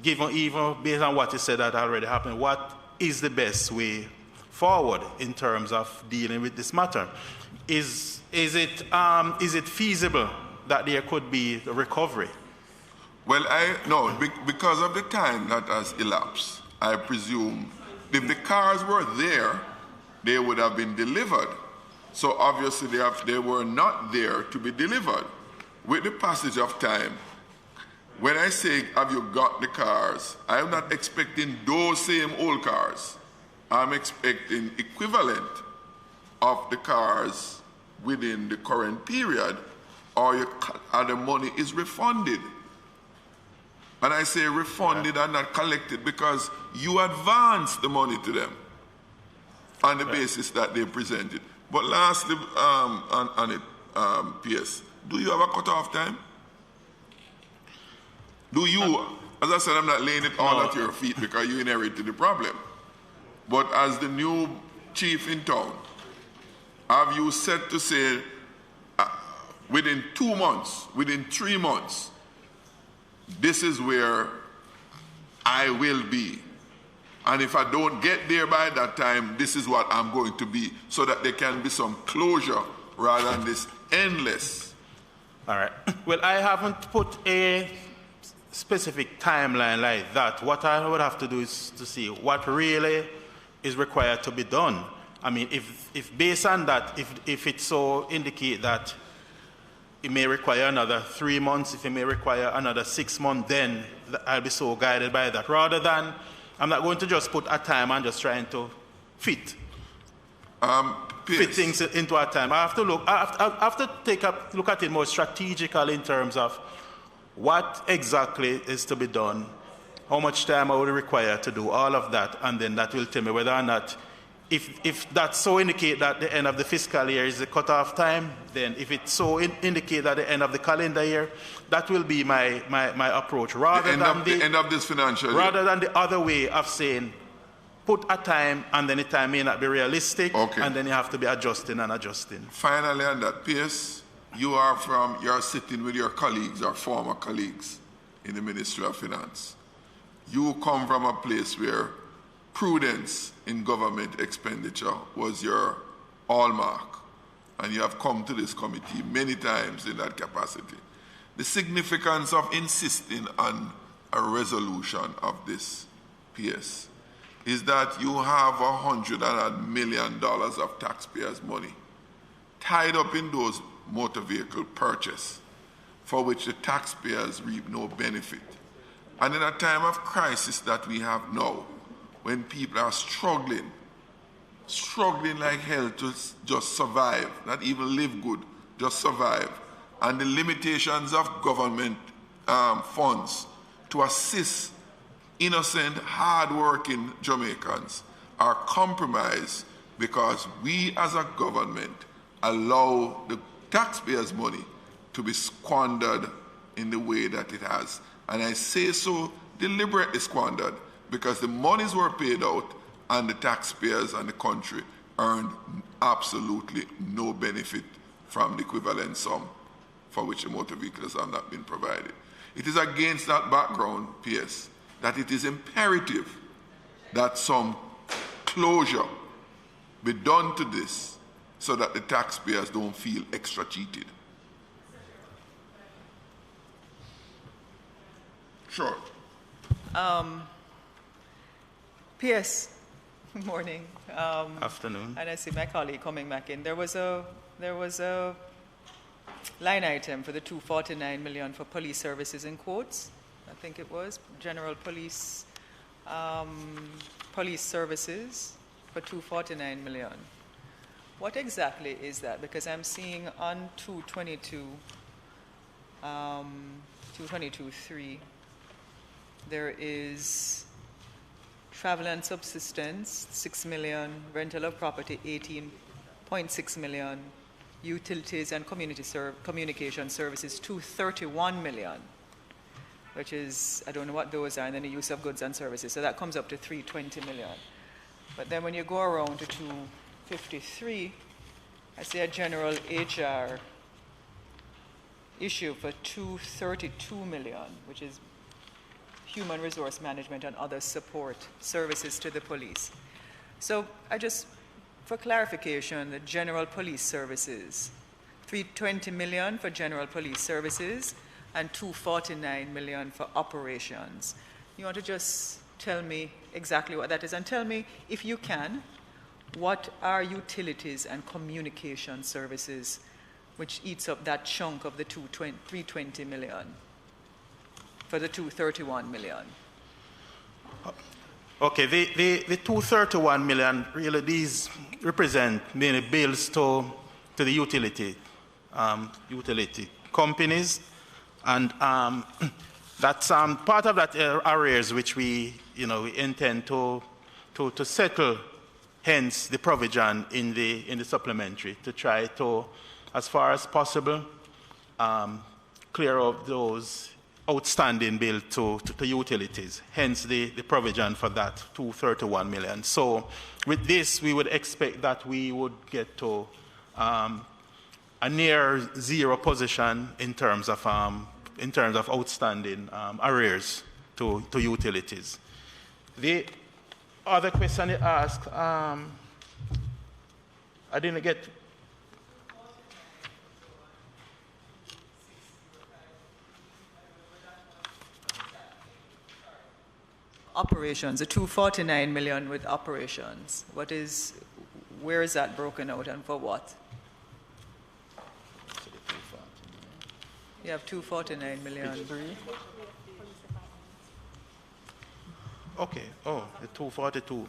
even based on what you said that already happened, what is the best way forward in terms of dealing with this matter? Is it feasible that there could be a recovery? Well, because of the time that has elapsed, I presume if the cars were there, they would have been delivered. So obviously they were not there to be delivered. With the passage of time, when I say, have you got the cars, I'm not expecting those same old cars. I'm expecting equivalent of the cars within the current period, or the money is refunded. And I say refunded and not collected because you advance the money to them on the basis that they presented. But lastly, on it, PS, do you have a cutoff time? Do you, as I said, I'm not laying it all at your feet because you inherited the problem. But as the new chief in town, have you set to say within 2 months, within 3 months, this is where I will be? And if I don't get there by that time, this is what I'm going to be, so that there can be some closure rather than this endless. All right. Well, I haven't put a specific timeline like that. What I would have to do is to see what really is required to be done. I mean, if based on that, if it so indicate that it may require another 3 months, if it may require another 6 months, then I'll be so guided by that. Rather than, I'm not going to just put a time and just trying to fit things into a time. I have to look. I have to take a look at it more strategically in terms of what exactly is to be done, how much time I would require to do all of that, and then that will tell me whether or not, if that so indicate that the end of the fiscal year is the cutoff time, then if it so indicate that the end of the calendar year, that will be my approach. Rather than the end of this financial year. Rather than the other way of saying, put a time and then the time may not be realistic, and then you have to be adjusting and adjusting. Finally, on that, Pierce, you're sitting with your colleagues or former colleagues in the Ministry of Finance. You come from a place where prudence in government expenditure was your hallmark, and you have come to this committee many times in that capacity. The significance of insisting on a resolution of this, PS, is that you have $100 million of taxpayers' money tied up in those motor vehicle purchase for which the taxpayers reap no benefit. And in a time of crisis that we have now, when people are struggling like hell to just survive, not even live good, just survive, and the limitations of government funds to assist innocent, hard-working Jamaicans are compromised because we as a government allow the taxpayers' money to be squandered in the way that it has. And I say so deliberately squandered because the monies were paid out and the taxpayers and the country earned absolutely no benefit from the equivalent sum for which the motor vehicles have not been provided. It is against that background, PS, that it is imperative that some closure be done to this so that the taxpayers don't feel extra cheated. Sure. PS, good morning. Afternoon. And I see my colleague coming back in. There was a line item for the 249 million for police services in quotes. I think it was general police police services for 249 million. What exactly is that? Because I'm seeing on 222.3, there is travel and subsistence, 6 million, rental of property, 18.6 million, utilities and communication services, 231 million, which is, I don't know what those are, and then the use of goods and services. So that comes up to 320 million. But then when you go around to 253, I see a general HR issue for 232 million, which is human resource management and other support services to the police. So I just, for clarification, the general police services, 320 million for general police services and 249 million for operations. You want to just tell me exactly what that is, and tell me, if you can, what are utilities and communication services, which eats up that chunk of the 320 million for the 231 million? Okay, the 231 million, really these represent mainly bills to the utility companies, and that's part of that arrears which we intend to settle. Hence the provision in the supplementary to try to, as far as possible, clear up those outstanding bills to utilities. Hence the provision for that 231 million. So with this, we would expect that we would get to a near zero position in terms of outstanding arrears to utilities. The other question you asked, I didn't get. Operations, the 249 million with operations. Where is that broken out and for what? You have 249 million. Okay, the 242.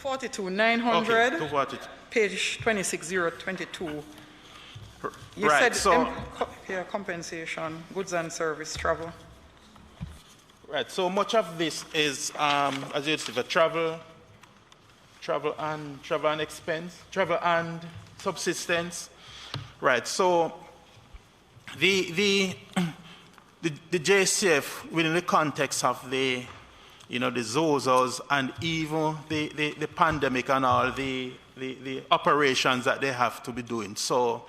242, 900, okay, 242. Page 26022. You right, said compensation, goods and service, travel. Right, so much of this is, as you see, the travel and expense, travel and subsistence. Right, so the JCF within the context of the ZOZOs and even the pandemic and all the operations that they have to be doing. So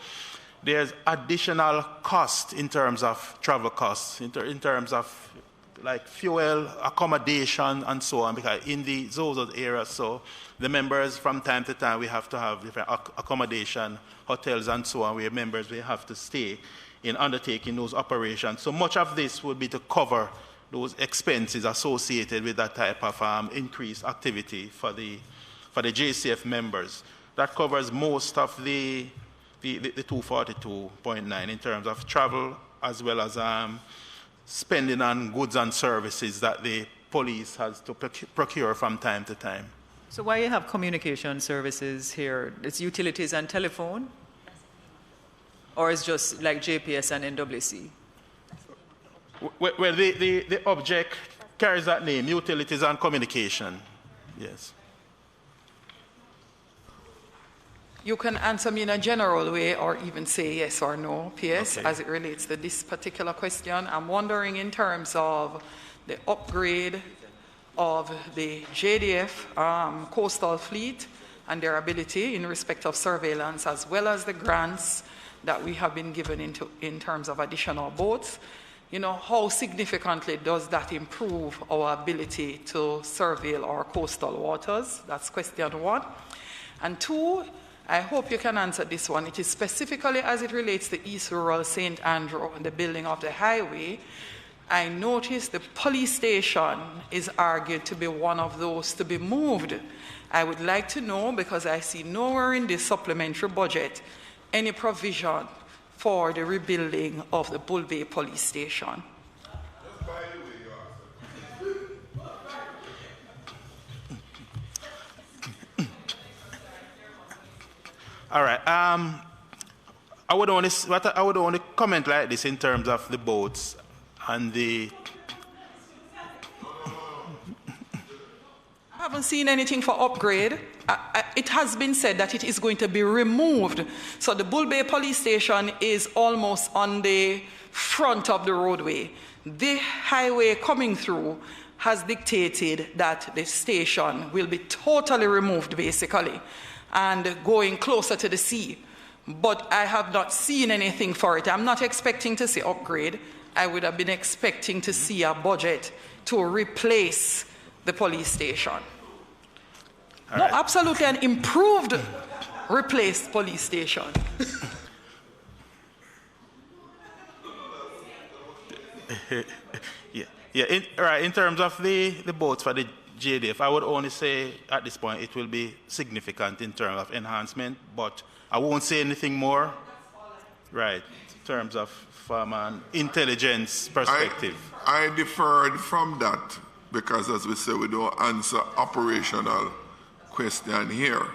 there's additional cost in terms of travel costs, in terms of like fuel, accommodation, and so on, because in the ZOZO area, so the members from time to time, we have to have different accommodation, hotels, and so on, where members will have to stay in undertaking those operations. So much of this would be to cover those expenses associated with that type of increased activity for the JCF members. That covers most of the 242.9 in terms of travel, as well as spending on goods and services that the police has to procure from time to time. So why you have communication services here? It's utilities and telephone? Or it's just like JPS and NWC? Well, the object carries that name, utilities and communication, yes. You can answer me in a general way or even say yes or no, PS, okay, as it relates to this particular question. I'm wondering in terms of the upgrade of the JDF coastal fleet and their ability in respect of surveillance, as well as the grants that we have been given in terms of additional boats. How significantly does that improve our ability to surveil our coastal waters? That's question one. And two, I hope you can answer this one. It is specifically as it relates to East Rural St. Andrew and the building of the highway. I noticed the police station is argued to be one of those to be moved. I would like to know, because I see nowhere in this supplementary budget any provision for the rebuilding of the Bull Bay police station. All right. I would only comment like this in terms of the boats and the. I haven't seen anything for upgrade. It has been said that it is going to be removed. So the Bull Bay police station is almost on the front of the roadway. The highway coming through has dictated that the station will be totally removed, basically, and going closer to the sea. But I have not seen anything for it. I'm not expecting to see upgrade. I would have been expecting to see a budget to replace the police station. No, absolutely an improved, replaced police station. In terms of the boats for the JDF, I would only say at this point it will be significant in terms of enhancement, but I won't say anything more. Right, in terms of from an intelligence perspective. I deferred from that because, as we say, we don't answer operational question here,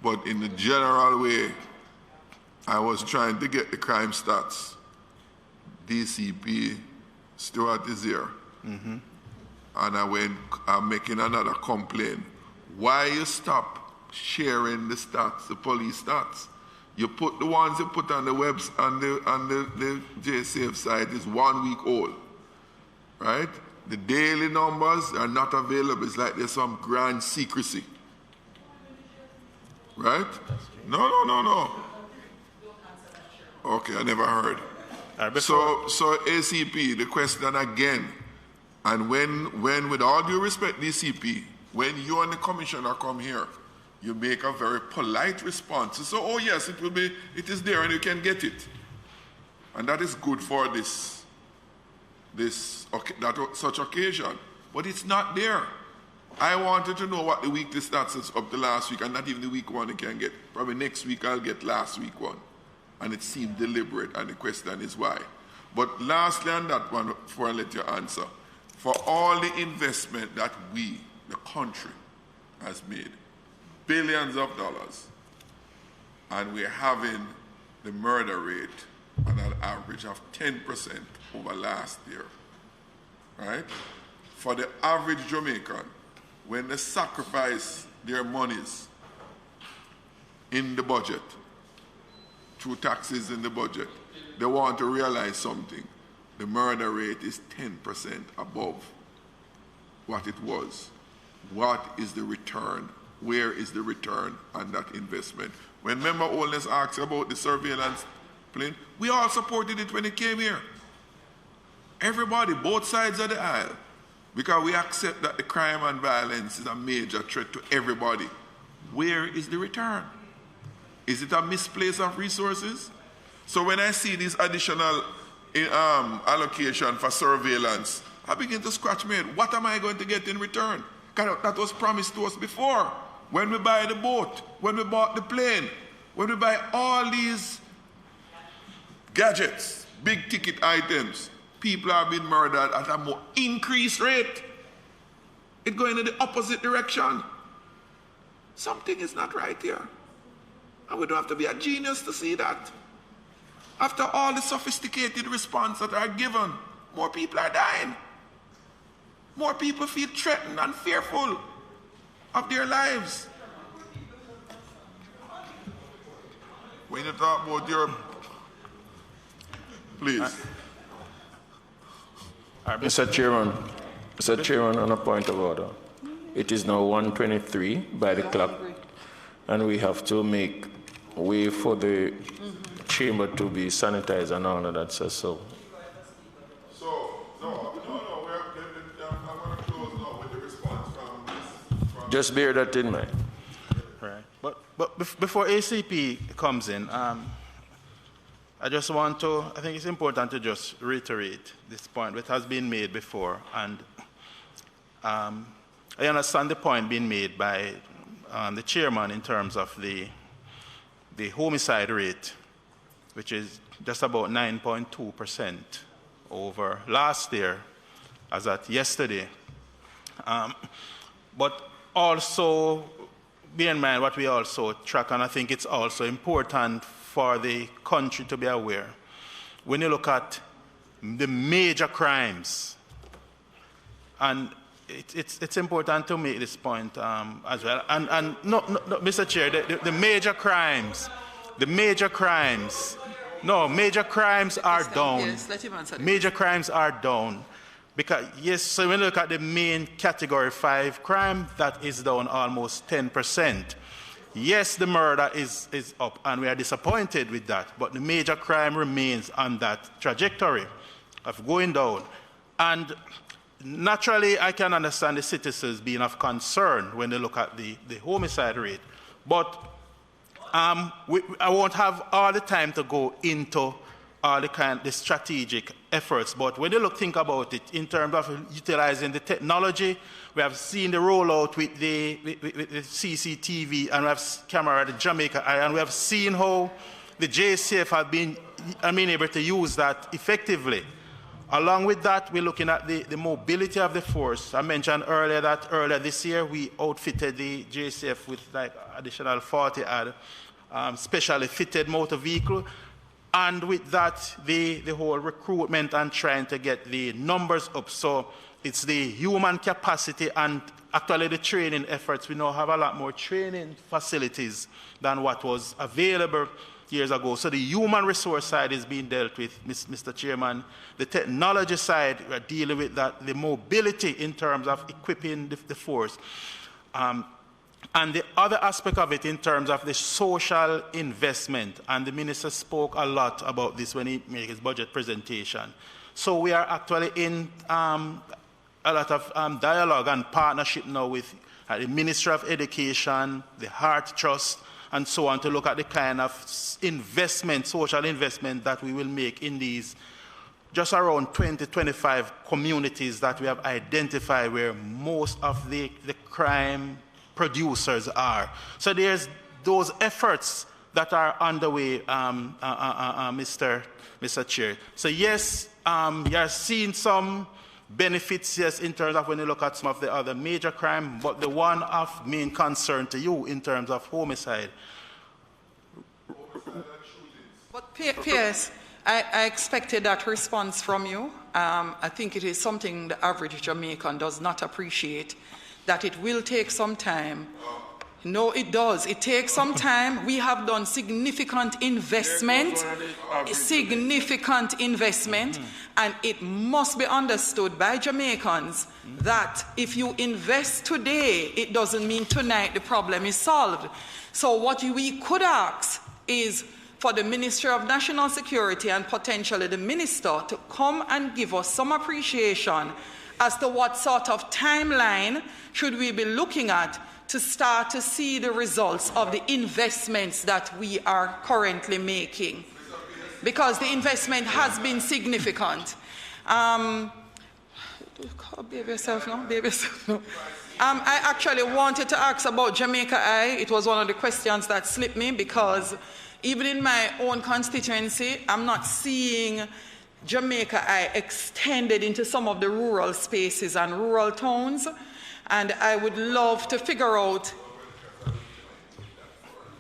but in the general way, I was trying to get the crime stats. DCP Stewart is here, and I'm making another complaint. Why you stop sharing the stats, the police stats? You put the ones you put on the webs on the JSAF site is 1 week old, right? The daily numbers are not available. It's like there's some grand secrecy. Right? No. Okay, I never heard. So ACP, the question again, and when with all due respect, DCP, when you and the commissioner come here, you make a very polite response. So, oh yes, it is there and you can get it. And that is good for such occasion. But it's not there. I wanted to know what the weekly stats is up to last week, and not even the week one you can get. Probably next week I'll get last week one. And it seemed deliberate, and the question is why. But lastly on that one, before I let you answer, for all the investment that we, the country, has made, billions of dollars, and we're having the murder rate on an average of 10% over last year, right? For the average Jamaican, when they sacrifice their monies in the budget, through taxes in the budget, they want to realize something. The murder rate is 10% above what it was. What is the return? Where is the return on that investment? When Member Holness asked about the surveillance plane, we all supported it when it came here. Everybody, both sides of the aisle. Because we accept that the crime and violence is a major threat to everybody. Where is the return? Is it a misplace of resources? So when I see this additional allocation for surveillance, I begin to scratch my head. What am I going to get in return? That was promised to us before. When we buy the boat, when we bought the plane, when we buy all these gadgets, big ticket items, people are being murdered at a more increased rate. It's going in the opposite direction. Something is not right here. And we don't have to be a genius to see that. After all the sophisticated response that are given, more people are dying. More people feel threatened and fearful of their lives. When you talk about your... Please. Mr. Chairman, on a point of order. It is now 1:23 by the clock, and we have to make way for the chamber to be sanitized and all of that. So So, I'm going to close now with the response from just bear that in mind. Right. But before ACP comes in, I just want to, I think it's important to just reiterate this point, which has been made before. And I understand the point being made by the chairman in terms of the homicide rate, which is just about 9.2% over last year, as at yesterday. But also, bear in mind what we also track, and I think it's also important for the country to be aware. When you look at the major crimes, and it's important to make this point as well. And no, Mr. Chair, the major crimes are down. Yes, let him answer. Major crimes are down. Because, yes, so when you look at the main category 5 crime, that is down almost 10%. Yes, the murder is up, and we are disappointed with that, but the major crime remains on that trajectory of going down. And naturally, I can understand the citizens being of concern when they look at the homicide rate. But I won't have all the time to go into all the strategic efforts. But when you think about it in terms of utilizing the technology, we have seen the rollout with the CCTV, and we have camera at the Jamaica, and we have seen how the JCF have been able to use that effectively. Along with that, we're looking at the mobility of the force. I mentioned earlier that earlier this year, we outfitted the JCF with like additional 40 specially fitted motor vehicle. And with that, the whole recruitment and trying to get the numbers up. So it's the human capacity and actually the training efforts. We now have a lot more training facilities than what was available years ago. So the human resource side is being dealt with, Mr. Chairman. The technology side, we're dealing with that. The mobility in terms of equipping the force. And the other aspect of it in terms of the social investment, and the minister spoke a lot about this when he made his budget presentation. So we are actually in a lot of dialogue and partnership now with the Ministry of Education, the Heart Trust, and so on, to look at the kind of investment, social investment that we will make in these just around 20, 25 communities that we have identified where most of the crime producers are. So there's those efforts that are underway, Mr. Chair. So yes, you're seeing some benefits, yes, in terms of when you look at some of the other major crime, but the one of main concern to you in terms of homicide. But P.S., I expected that response from you. I think it is something the average Jamaican does not appreciate, that it will take some time. No, it does. It takes some time. We have done significant investment, and it must be understood by Jamaicans that if you invest today, it doesn't mean tonight the problem is solved. So what we could ask is for the Ministry of National Security and potentially the Minister to come and give us some appreciation as to what sort of timeline should we be looking at to start to see the results of the investments that we are currently making. Because the investment has been significant. Behave yourself now. I actually wanted to ask about Jamaica Eye. It was one of the questions that slipped me, because even in my own constituency, I'm not seeing Jamaica Eye extended into some of the rural spaces and rural towns. And I would love to figure out,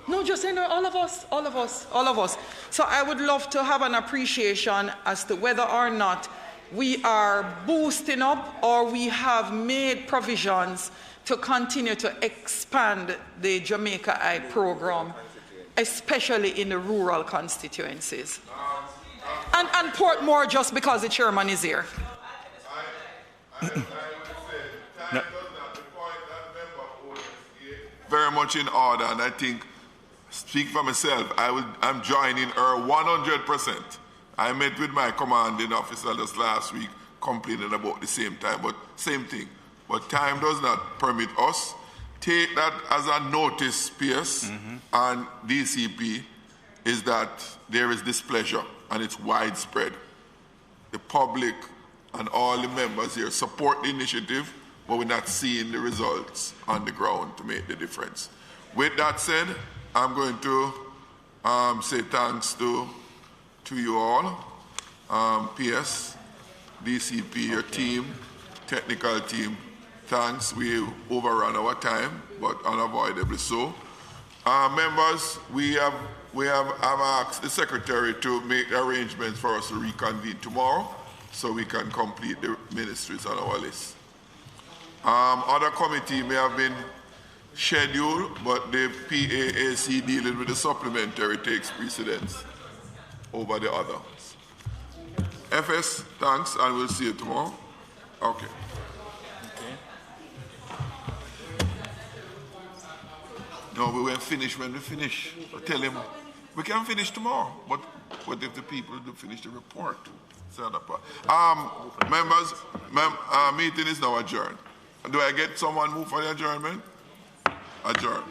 no, just you know, all of us. So I would love to have an appreciation as to whether or not we are boosting up or we have made provisions to continue to expand the Jamaica Eye program, especially in the rural constituencies. And Portmore, just because the chairman is here. Very much in order, and I think speak for myself, I'm joining her 100%. I met with my commanding officer just last week, complaining about the same time, but same thing. But time does not permit us. Take that as a notice, Pierce, and DCP, is that there is displeasure, and it's widespread. The public and all the members here support the initiative, but we're not seeing the results on the ground to make the difference. With that said, I'm going to say thanks to you all, PS, DCP, your team, technical team. Thanks. We overrun our time, but unavoidably so. Members, we have asked the secretary to make arrangements for us to reconvene tomorrow, so we can complete the ministries on our list. Other committee may have been scheduled, but the PAAC dealing with the supplementary takes precedence over the others. FS, thanks, and we'll see you tomorrow. Okay. No, we won't finish when we finish. I'll tell him we can finish tomorrow, but what if the people do finish the report? Members, meeting is now adjourned. Do I get someone move for the adjournment? Adjourn.